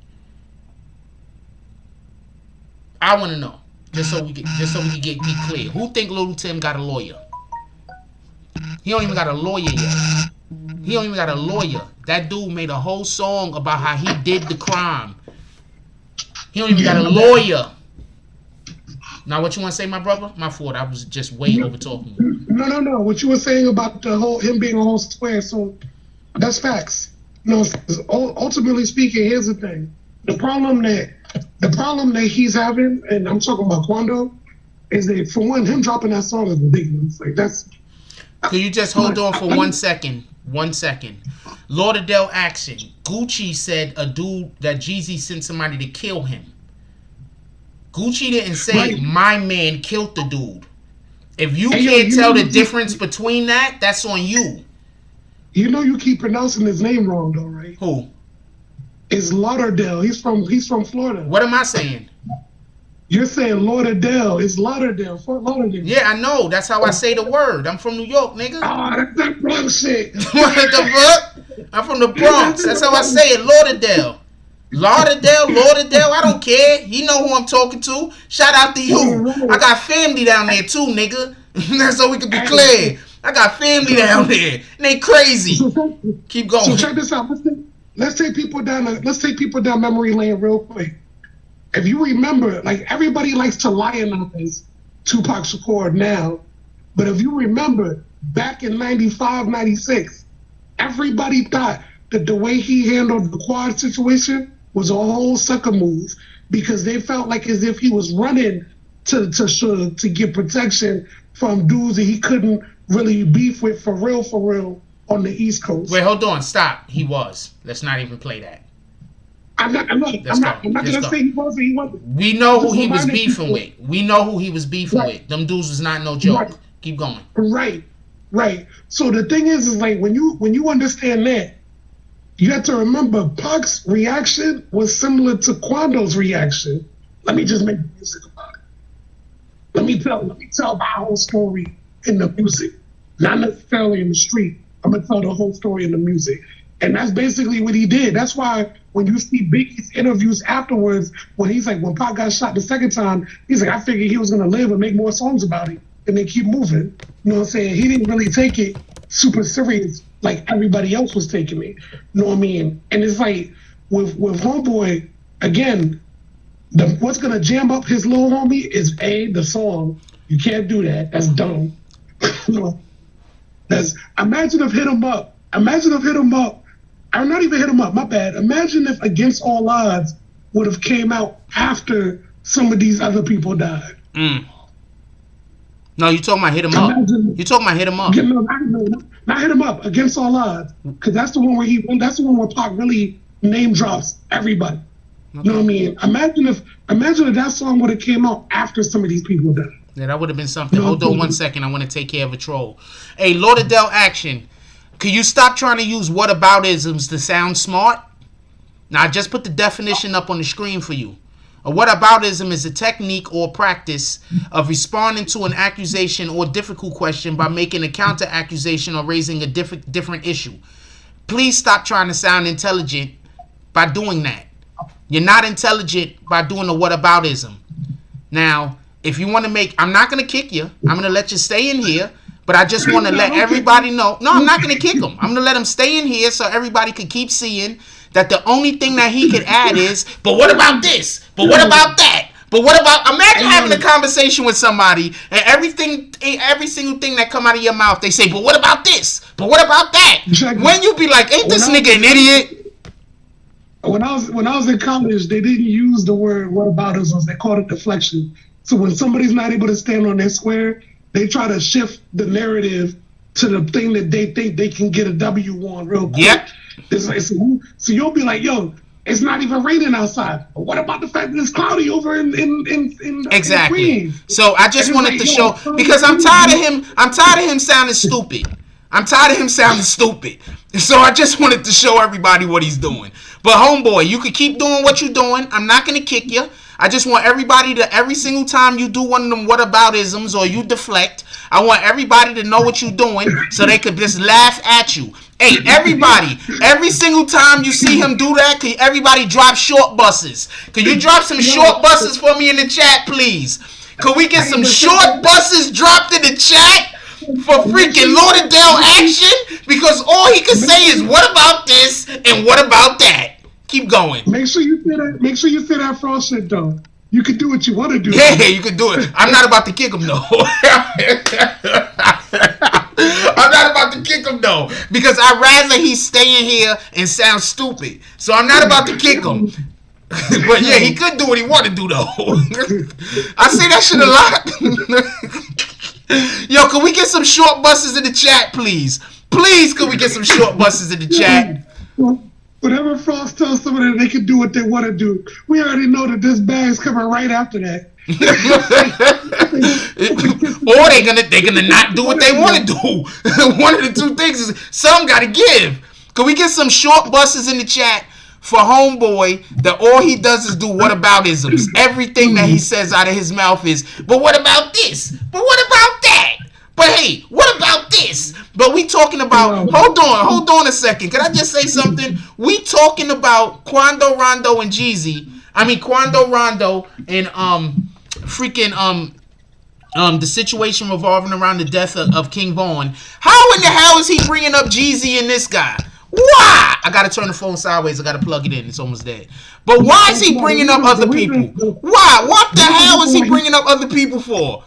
I want to know, just so we can get clear. Who think Lul Tim got a lawyer? He don't even got a lawyer yet. He don't even got a lawyer. That dude made a whole song about how he did the crime. He don't even got a lawyer. Now, what you want to say, my brother? My fault. I was just way over talking you. No. What you were saying about him being a whole square, so that's facts. No, ultimately speaking, here's the thing. The problem that he's having, and I'm talking about Quando, is that, for one, him dropping that song is ridiculous. Like, that's... Could you just hold on for 1 second? 1 second. Lauderdale action. Gucci said a dude that Jeezy sent somebody to kill him. Gucci didn't say my man killed the dude. If you can't tell the difference between that, that's on you. You know you keep pronouncing his name wrong though, right? Who? It's Lauderdale. He's from Florida. What am I saying? You're saying Lauderdale. It's Lauderdale. Fort Lauderdale. Yeah, I know. That's how I say the word. I'm from New York, nigga. Oh, that's that Bronx shit. What the fuck? I'm from the Bronx. That's how I say it. Lauderdale. Lauderdale. I don't care. You know who I'm talking to. Shout out to you. I got family down there too, nigga. That's so we can be clear. I got family down there. And they crazy. Keep going. So check this out. Let's take people down memory lane real quick. If you remember, like, everybody likes to lionize Tupac Shakur now, but if you remember, back in 95, 96, everybody thought that the way he handled the Quad situation was a whole sucker move, because they felt like as if he was running to get protection from dudes that he couldn't really beef with for real on the East Coast. Wait, hold on, stop. He was. Let's not even play that. I'm not gonna say he wasn't. We know who he was beefing with. We know who he was beefing with. Them dudes was not no joke. Right. Keep going. Right. So the thing is like, when you understand that, you have to remember Pac's reaction was similar to Quando's reaction. Let me just make music about it. Let me tell my whole story in the music, not necessarily in the street. I'm gonna tell the whole story in the music. And that's basically what he did. That's why when you see Biggie's interviews afterwards, when he's like, when Pac got shot the second time, he's like, I figured he was going to live and make more songs about it. and they keep moving. You know what I'm saying? He didn't really take it super serious like everybody else was taking it. You know what I mean? And it's like with Homeboy, again, what's gonna jam up his little homie is the song. You can't do that. That's dumb. You know, imagine if Hit 'Em Up. I'm not even Hit 'Em Up. My bad. Imagine if Against All Odds would have came out after some of these other people died. No, you talking about Hit 'Em Up. You talking about Hit 'Em Up. No, not Hit 'Em Up. Against All Odds, because that's the one where that's the one where Pac really name drops everybody. Okay. You know what I mean? Imagine if that song would have came out after some of these people died. Yeah, that would have been something. Hold on 1 second. I want to take care of a troll. Hey, Lauderdale Action, could you stop trying to use whataboutisms to sound smart? Now, I just put the definition up on the screen for you. A whataboutism is a technique or practice of responding to an accusation or difficult question by making a counter-accusation or raising a different issue. Please stop trying to sound intelligent by doing that. You're not intelligent by doing a whataboutism. Now, if you want to I'm not going to kick you. I'm going to let you stay in here. But I just want to let everybody know. No, I'm not going to kick him. I'm going to let him stay in here so everybody could keep seeing that the only thing that he could add is, but what about this? But what about that? But what about, imagine having a conversation with somebody and every single thing that come out of your mouth, they say, but what about this? But what about that? When you be like, ain't this nigga an idiot? When I was in college, they didn't use the word whataboutism. They called it deflection. So when somebody's not able to stand on their square, they try to shift the narrative to the thing that they think they can get a W on real quick. Yep. So you'll be like, yo, it's not even raining outside. But what about the fact that it's cloudy over in exactly. In Queens? So I just wanted to show, because I'm tired of him sounding stupid. So I just wanted to show everybody what he's doing. But Homeboy, you could keep doing what you're doing. I'm not going to kick you. I just want everybody to, every single time you do one of them whataboutisms or you deflect, I want everybody to know what you're doing so they could just laugh at you. Hey, everybody, every single time you see him do that, could everybody drop short buses? Could you drop some short buses for me in the chat, please? Could we get some short buses dropped in the chat for freaking Lauderdale Action? Because all he can say is, what about this and what about that? Keep going. Make sure you say that Frost shit though. You can do what you want to do. Yeah, you can do it. I'm not about to kick him though. I'm not about to kick him though, because I'd rather he stay in here and sound stupid. So I'm not about to kick him. But yeah, he could do what he want to do though. I say that shit a lot. Yo, can we get some short buses in the chat, please? Please, can we get some short buses in the chat? Whenever Frost tells somebody they can do what they want to do, we already know that this bag's coming right after that. Or they're gonna not do what they want to do. One of the two things is some gotta give. Can we get some short buses in the chat for Homeboy that all he does is do whataboutisms? Everything that he says out of his mouth is, but what about this? But what about that? But hey, what about this? But we talking about, hold on a second. Can I just say something? We talking about Quando Rondo and Jeezy. I mean Quando Rondo and the situation revolving around the death of King Von. How in the hell is he bringing up Jeezy and this guy? Why? I gotta turn the phone sideways. I gotta plug it in. It's almost dead. But why is he bringing up other people? Why? What the hell is he bringing up other people for?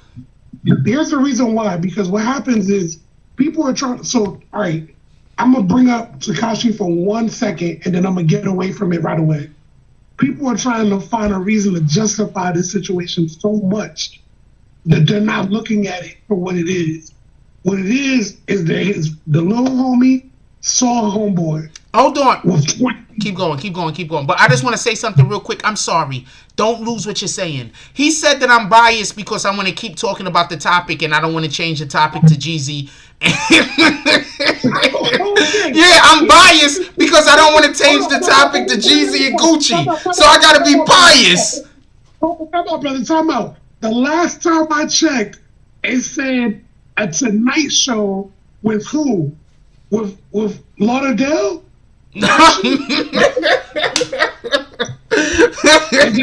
Here's the reason why. Because what happens is people are trying. So, all right, I'm gonna bring up Tekashi for 1 second, and then I'm gonna get away from it right away. People are trying to find a reason to justify this situation so much that they're not looking at it for what it is. What it is that the little homie saw Homeboy. Hold on. Keep going. But I just want to say something real quick. I'm sorry. Don't lose what you're saying. He said that I'm biased because I want to keep talking about the topic and I don't want to change the topic to Jeezy. Yeah, I'm biased because I don't want to change the topic to Jeezy and Gucci. So I got to be biased. Come on, brother. Time out. The last time I checked, it said a Tonight Show with who? With Lauderdale?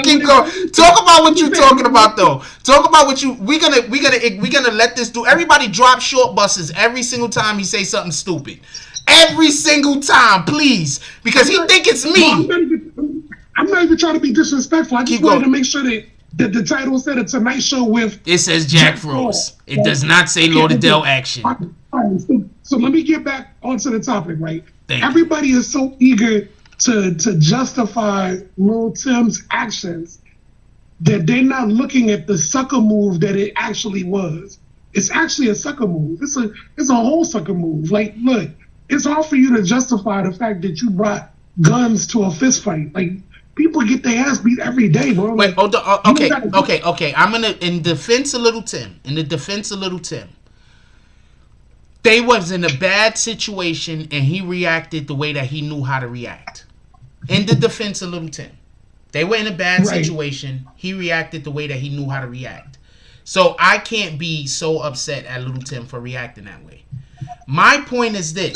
Keep going. Talk about what you're talking about, though. Talk about what you. We're gonna let this do. Everybody drop short buses every single time he say something stupid. Every single time, please, because he think it's me. I'm not even trying to be disrespectful. I just wanted to make sure that the title said a Tonight Show with. It says Jack Frost. It does not say Lauderdale action. So let me get back onto the topic, right? Everybody is so eager to justify Lul Tim's actions that they're not looking at the sucker move that it actually was. It's actually a sucker move. It's a whole sucker move. Like, look, it's hard for you to justify the fact that you brought guns to a fist fight. Like, people get their ass beat every day, bro. Wait, hold on. Okay. I'm gonna in defense of Lul Tim. They was in a bad situation and he reacted the way that he knew how to react. In the defense of Lul Tim. They were in a bad situation. He reacted the way that he knew how to react. So I can't be so upset at Lul Tim for reacting that way. My point is this.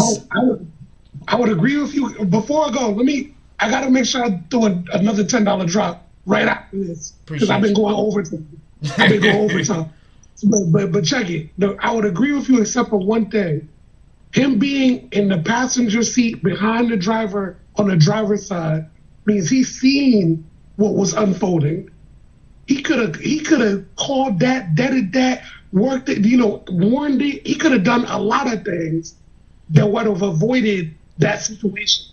I would agree with you. Before I go, I got to make sure I throw another $10 drop right after this. Because I've been going overtime. But check it. I would agree with you except for one thing. Him being in the passenger seat behind the driver on the driver's side means he's seen what was unfolding. He could have called that, deaded that, worked it, warned it. He could have done a lot of things that would have avoided that situation.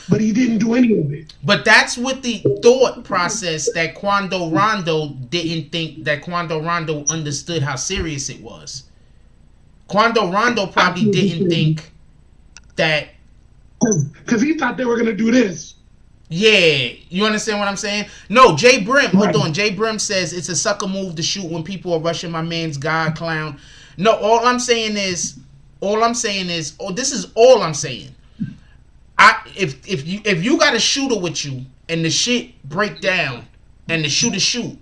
But he didn't do any of it. But that's with the thought process that Quando Rondo didn't think that Quando Rondo understood how serious it was. Quando Rondo probably didn't think that. Because he thought they were going to do this. Yeah. You understand what I'm saying? No, Jay Brim. Hold on. Jay Brim says it's a sucker move to shoot when people are rushing my man's God clown. No, all I'm saying is, this is all I'm saying. If you got a shooter with you and the shit break down and the shooter shoot,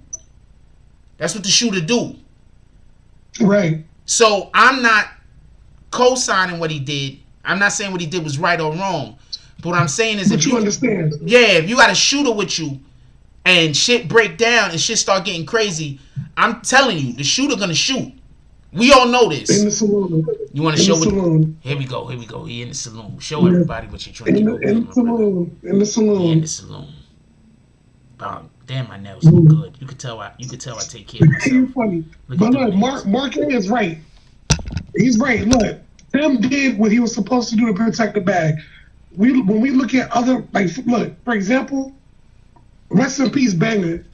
that's what the shooter do. Right. So I'm not co-signing what he did. I'm not saying what he did was right or wrong. But what I'm saying is, if you understand, if you got a shooter with you and shit break down and shit start getting crazy, I'm telling you, the shooter gonna shoot. We all know this. In the saloon. You want to show it? Here we go. He in the saloon. Show everybody what you're trying to do. In the saloon. Damn, my nails look good. You could tell I take care of myself. Funny. But look, Mark is right. He's right. Look, Tim did what he was supposed to do to protect the bag. When we look at other, for example, rest in peace, Banger.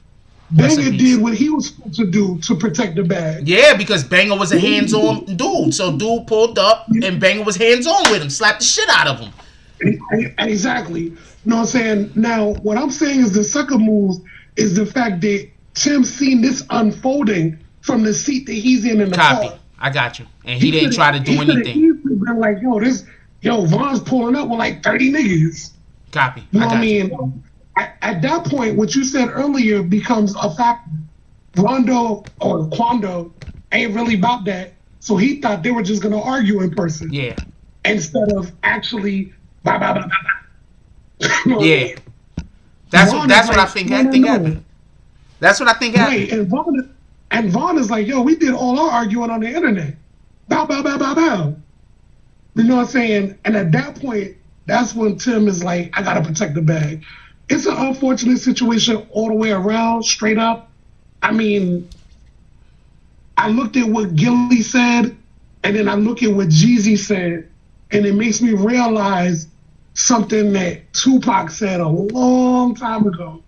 Banger did what he was supposed to do to protect the bag. Yeah, because Banger was a hands-on dude. So dude pulled up and Banger was hands-on with him, slapped the shit out of him. Exactly. You know what I'm saying? Now, what I'm saying is the sucker move is the fact that Tim seen this unfolding from the seat that he's in the car. I got you. And he didn't try to do anything. He been like, Von's pulling up with like 30 niggas. Copy. You know what I mean? At that point, what you said earlier becomes a factor. Rondo or Quando ain't really about that, so he thought they were just gonna argue in person. Yeah. Instead of actually, Yeah. That's what I think happened. That's what I think happened. Right, and Vaughn is like, we did all our arguing on the internet. Bow, bow, bow, bow, bow. You know what I'm saying? And at that point, that's when Tim is like, I gotta protect the bag. It's an unfortunate situation all the way around, straight up. I mean, I looked at what Gilly said, and then I look at what Jeezy said, and it makes me realize something that Tupac said a long time ago.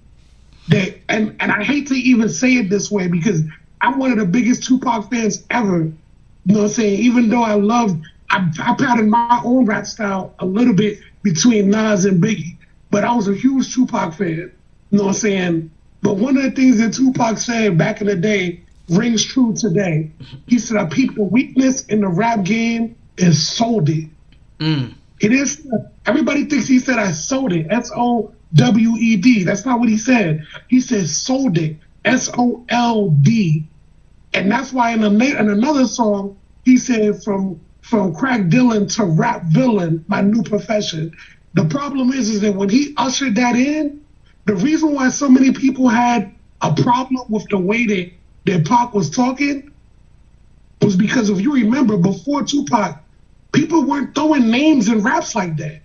And I hate to even say it this way because I'm one of the biggest Tupac fans ever. You know what I'm saying? Even though I patterned my own rap style a little bit between Nas and Biggie. But I was a huge Tupac fan, you know what I'm saying? But one of the things that Tupac said back in the day rings true today. He said, I peeped the weakness in the rap game and sold it. It is, everybody thinks he said, I sold it, S-O-W-E-D. That's not what he said. He said sold it, S-O-L-D. And that's why in another song, he said from crack Dylan to rap villain, my new profession. The problem is that when he ushered that in, the reason why so many people had a problem with the way that Pac was talking was because if you remember, before Tupac, people weren't throwing names in raps like that.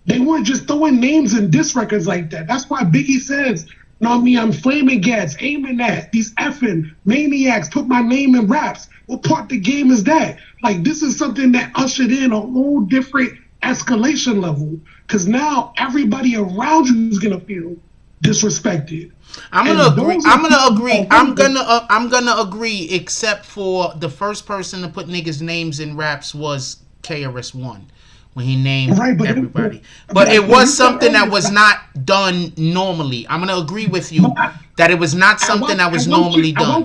They weren't just throwing names in diss records like that. That's why Biggie says, "No, me, I'm flaming gats, aiming at these effing maniacs, put my name in raps." What part of the game is that? Like, this is something that ushered in a whole different escalation level, because now everybody around you is gonna feel disrespected. I'm gonna agree, except for the first person to put niggas' names in raps was KRS-One. When he named everybody. But it was something that was not done normally. I'm going to agree with you that it was not something that was normally done.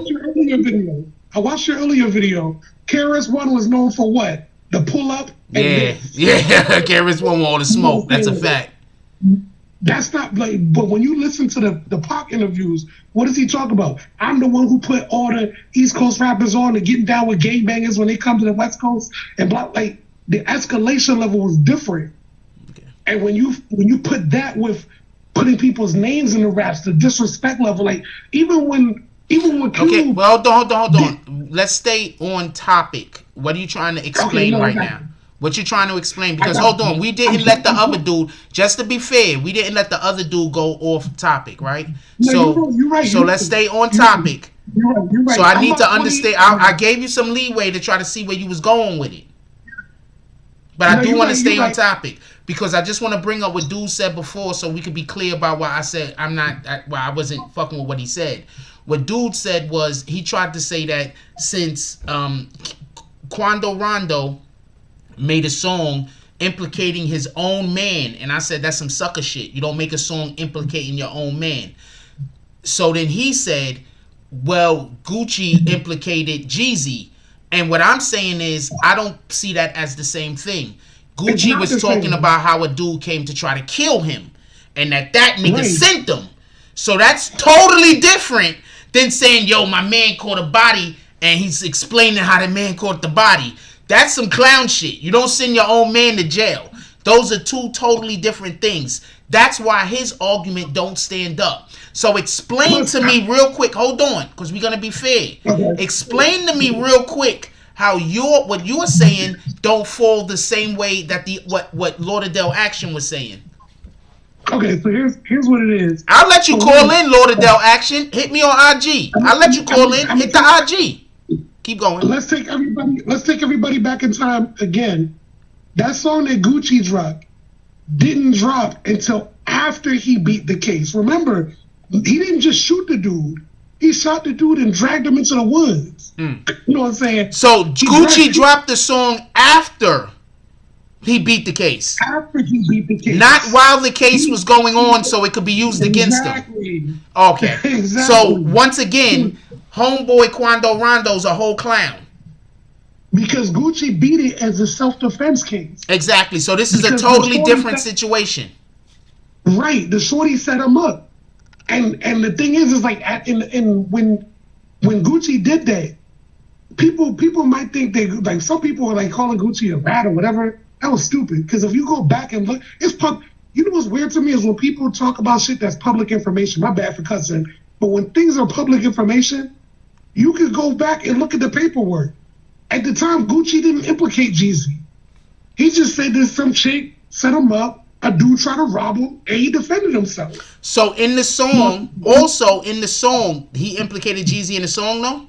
I watched your earlier video. KRS-One was known for what? The pull-up? Yeah. KRS-One with all the smoke. That's a fact. That's not like, but when you listen to the Pac interviews, what does he talk about? I'm the one who put all the East Coast rappers on and getting down with gangbangers when they come to the West Coast and blah, like, the escalation level was different. Okay. And when you put that with putting people's names in the raps, the disrespect level, like even when okay, well, hold on. Let's stay on topic. What are you trying to explain now? What you trying to explain? Because hold on, we didn't let the other dude. Just to be fair, we didn't let the other dude go off topic, right? So you're right. So let's stay on topic. You're right. So I need to understand. I gave you some leeway to try to see where you was going with it. But I do want to stay on topic because I just want to bring up what dude said before so we could be clear about why I said I wasn't fucking with what he said. What dude said was he tried to say that since Quando Rondo made a song implicating his own man, and I said that's some sucker shit. You don't make a song implicating your own man. So then he said, well, Gucci implicated Jeezy. And what I'm saying is, I don't see that as the same thing. Gucci was talking about how a dude came to try to kill him, and that nigga sent him. So that's totally different than saying, yo, my man caught a body, and he's explaining how the man caught the body. That's some clown shit. You don't send your own man to jail. Those are two totally different things. That's why his argument don't stand up. So explain to me real quick. Hold on, because we're gonna be fair. Explain to me real quick how what you're saying don't fall the same way that what Lauderdale Action was saying. Okay, so here's what it is. I'll let you call in, Lauderdale Action. Hit me on IG. I'll let you call in. Hit the IG. Keep going. Let's take everybody back in time again. That song that Gucci dropped didn't drop until after he beat the case. Remember, he didn't just shoot the dude. He shot the dude and dragged him into the woods. You know what I'm saying? So Gucci dropped the song after he beat the case. After he beat the case. Not while the case was going on so it could be used against him. Okay. Exactly. So once again, homeboy Quando Rondo's a whole clown. Because Gucci beat it as a self-defense case. Exactly. So this is a totally different situation. Right. The shorty set him up. And the thing is like when Gucci did that, people might think they like, some people are like calling Gucci a rat or whatever. That was stupid. Because if you go back and look, you know what's weird to me is when people talk about shit that's public information. My bad for cussing. But when things are public information, you can go back and look at the paperwork. At the time, Gucci didn't implicate Jeezy. He just said there's some chick set him up. A dude tried to rob him, and he defended himself. So in the song, he implicated Jeezy in the song, though?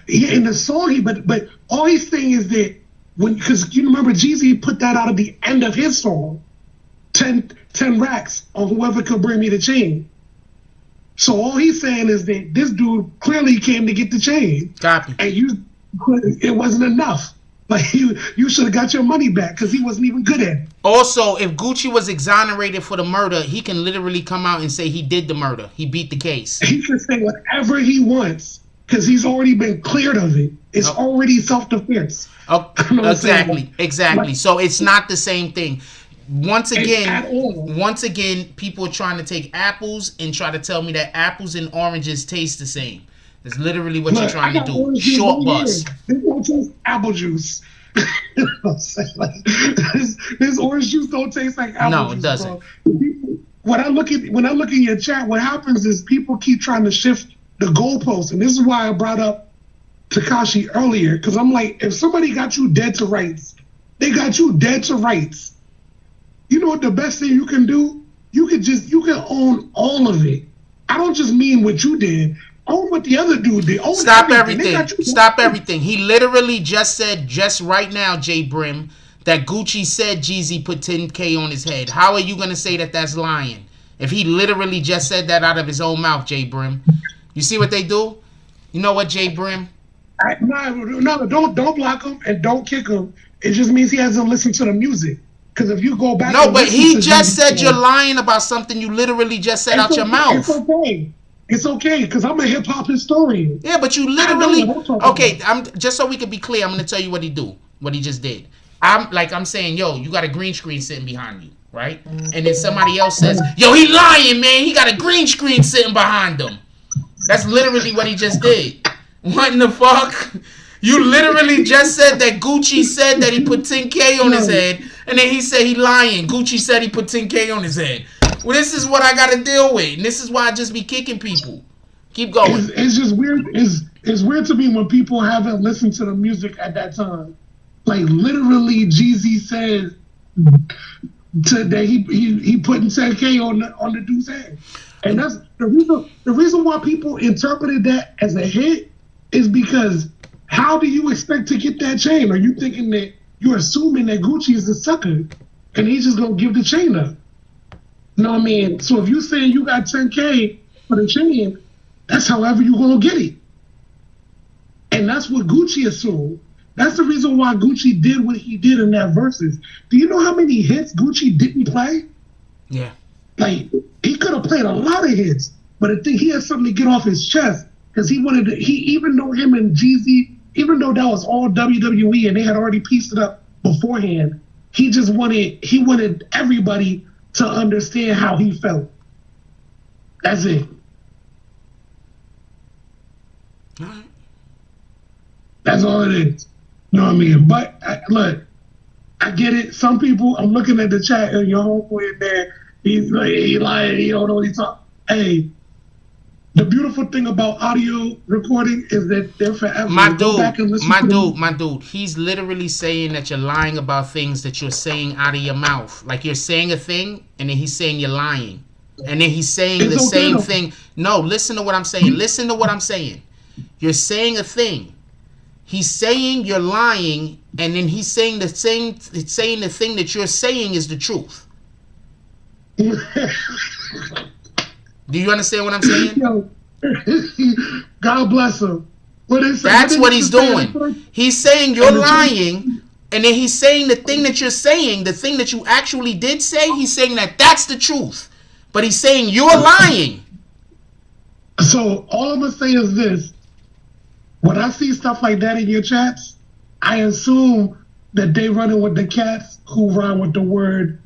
Yeah, in the song, but all he's saying is that because you remember Jeezy put that out at the end of his song, 10 racks on whoever could bring me the chain. So all he's saying is that this dude clearly came to get the chain. Copy. And it wasn't enough. Like, you should have got your money back because he wasn't even good at it. Also, if Gucci was exonerated for the murder, he can literally come out and say he did the murder. He beat the case. He can say whatever he wants because he's already been cleared of it. It's already self-defense. Oh, exactly. So it's not the same thing. Once again, people are trying to take apples and try to tell me that apples and oranges taste the same. That's literally what you're trying to do. Short bus. This don't taste apple juice. This orange juice don't taste like apple juice. No, it doesn't. Bro. when I look in your chat, what happens is people keep trying to shift the goalposts, and this is why I brought up Tekashi earlier, because I'm like, if somebody got you dead to rights, they got you dead to rights. You know what the best thing you can do? You can own all of it. I don't just mean what you did. Own what the other dude did. Own Stop everything. everything. Stop everything. He literally just said, just right now, J Brim, that Gucci said Jeezy put 10K on his head. How are you going to say that that's lying? If he literally just said that out of his own mouth, J Brim. You see what they do? You know what, J Brim? No, don't block him and don't kick him. It just means he hasn't listened to the music. Because if you go back, no, but he just said you're lying about something you literally just said out your mouth. It's okay. It's okay because I'm a hip hop historian. Yeah, but you literally okay. I'm just so we can be clear. I'm gonna tell you what he just did. I'm saying, yo, you got a green screen sitting behind you, right? And then somebody else says, yo, he lying, man. He got a green screen sitting behind him. That's literally what he just did. What in the fuck? You literally just said that Gucci said that he put 10K on his head, and then he said he lying. Gucci said he put 10K on his head. Well, this is what I got to deal with, and this is why I just be kicking people. Keep going. It's just weird. It's weird to me when people haven't listened to the music at that time. Like, literally, Jeezy said that he putting 10K on the dude's head. And that's the reason why people interpreted that as a hit is because how do you expect to get that chain? Are you thinking that you're assuming that Gucci is a sucker and he's just gonna give the chain up? You know what I mean? So if you saying you got 10K for the chain, that's however you gonna get it. And that's what Gucci assumed. That's the reason why Gucci did what he did in that verses. Do you know how many hits Gucci didn't play? Yeah. Like, he could have played a lot of hits, but I think he had something to get off his chest because even though him and Jeezy, even though that was all WWE and they had already pieced it up beforehand, he wanted everybody to understand how he felt. That's it. All right. That's all it is. You know what I mean? But look, I get it. Some people, I'm looking at the chat and your homeboy in there, he's like, he lying, he don't know what he's talking. Hey, the beautiful thing about audio recording is that they're forever. My dude, he's literally saying that you're lying about things that you're saying out of your mouth. Like you're saying a thing, and then he's saying you're lying. And then he's saying the same thing. No, listen to what I'm saying. Listen to what I'm saying. You're saying a thing. He's saying you're lying, and then he's saying the thing that you're saying is the truth. Do you understand what I'm saying? Yo, God bless him. That's what he's doing. He's saying you're lying, and then he's saying the thing that you're saying, the thing that you actually did say, he's saying that's the truth. But he's saying you're lying. So all I'm going to say is this. When I see stuff like that in your chats, I assume that they running with the cats who run with the word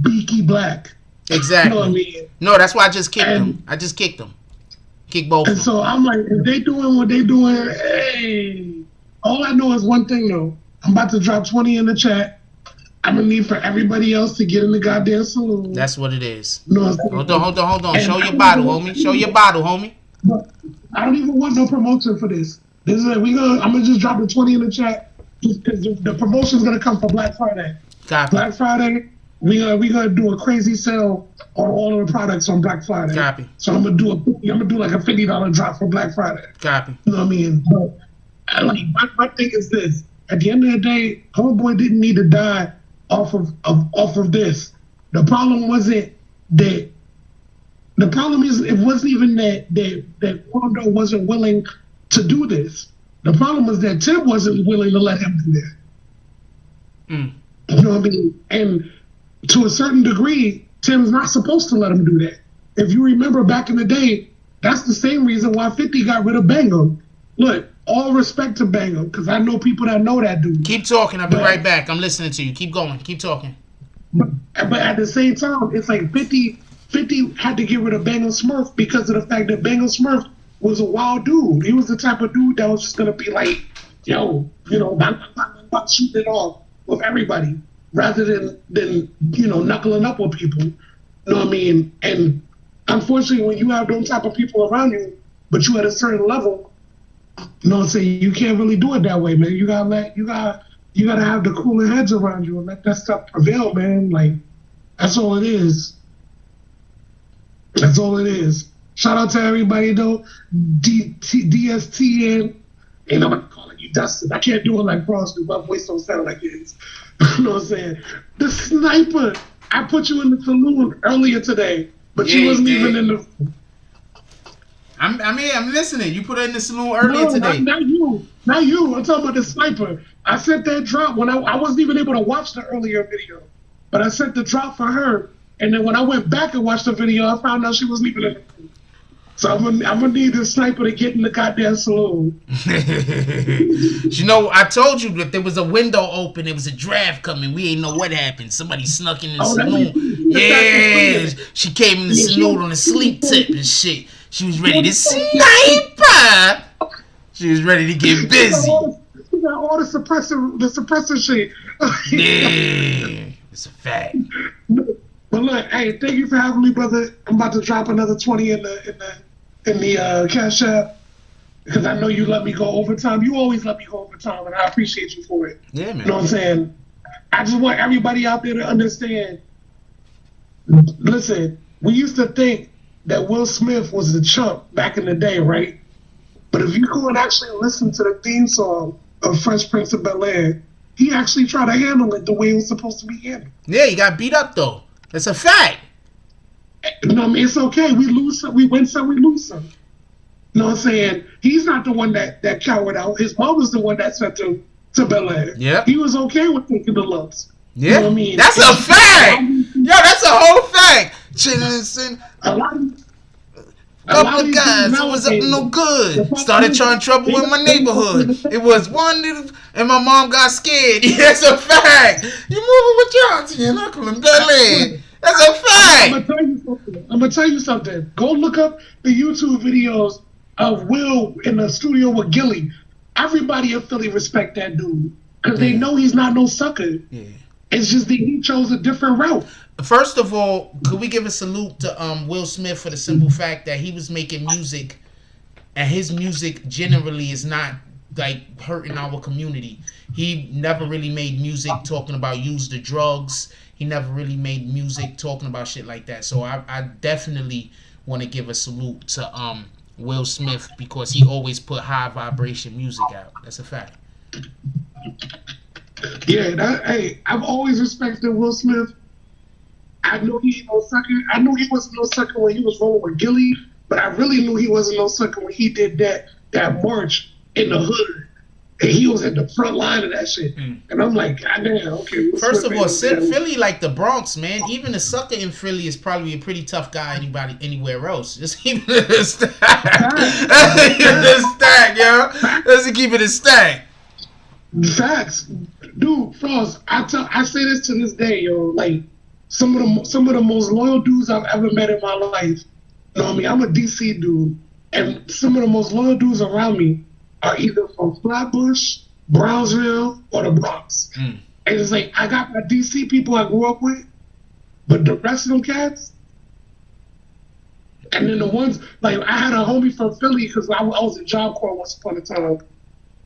beaky black. Exactly. You know what I mean? No, that's why I just kicked him. I just kicked him. Kick both of them. So I'm like, if they doing what they doing, hey. All I know is one thing, though. I'm about to drop 20 in the chat. I'm going to need for everybody else to get in the goddamn saloon. That's what it is. No, hold on. Show your bottle, homie. Show your bottle, homie. But I don't even want no promotion for this. I'm gonna just drop the 20 in the chat because the promotion's gonna come for Black Friday. Copy. Black Friday, we gonna do a crazy sale on all of the products on Black Friday. Copy. So I'm gonna do like a $50 drop for Black Friday. Copy. You know what I mean? But my thing is this: at the end of the day, homeboy didn't need to die off of this. The problem wasn't that. The problem is it wasn't even that Rondo wasn't willing to do this. The problem was that Tim wasn't willing to let him do that. You know what I mean? And to a certain degree, Tim's not supposed to let him do that. If you remember back in the day, that's the same reason why 50 got rid of Bangham. Look, all respect to Bangham, because I know people that know that dude. Keep talking. I'll be right back. I'm listening to you. Keep going. Keep talking. But at the same time, it's like 50 had to get rid of Bangham Smurf because of the fact that Bangham Smurf was a wild dude. He was the type of dude that was just going to be like, yo, not shooting it off with everybody rather than knuckling up with people. You You know what I mean? And unfortunately, when you have those type of people around you, but you at a certain level, you know what I'm saying, you can't really do it that way, man. You gotta have the cooler heads around you and let that stuff prevail, man. Like, that's all it is. That's all it is. Shout out to everybody though. DSTN. Ain't nobody calling you Dustin. I can't do it like Frost do. My voice don't sound like his. You know what I'm saying? The sniper. I put you in the saloon earlier today, but you wasn't even in the. I'm listening. You put her in the saloon earlier today. Not you. I'm talking about the sniper. I sent that drop when I wasn't even able to watch the earlier video, but I sent the drop for her. And then when I went back and watched the video, I found out she wasn't even in the saloon. So I'm gonna need the sniper to get in the goddamn saloon. You know, I told you that there was a window open. There was a draft coming. We ain't know what happened. Somebody snuck in the saloon. Yeah, she came in the saloon on a sleep tip and shit. She was ready to sniper. She was ready to get busy. She got all the suppressor shit. Yeah, it's a fact. But look, hey, thank you for having me, brother. I'm about to drop another 20 in the Cash App because I know you let me go overtime. You always let me go overtime, and I appreciate you for it. Yeah, man. You know what I'm saying? I just want everybody out there to understand. Listen, we used to think that Will Smith was a chump back in the day, right? But if you go and actually listen to the theme song of Fresh Prince of Bel-Air, he actually tried to handle it the way it was supposed to be handled. Yeah, he got beat up though. That's a fact. No, I mean, it's okay. We lose some, we win some, we lose some. You know what I'm saying? He's not the one that cowered out. His mom was the one that sent him to Bel-Air. Yeah. He was okay with taking the lumps. Yeah. You know what I mean? That's a fact. Yo, that's a whole fact. Chillin', a lot couple guys who was up no good. Started trying trouble in my neighborhood. It was one little, and my mom got scared. Yeah, that's a fact. You moving with your auntie and uncle in Bel-Air. That's a fact. I'm gonna tell you something. Go look up the YouTube videos of Will in the studio with Gilly. Everybody in Philly respect that dude because they know he's not no sucker. Yeah. It's just that he chose a different route. First of all, could we give a salute to Will Smith for the simple fact that he was making music, and his music generally is not like hurting our community. He never really made music talking about use the drugs. He never really made music talking about shit like that. So I definitely want to give a salute to Will Smith because he always put high vibration music out. That's a fact. Yeah, hey, I've always respected Will Smith. I knew he no sucker. I knew he wasn't no sucker when he was rolling with Gilly, but I really knew he wasn't no sucker when he did that march in the hood. And he was at the front line of that shit. And I'm like, God damn, okay. First of all, Philly like the Bronx, man. Even a sucker in Philly is probably a pretty tough guy anywhere else. Just keep it a stack. Yo. Let's keep it a stack. Facts. Dude, Frost, I say this to this day, yo. Like, some of the most loyal dudes I've ever met in my life. You know what I mean? I'm a DC dude. And some of the most loyal dudes around me are either from Flatbush, Brownsville, or the Bronx. And it's like, I got my DC people I grew up with, but the rest of them cats, and then the ones, like, I had a homie from Philly because I was in Job Corps once upon a time.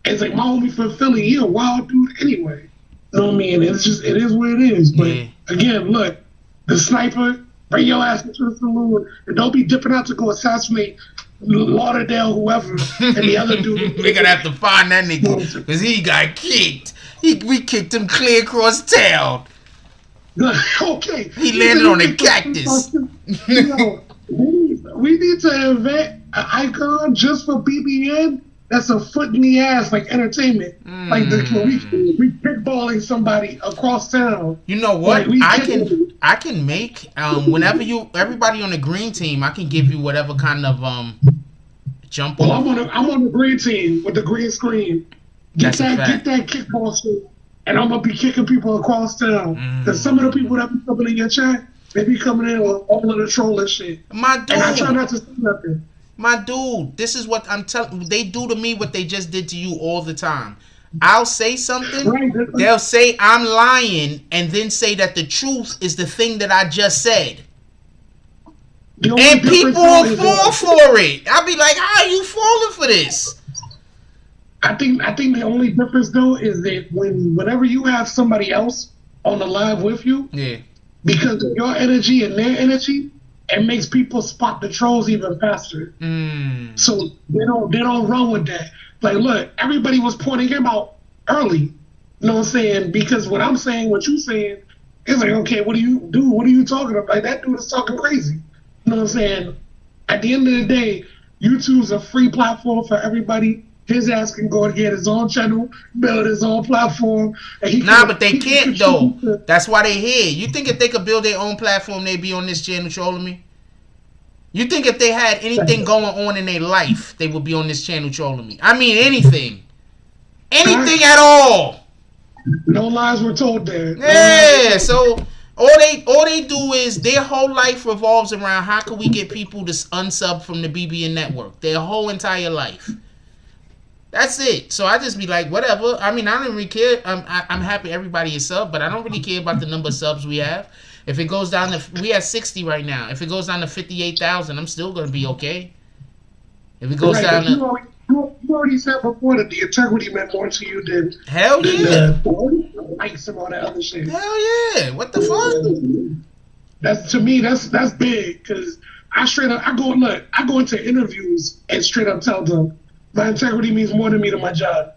And it's like, my homie from Philly, he a wild dude anyway. You know what I mean? It's just, it is what it is. But again, look, the sniper, bring your ass into the saloon, and don't be dipping out to go assassinate Lauderdale, whoever, and the other dude. We're gonna have to find that nigga because he got kicked. We kicked him clear across town. Okay. He landed on a cactus. We need to invent an icon just for BBN. That's a foot in the ass, like entertainment. Like we kickballing somebody across town. You know what? Like I can make whenever everybody on the green team, I can give you whatever kind of jump off. I'm on the green team with the green screen. Get that kickball shit, and I'm gonna be kicking people across town. Because some of the people that be coming in your chat, they be coming in with all of the trolling shit. My dude. And I try not to say nothing. My dude, this is what I'm telling. They do to me what they just did to you all the time. I'll say something, they'll say I'm lying, and then say that the truth is the thing that I just said. The only And difference people though will is fall for it. I'll be like, how are you falling for this? I think the only difference though is that whenever you have somebody else on the live with you, Yeah. because of your energy and their energy, it makes people spot the trolls even faster. So they don't run with that. Like, look, everybody was pointing him out early. You know what I'm saying? Because what I'm saying, what you saying, it's like, okay, what do you do? What are you talking about? Like, that dude is talking crazy. You know what I'm saying? At the end of the day, YouTube's a free platform for everybody. His ass can go and get his own channel, build his own platform. And but they can't though. That's why they here. You think if they could build their own platform, they'd be on this channel trolling me? You think if they had anything going on in their life, they would be on this channel trolling me? I mean, anything at all. No lies were told there. Yeah. So all they do is their whole life revolves around how can we get people to unsub from the BBN network. Their whole entire life. That's it. So I just be like, whatever. I mean, I don't really care. I'm happy everybody is sub, but I don't really care about the number of subs we have. If it goes down to, we have 60 right now. If it goes down to 58,000, I'm still gonna be okay. If it goes down to, you already said before that the integrity meant more to you than likes and all that other shit. Hell yeah! What the fuck? That's, to me, that's big, because I go into interviews and straight up tell them my integrity means more to me than my job.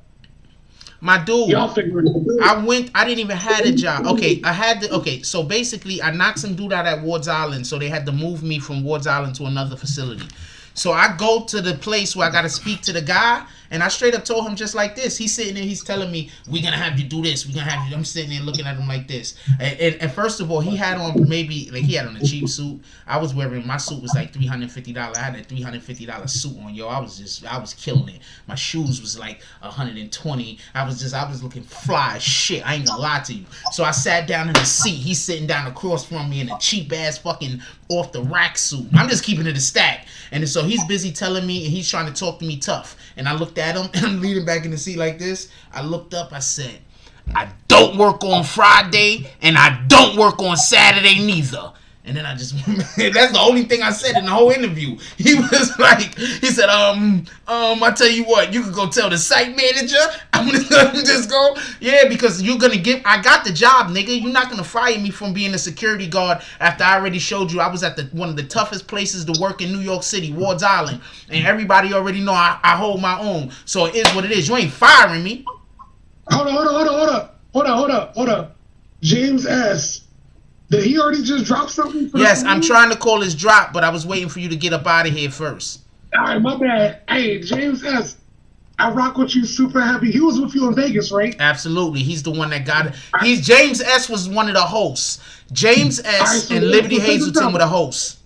My dude, y'all figure it out. I didn't even have a job. Okay, so basically I knocked some dude out at Ward's Island, so they had to move me from Ward's Island to another facility. So I go to the place where I got to speak to the guy, and I straight up told him just like this. He's sitting there, he's telling me, we're going to have you do this. We're going to have you. I'm sitting there looking at him like this. And first of all, he had on he had on a cheap suit. I was wearing, my suit was like $350. I had a $350 suit on, yo. I was killing it. My shoes was like $120. I was looking fly as shit. I ain't gonna lie to you. So I sat down in the seat. He's sitting down across from me in a cheap ass fucking off the rack suit. I'm just keeping it a stack. And so he's busy telling me, and he's trying to talk to me tough. And I looked at him, and I'm leaning back in the seat like this. I looked up, I said, I don't work on Friday, and I don't work on Saturday neither. And then I just, that's the only thing I said in the whole interview. He was like, he said, I tell you what, you could go tell the site manager. I'm gonna just go, yeah, because you're gonna I got the job, nigga. You're not gonna fire me from being a security guard after I already showed you I was at one of the toughest places to work in New York City, Ward's Island. And everybody already know I hold my own. So it is what it is. You ain't firing me. Hold up. James S. Did he already just drop something? Yes, I'm trying to call his drop, but I was waiting for you to get up out of here first. All right, my bad. Hey, James S., I rock with you super heavy. He was with you in Vegas, right? Absolutely. He's the one that got it. James S. was one of the hosts. James S. and Liberty Hazelton were the hosts.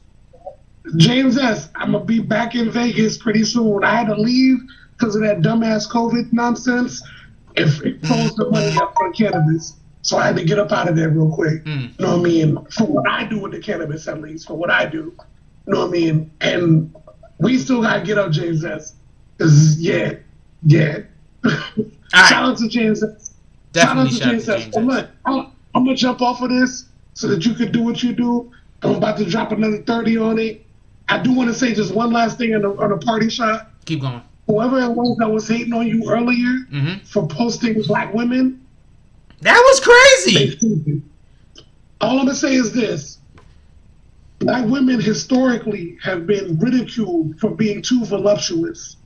James S., I'm going to be back in Vegas pretty soon. I had to leave because of that dumbass COVID nonsense. It froze the money up for cannabis. So I had to get up out of there real quick. You know what I mean? For what I do with the cannabis, at least. For what I do. You know what I mean? And we still got to get up James S. Yeah. Shout out to James S. Definitely shout out to James S. Look, I'm going to jump off of this so that you can do what you do. I'm about to drop another 30 on it. I do want to say just one last thing on a party shot. Keep going. Whoever it was that was hating on you earlier for posting black women, that was crazy. All I'm going to say is this. Black women historically have been ridiculed for being too voluptuous.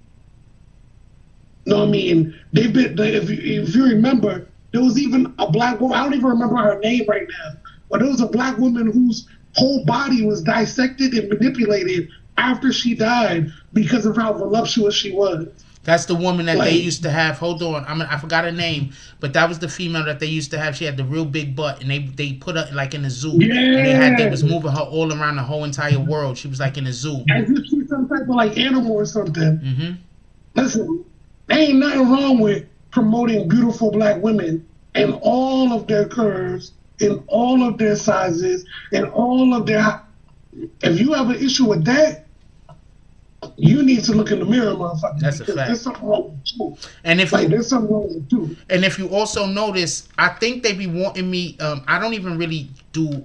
You know what I mean? They've been, if you remember, there was even a black woman, I don't even remember her name right now, but there was a black woman whose whole body was dissected and manipulated after she died because of how voluptuous she was. That's the woman that they used to have. Hold on, I forgot her name, but that was the female that they used to have. She had the real big butt, and they put her like in a zoo. Yeah. And they was moving her all around the whole entire world. She was like in a zoo. As if she's some type of like animal or something. Listen, there ain't nothing wrong with promoting beautiful black women and all of their curves, in all of their sizes, and all of their. If you have an issue with that, you need to look in the mirror, motherfucker. That's a fact. There's something wrong with you. And if there's something wrong with you. And if you also notice, I think they be wanting me. I don't even really do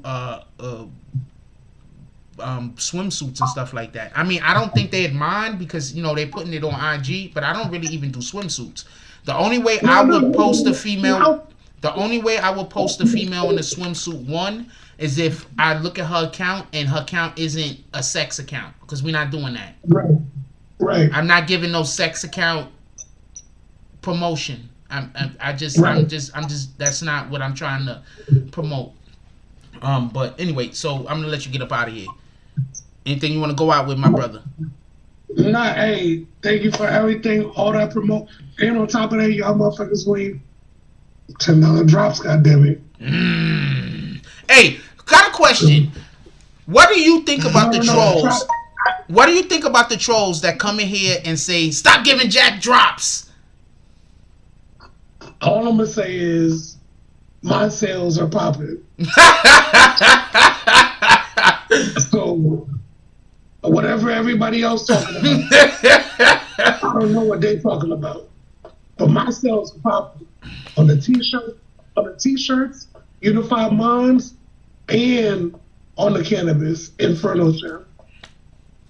swimsuits and stuff like that. I mean, I don't think they'd mind because they're putting it on IG, but I don't really even do swimsuits. The only way I would post a female, the only way I would post a female in a swimsuit is if I look at her account and her account isn't a sex account, because we're not doing that. Right. I'm not giving no sex account promotion. I'm just that's not what I'm trying to promote. But anyway, so I'm gonna let you get up out of here. Anything you want to go out with, my brother? Nah, hey, thank you for everything, all that promote. And on top of that, y'all motherfuckers win $10 drops, goddammit. Hey, got a question. What do you think about the trolls? What do you think about the trolls that come in here and say, stop giving Jack drops? All I'm gonna say is my sales are popping. So whatever everybody else talking about, I don't know what they're talking about. But my sales are popping on the t-shirts, Unified Minds, and on the cannabis Inferno shirt.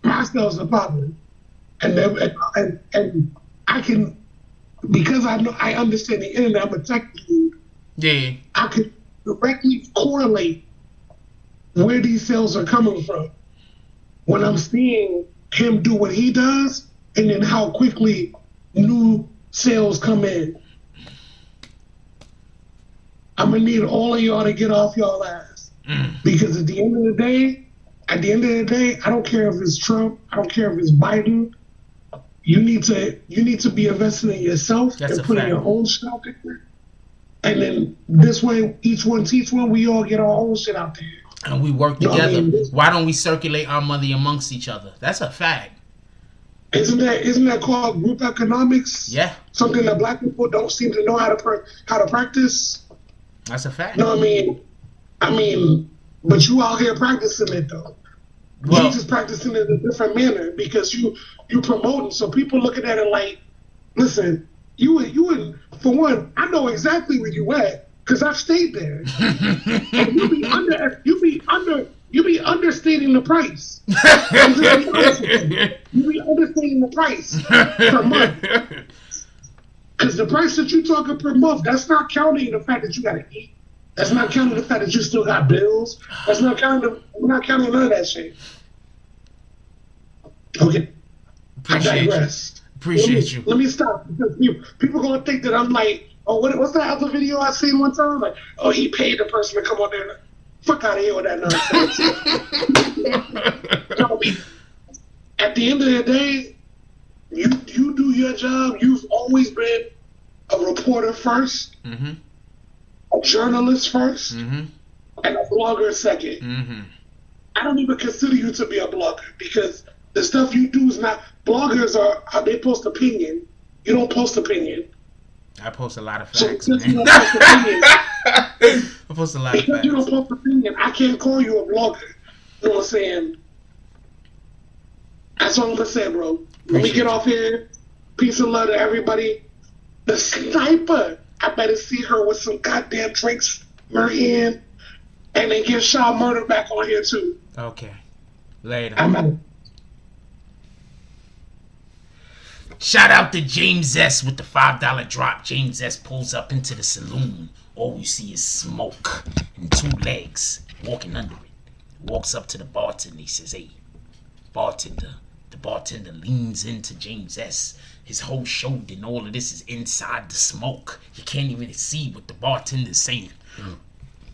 My sales are popping, and I can, because I understand the internet. I'm a tech dude. Yeah, I can directly correlate where these sales are coming from when I'm seeing him do what he does, and then how quickly new sales come in. I'm gonna need all of y'all to get off y'all ass, because at the end of the day, I don't care if it's Trump, I don't care if it's Biden. You need to be investing in yourself. That's and putting your own shit out there. And then this way, each one teach one. We all get our own shit out there, and we work together. Why don't we circulate our money amongst each other? That's a fact. Isn't that called group economics? Yeah. Something that black people don't seem to know how to practice. That's a fact. No, I mean, but you out here practicing it though. Well, you just practicing it in a different manner because you promoting. So people looking at it like, listen, you for one, I know exactly where you at because I've stayed there. And you be understating the price. You be understating the price per month. Because the price that you talking per month, that's not counting the fact that you gotta eat. That's not counting the fact that you still got bills. That's not counting. We're not counting none of that shit. Okay. I digress. Appreciate you. Let me stop because people gonna think that I'm like, oh, what's that other video I seen one time? Like, oh, he paid the person to come on there. Fuck out of here with that nonsense. At the end of the day, you do your job. You've always been a reporter first, a journalist first, and a blogger second. I don't even consider you to be a blogger because the stuff you do is not. Bloggers are they post opinion. You don't post opinion. I post a lot of facts. So you don't post opinion, I post a lot of facts. Because you don't post opinion, I can't call you a blogger. You know what I'm saying? That's all I'm gonna say, bro. Let me get off here. Peace and love to everybody. The sniper, I better see her with some goddamn drinks in her hand, and then get shot murder back on here too. Okay. Later. I'm out. Shout out to James S with the $5 drop. James S pulls up into the saloon. All you see is smoke and two legs walking under it. Walks up to the bartender. He says, "Hey, bartender." The bartender leans into James S. His whole shoulder and all of this is inside the smoke. You can't even see what the bartender's saying.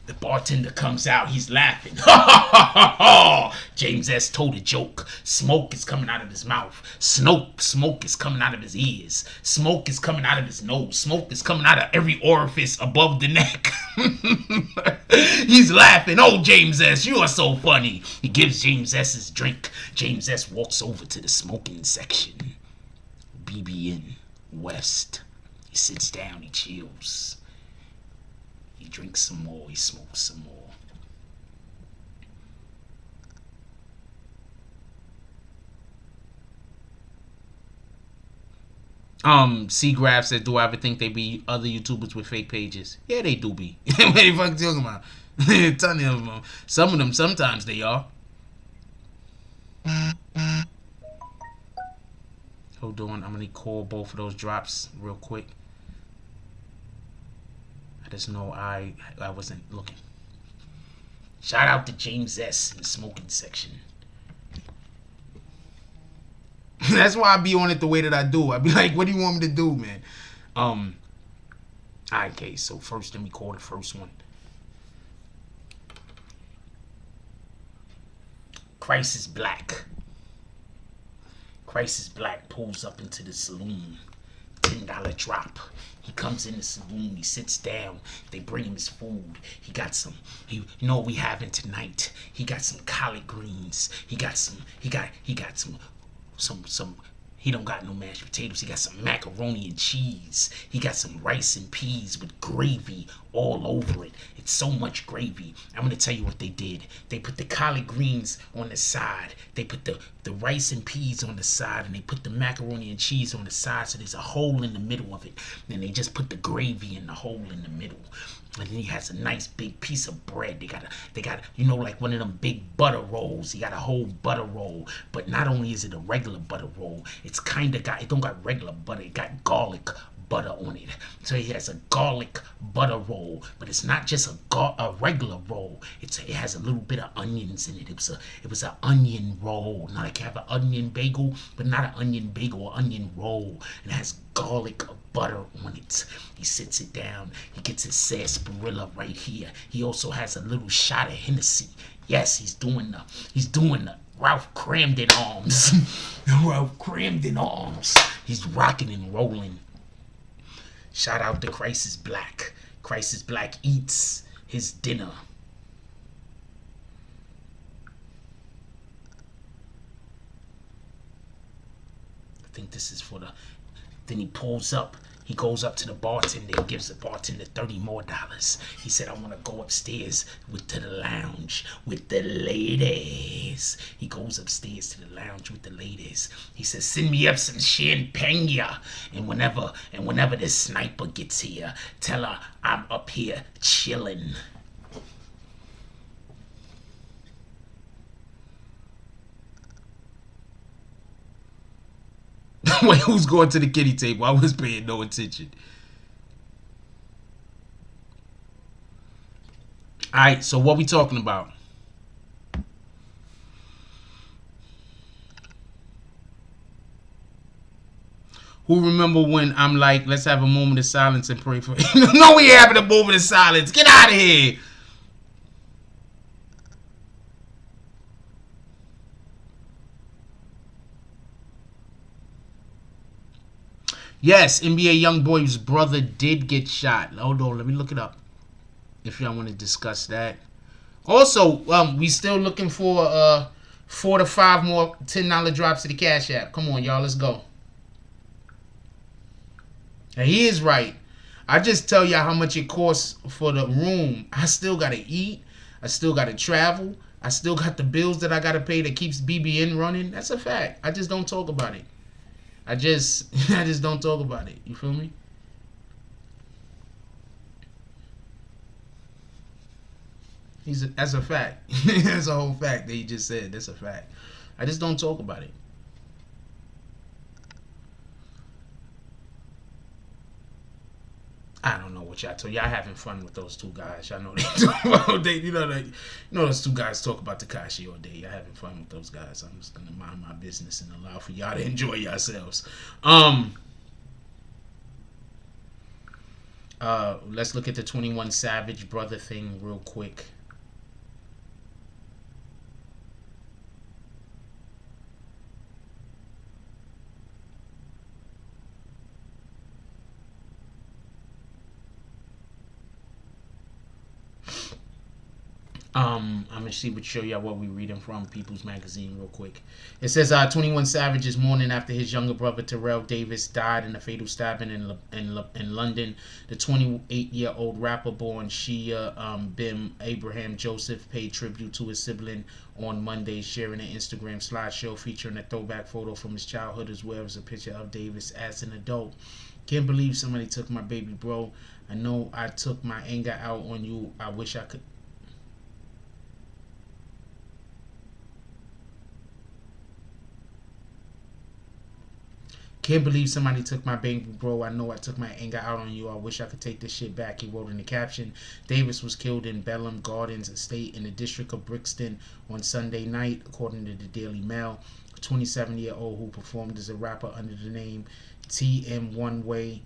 The bartender comes out, he's laughing. Ha ha ha ha ha! James S. told a joke. Smoke is coming out of his mouth. Smoke is coming out of his ears. Smoke is coming out of his nose. Smoke is coming out of every orifice above the neck. He's laughing. Oh, James S., you are so funny. He gives James S. his drink. James S. walks over to the smoking section. BBN West. He sits down, he chills. He drinks some more, he smokes some more. C-Graph said, do I ever think they be other YouTubers with fake pages? Yeah, they do be. What the fuck you talking about? Some of them, sometimes they are. Hold on, I'm gonna call both of those drops real quick. I just know I wasn't looking. Shout out to James S in the smoking section. That's why I be on it the way that I do. I be like, what do you want me to do, man? Okay, so first let me call the first one. Crisis Black. Crisis Black pulls up into the saloon. $10 drop. He comes in the saloon. He sits down. They bring him his food. He got some. You know what we having tonight? He got some collard greens. He got some. He got some. He don't got no mashed potatoes. He got some macaroni and cheese. He got some rice and peas with gravy all over it. It's so much gravy. I'm going to tell you what they did. They put the collard greens on the side. They put the rice and peas on the side. And they put the macaroni and cheese on the side. So there's a hole in the middle of it. Then they just put the gravy in the hole in the middle. And then he has a nice big piece of bread. They got, you know, like one of them big butter rolls. He got a whole butter roll. But not only is it a regular butter roll, it don't got regular butter. It got garlic butter on it. So he has a garlic butter roll, but it's not just a regular roll. It has a little bit of onions in it. It was an onion roll. Not like you have an onion bagel, but not an onion bagel or onion roll. It has garlic butter on it. He sits it down. He gets his sarsaparilla right here. He also has a little shot of Hennessy. Yes, he's doing the Ralph Cramden arms. Ralph Cramden arms. He's rocking and rolling. Shout out to Crisis Black. Crisis Black eats his dinner. I think this is for the... Then he pulls up. He goes up to the bartender and gives the bartender $30 more. He said, I want to go upstairs to the lounge with the ladies. He goes upstairs to the lounge with the ladies. He says, send me up some champagne. And whenever this sniper gets here, tell her I'm up here chilling. Wait, who's going to the kitty table? I was paying no attention. Alright, so what we talking about? Who remember when I'm like, let's have a moment of silence and pray for you? No, we ain't having a moment of silence. Get out of here. Yes, NBA Youngboy's brother did get shot. Hold on, let me look it up. If y'all want to discuss that. Also, we still looking for 4 to 5 more $10 drops to the Cash App. Come on, y'all, let's go. And he is right. I just tell y'all how much it costs for the room. I still gotta eat. I still gotta travel. I still got the bills that I gotta pay that keeps BBN running. That's a fact. I just don't talk about it. I just don't talk about it. You feel me? That's a fact. That's a whole fact that he just said. That's a fact. I just don't talk about it. I don't know what y'all told. Y'all having fun with those two guys. Y'all know they talk about you know those two guys talk about Tekashi all day. Y'all having fun with those guys. I'm just gonna mind my business and allow for y'all to enjoy yourselves. Let's look at the 21 Savage brother thing real quick. I'm gonna show y'all what we reading from People's Magazine real quick. It says 21 Savage is mourning after his younger brother Terrell Davis died in a fatal stabbing in London. The 28-year-old rapper born Shia Bim Abraham Joseph paid tribute to his sibling on Monday, sharing an Instagram slideshow featuring a throwback photo from his childhood as well as a picture of Davis as an adult. Can't believe somebody took my baby, bro. I know I took my anger out on you. I wish I could. Can't believe somebody took my baby, bro. I know I took my anger out on you. I wish I could take this shit back, he wrote in the caption. Davis was killed in Bellem Gardens Estate in the district of Brixton on Sunday night, according to the Daily Mail. A 27-year-old who performed as a rapper under the name TM One Way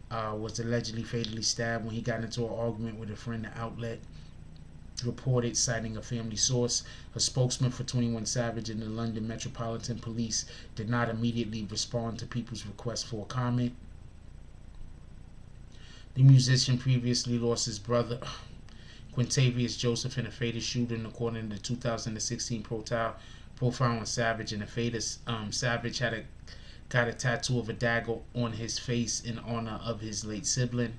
was allegedly fatally stabbed when he got into an argument with a friend. The outlet reported, citing a family source. A spokesman for 21 Savage and the London Metropolitan Police did not immediately respond to people's request for a comment. The musician previously lost his brother Quintavious Joseph in a fatal shooting, according to the 2016 profile on Savage. And the fatal Savage got a tattoo of a dagger on his face in honor of his late sibling.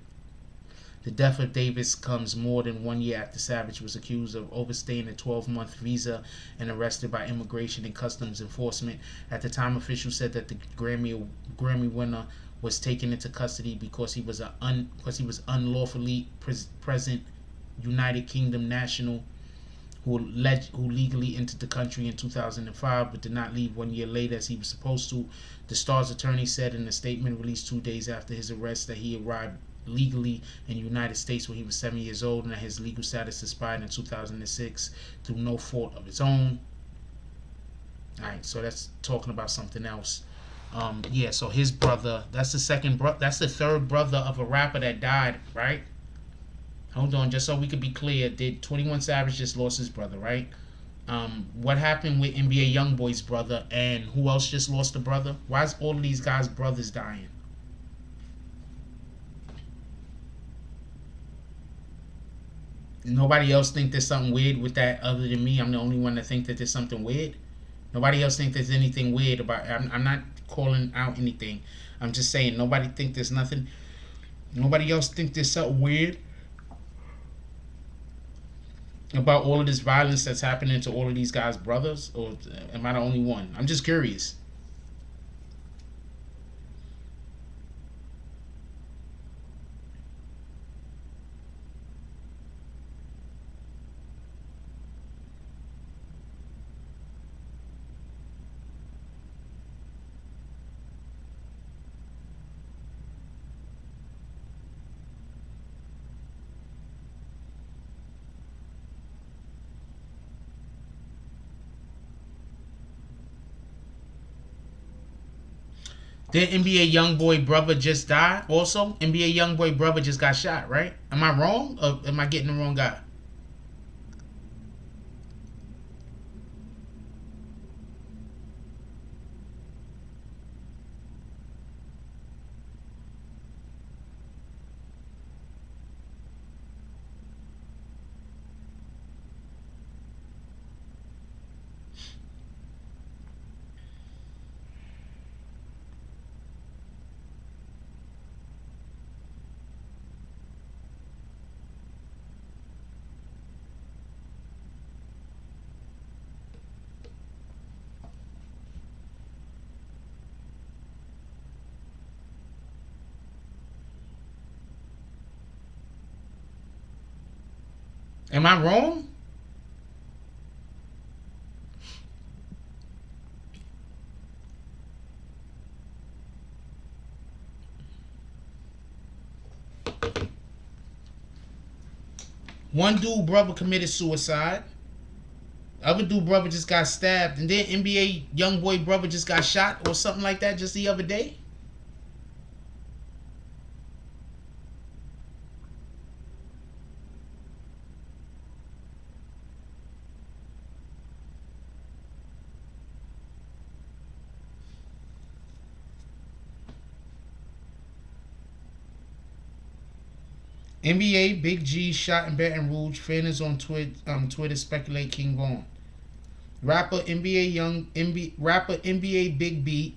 The death of Davis comes more than 1 year after Savage was accused of overstaying a 12-month visa and arrested by Immigration and Customs Enforcement. At the time, officials said that the Grammy winner was taken into custody because he was unlawfully present United Kingdom national who legally entered the country in 2005 but did not leave 1 year later as he was supposed to. The star's attorney said in a statement released 2 days after his arrest that he arrived legally in the United States when he was 7 years old and that his legal status expired in 2006 through no fault of his own. Alright, so that's talking about something else. Yeah, so his brother, that's the third brother of a rapper that died, right? Hold on, just so we could be clear, did 21 Savage just lost his brother, right? What happened with NBA Youngboy's brother, and who else just lost a brother? Why is all of these guys' brothers dying? Nobody else think there's something weird with that other than me? I'm the only one that think that there's something weird? Nobody else think there's anything weird about it? I'm not calling out anything. I'm just saying nobody think there's nothing. Nobody else think there's something weird about all of this violence that's happening to all of these guys' brothers? Or am I the only one? I'm just curious. Did NBA Youngboy brother just die also? NBA Youngboy brother just got shot, right? Am I wrong? Or am I getting the wrong guy? Am I wrong? One dude brother committed suicide. Other dude brother just got stabbed. And then NBA Youngboy brother just got shot or something like that just the other day. NBA Big G shot in Baton Rouge. Fans on Twitter speculate King Von. Rapper NBA Big B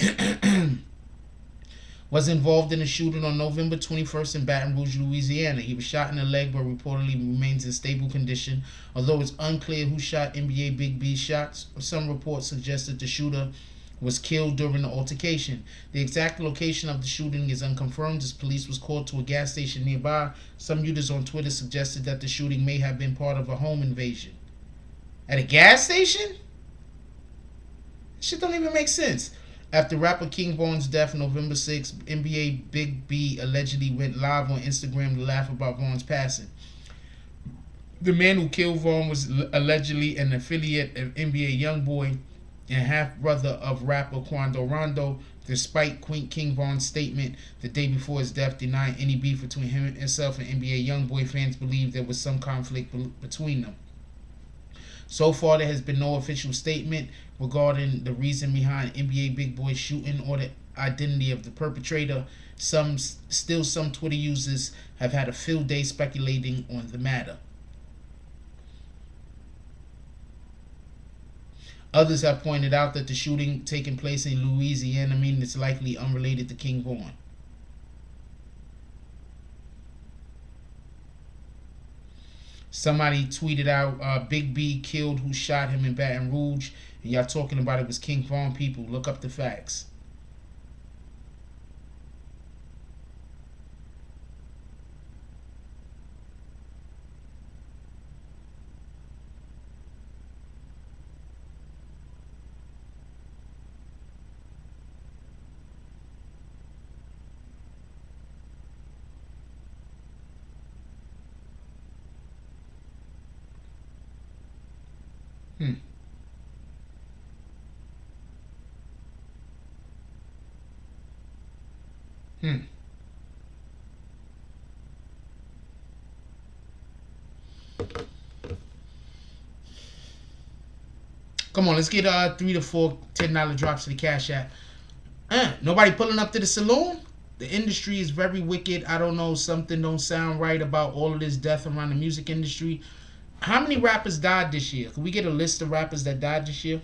was involved in a shooting on November 21st in Baton Rouge, Louisiana. He was shot in the leg but reportedly remains in stable condition. Although it's unclear who shot NBA Big B's shots, some reports suggested the shooter was killed during the altercation. The exact location of the shooting is unconfirmed as police was called to a gas station nearby. Some users on Twitter suggested that the shooting may have been part of a home invasion. At a gas station? Shit don't even make sense. After rapper King Von's death November 6, NBA Big B allegedly went live on Instagram to laugh about Von's passing. The man who killed Von was allegedly an affiliate of NBA Youngboy and half-brother of rapper Quando Rondo, despite King Von's statement the day before his death denying any beef between himself and NBA Youngboy. Fans believe there was some conflict between them. So far, there has been no official statement regarding the reason behind NBA Big Boy's shooting or the identity of the perpetrator. Some Twitter users have had a field day speculating on the matter. Others have pointed out that the shooting taking place in Louisiana means it's likely unrelated to King Von. Somebody tweeted out, Big B killed who shot him in Baton Rouge, and y'all talking about it was King Von people. Look up the facts. Come on, let's get 3 to 4 $10 drops to the Cash App. Nobody pulling up to the saloon? The industry is very wicked. I don't know, something don't sound right about all of this death around the music industry. How many rappers died this year? Can we get a list of rappers that died this year?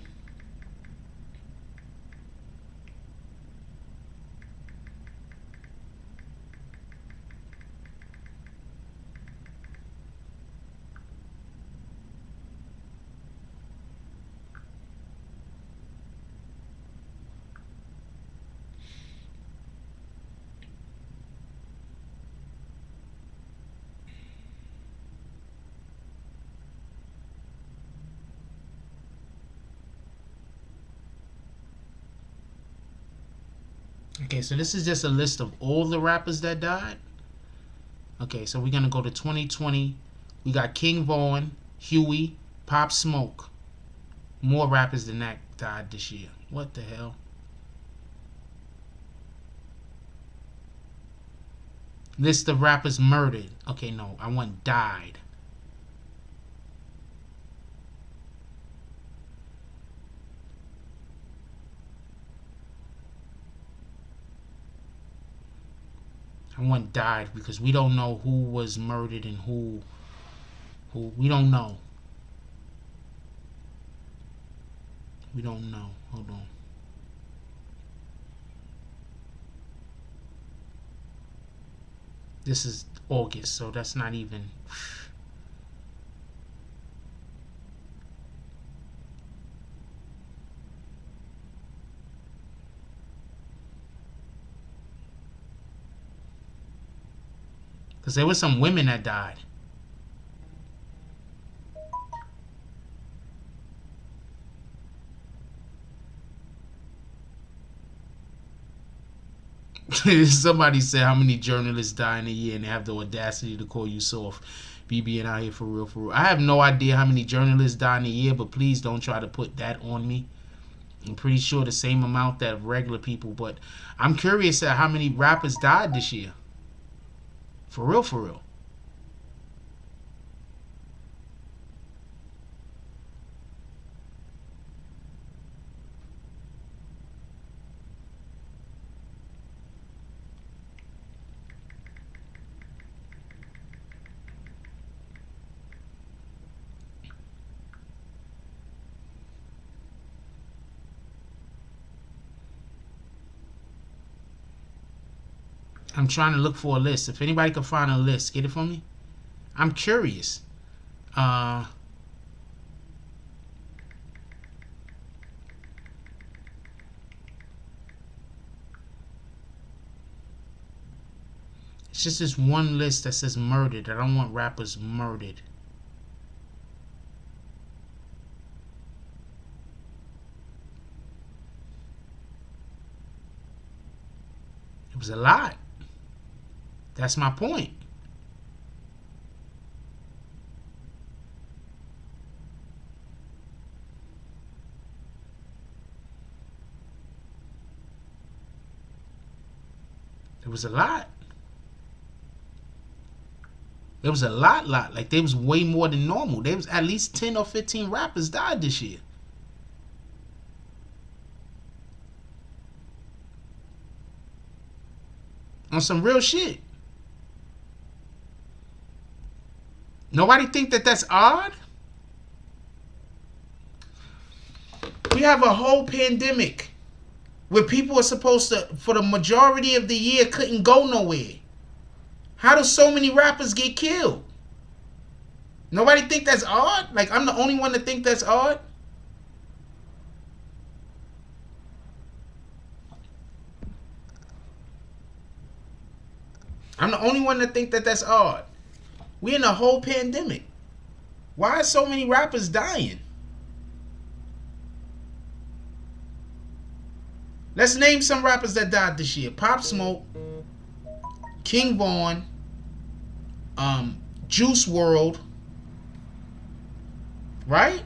Okay, so this is just a list of all the rappers that died. Okay, so we're going to go to 2020. We got King Von, Huey, Pop Smoke. More rappers than that died this year. What the hell? List of rappers murdered. Okay, no, I want died. I want died because we don't know who was murdered and who we don't know. We don't know. Hold on. This is August, so that's not even. Because there were some women that died. Somebody said how many journalists die in a year and they have the audacity to call you soft. BBN out here for real, for real. I have no idea how many journalists die in a year, but please don't try to put that on me. I'm pretty sure the same amount that regular people, but I'm curious at how many rappers died this year. For real, for real. I'm trying to look for a list. If anybody can find a list, get it for me. I'm curious. It's just this one list that says murdered. I don't want rappers murdered. was a lot. That's my point. It was a lot. It was a lot. Like, there was way more than normal. There was at least 10 or 15 rappers died this year. On some real shit. Nobody think that that's odd? We have a whole pandemic where people are supposed to, for the majority of the year, couldn't go nowhere. How do so many rappers get killed? Nobody think that's odd? Like, I'm the only one that think that's odd? I'm the only one that think that that's odd. We in a whole pandemic. Why are so many rappers dying? Let's name some rappers that died this year. Pop Smoke, King Von, Juice WRLD, right?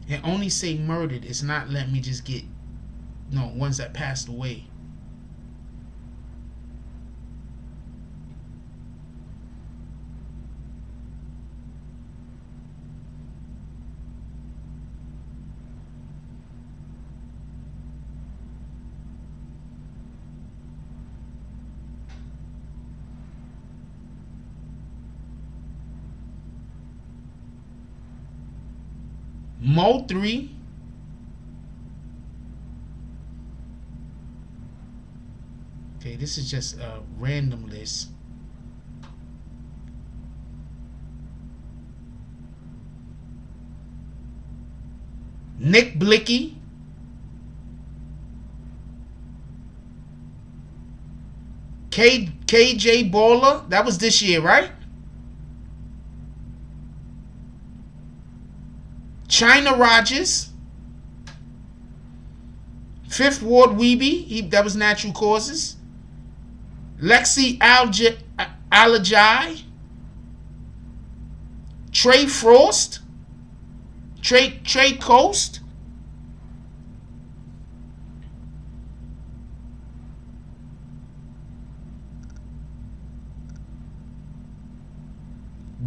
And only say murdered. It's not letting me just get, no, ones that passed away. Mo 3. Okay, this is just a random list. Nick Blicky. KJ Baller. That was this year, right? China Rogers. Fifth Ward Weeby. That was natural causes. Lexi Alajai. Trey Frost. Trey Coast.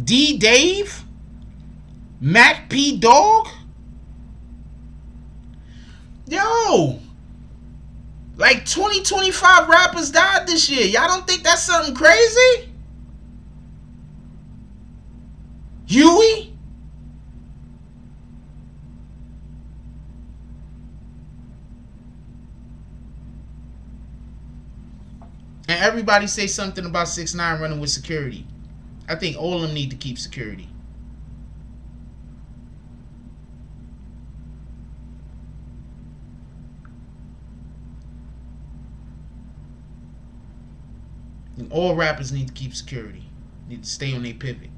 D Dave. Mac P Dog. Yo, like 20-25 rappers died this year. Y'all don't think that's something crazy? Huey. And everybody say something about 6ix9ine running with security. I think all of them need to keep security. And all rappers need to keep security. Need to stay on their pivot.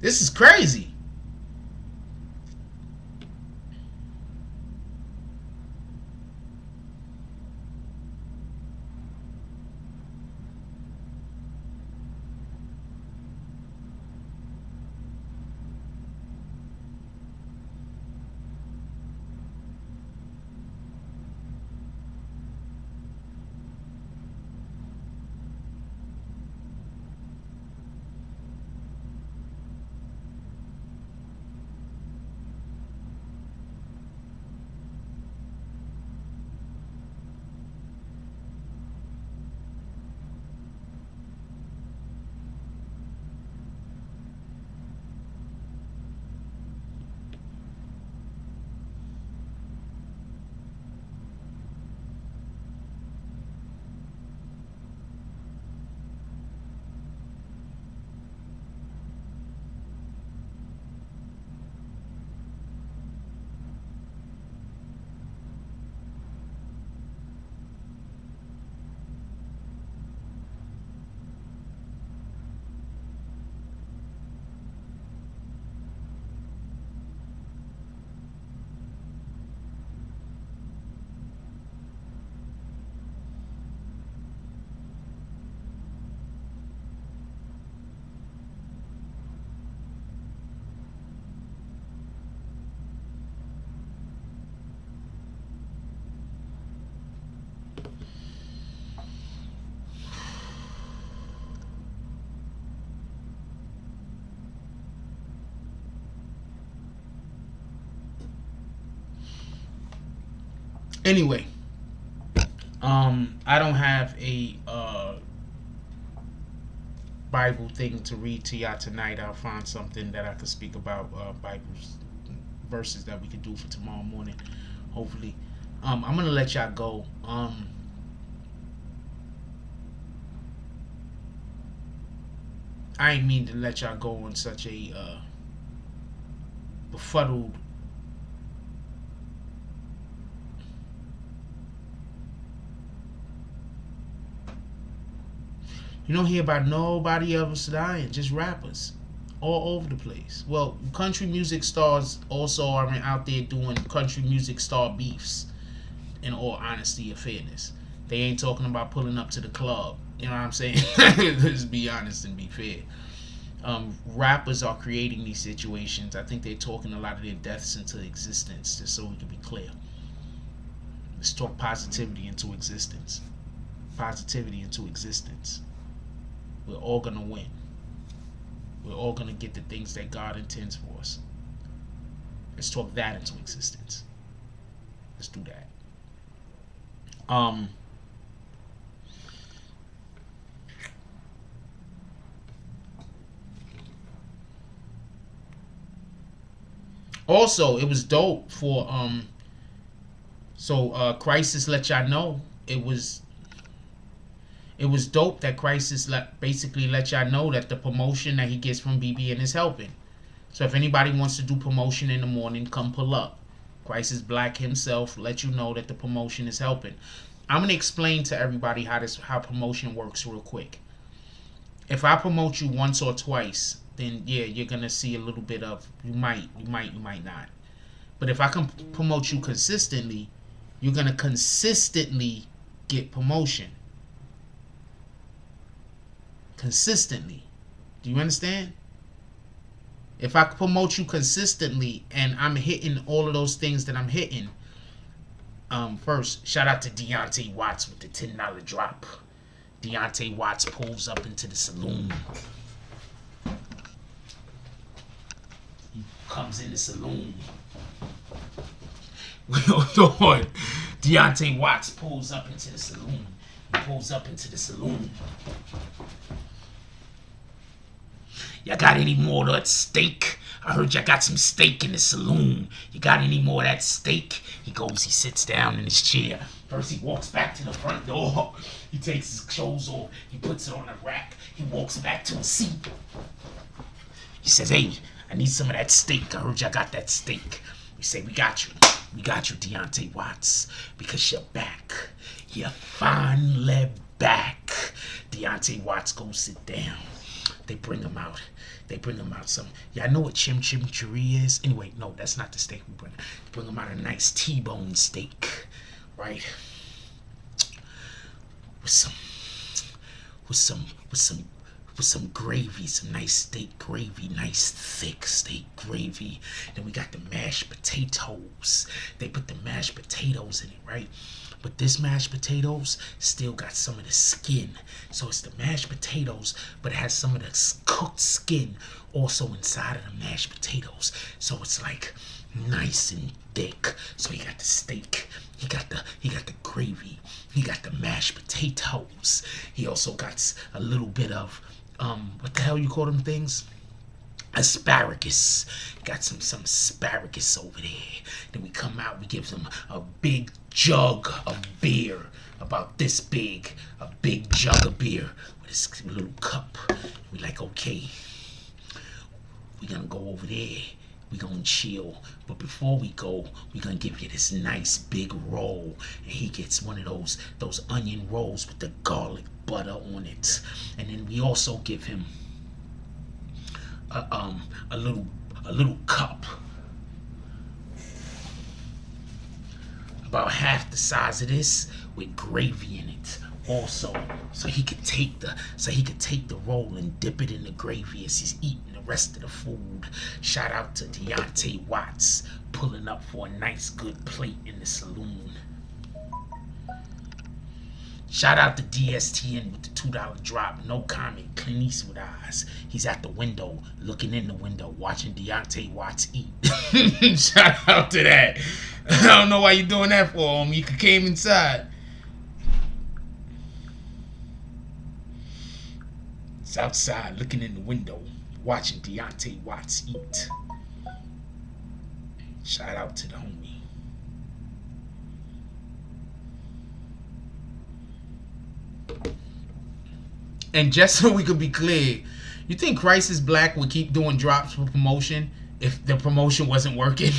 This is crazy. Anyway, I don't have a Bible thing to read to y'all tonight. I'll find something that I could speak about, Bible verses that we could do for tomorrow morning, hopefully. I'm gonna let y'all go. I ain't mean to let y'all go on such a befuddled you don't hear about nobody else dying, just rappers all over the place. Well, country music stars also are out there doing country music star beefs, in all honesty and fairness. They ain't talking about pulling up to the club. You know what I'm saying? Let's be honest and be fair. Rappers are creating these situations. I think they're talking a lot of their deaths into existence, just so we can be clear. Let's talk positivity into existence. Positivity into existence. We're all going to win. We're all going to get the things that God intends for us. Let's talk that into existence. Let's do that. Also, it was dope for Crisis let y'all know it was dope that Crisis basically let y'all know that the promotion that he gets from BBN is helping. So if anybody wants to do promotion in the morning, come pull up. Crisis Black himself let you know that the promotion is helping. I'm gonna explain to everybody how promotion works real quick. If I promote you once or twice, then yeah, you're gonna see a little bit of you might not. But if I can promote you consistently, you're gonna consistently get promotion. Consistently. Do you understand? If I promote you consistently and I'm hitting all of those things that I'm hitting, first, shout out to Deontay Watts with the $10 drop. Deontay Watts pulls up into the saloon. He comes in the saloon. Deontay Watts pulls up into the saloon. He pulls up into the saloon. Y'all got any more of that steak? I heard y'all got some steak in the saloon. You got any more of that steak? He goes, he sits down in his chair. First he walks back to the front door. He takes his clothes off. He puts it on the rack. He walks back to a seat. He says, hey, I need some of that steak. I heard y'all got that steak. We say, we got you. We got you, Deontay Watts. Because you're back. You're finally back. Deontay Watts goes sit down. They bring him out. They bring him out some. Y'all know what chimichurri is? Anyway, no, that's not the steak we bring. Bring him out a nice T-bone steak, right? With some gravy, some nice steak gravy, nice thick steak gravy. Then we got the mashed potatoes. They put the mashed potatoes in it, right? But this mashed potatoes still got some of the skin. So it's the mashed potatoes, but it has some of the cooked skin also inside of the mashed potatoes. So it's like nice and thick. So he got the steak, he got the gravy, he got the mashed potatoes. He also got a little bit of what the hell you call them things? Asparagus. Got some asparagus over there. Then we come out, we give them a big jug of beer, about this big, a big jug of beer with this little cup. We like, okay, we gonna go over there, we gonna chill, but before we go, we gonna give you this nice big roll. And he gets one of those onion rolls with the garlic butter on it. And then we also give him a little cup about half the size of this with gravy in it also, so he could take the roll and dip it in the gravy as he's eating the rest of the food. Shout out to Deontay Watts pulling up for a nice good plate in the saloon. Shout out to DSTN with the $2 drop. No comment. Clint Eastwood eyes. He's at the window, looking in the window, watching Deontay Watts eat. Shout out to that. I don't know why you're doing that for him. You could came inside. It's outside, looking in the window, watching Deontay Watts eat. Shout out to the homie. And just so we could be clear, you think Crisis Black would keep doing drops for promotion if the promotion wasn't working?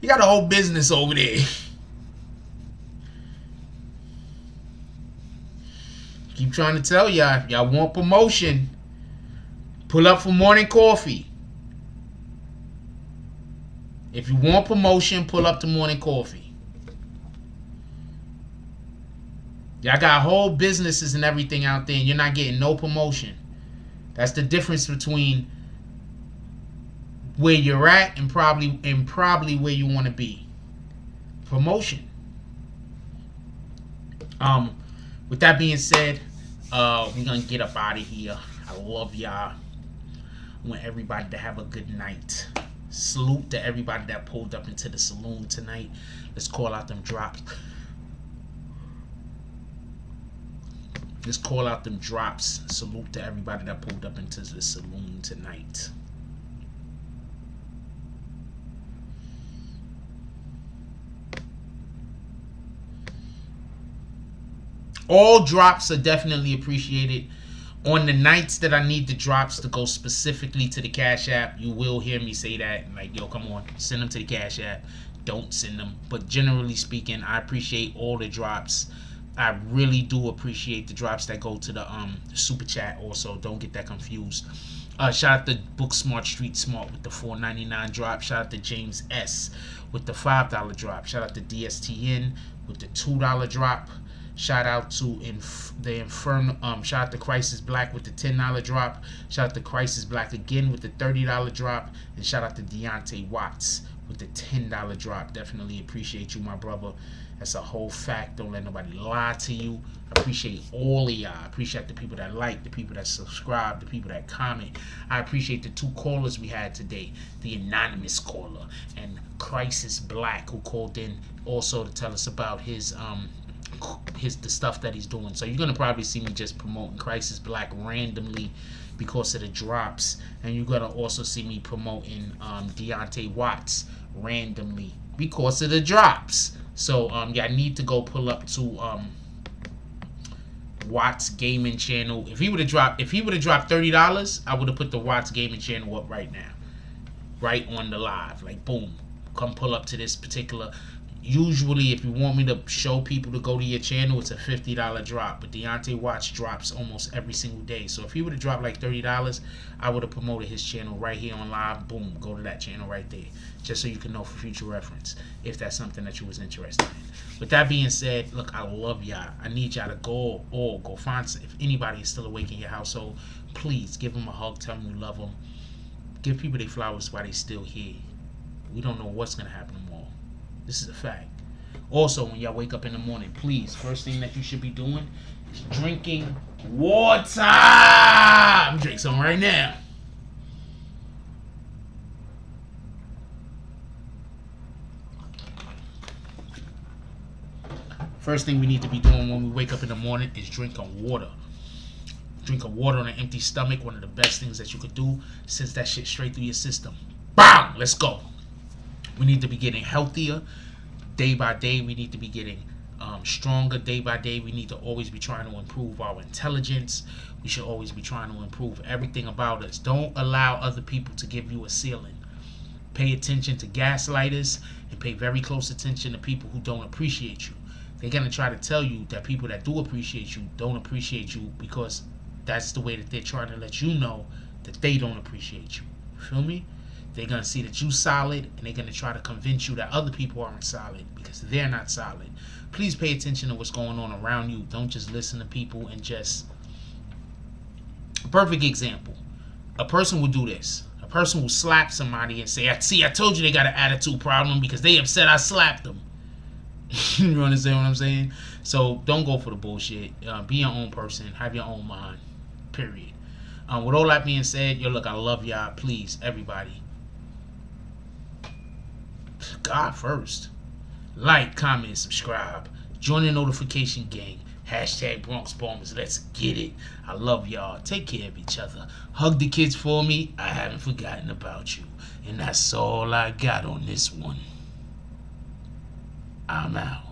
You got a whole business over there. Keep trying to tell y'all, if y'all want promotion, pull up for morning coffee. If you want promotion, pull up to morning coffee. Y'all got whole businesses and everything out there, and you're not getting no promotion. That's the difference between where you're at and probably where you want to be. Promotion. With that being said, we're gonna get up out of here. I love y'all. I want everybody to have a good night. Salute to everybody that pulled up into the saloon tonight. Let's call out them drops. Let's call out them drops. Salute to everybody that pulled up into the saloon tonight. All drops are definitely appreciated. On the nights that I need the drops to go specifically to the Cash App, you will hear me say that. Like, yo, come on, send them to the Cash App. Don't send them. But generally speaking, I appreciate all the drops. I really do appreciate the drops that go to the super chat also. Don't get that confused. Shout out to Book Smart Street Smart with the $4.99 drop. Shout out to James S with the $5 drop. Shout out to DSTN with the $2 drop. Shout out to the Inferno. Shout out to Crisis Black with the $10 drop. Shout out to Crisis Black again with the $30 drop. And shout out to Deontay Watts with the $10 drop. Definitely appreciate you, my brother. That's a whole fact. Don't let nobody lie to you. I appreciate all of y'all. I appreciate the people that like, the people that subscribe, the people that comment. I appreciate the 2 callers we had today. The anonymous caller and Crisis Black, who called in also to tell us about the stuff that he's doing. So you're gonna probably see me just promoting Crisis Black randomly because of the drops, and you're gonna also see me promoting Deontay Watts randomly because of the drops. So yeah, I need to go pull up to Watts Gaming channel. If he would have dropped $30, I would have put the Watts Gaming channel up right now, right on the live. Like, boom, come pull up to this particular. Usually, if you want me to show people to go to your channel, it's a $50 drop. But Deontay Watts drops almost every single day. So if he would have dropped like $30, I would have promoted his channel right here on live. Boom, go to that channel right there. Just so you can know for future reference, if that's something that you was interested in. With that being said, look, I love y'all. I need y'all to go find some. If anybody is still awake in your household, please give them a hug. Tell them you love them. Give people their flowers while they still here. We don't know what's going to happen tomorrow. This is a fact. Also, when y'all wake up in the morning, please, first thing that you should be doing is drinking water. I'm drinking some right now. First thing we need to be doing when we wake up in the morning is drinking water. Drinking water on an empty stomach, one of the best things that you could do, sends that shit straight through your system. Bam! Let's go. We need to be getting healthier day by day. We need to be getting stronger day by day. We need to always be trying to improve our intelligence. We should always be trying to improve everything about us. Don't allow other people to give you a ceiling. Pay attention to gaslighters and pay very close attention to people who don't appreciate you. They're going to try to tell you that people that do appreciate you don't appreciate you because that's the way that they're trying to let you know that they don't appreciate you. Feel me? They're going to see that you solid, and they're going to try to convince you that other people aren't solid because they're not solid. Please pay attention to what's going on around you. Don't just listen to people and just... A perfect example. A person will do this. A person will slap somebody and say, see, I told you they got an attitude problem because they upset I slapped them. You understand what I'm saying? So don't go for the bullshit. Be your own person. Have your own mind. Period. With all that being said, yo, look, I love y'all. Please, everybody. God first. Like, comment, subscribe. Join the notification gang. Hashtag Bronx Bombers. Let's get it. I love y'all. Take care of each other. Hug the kids for me. I haven't forgotten about you. And that's all I got on this one. I'm out.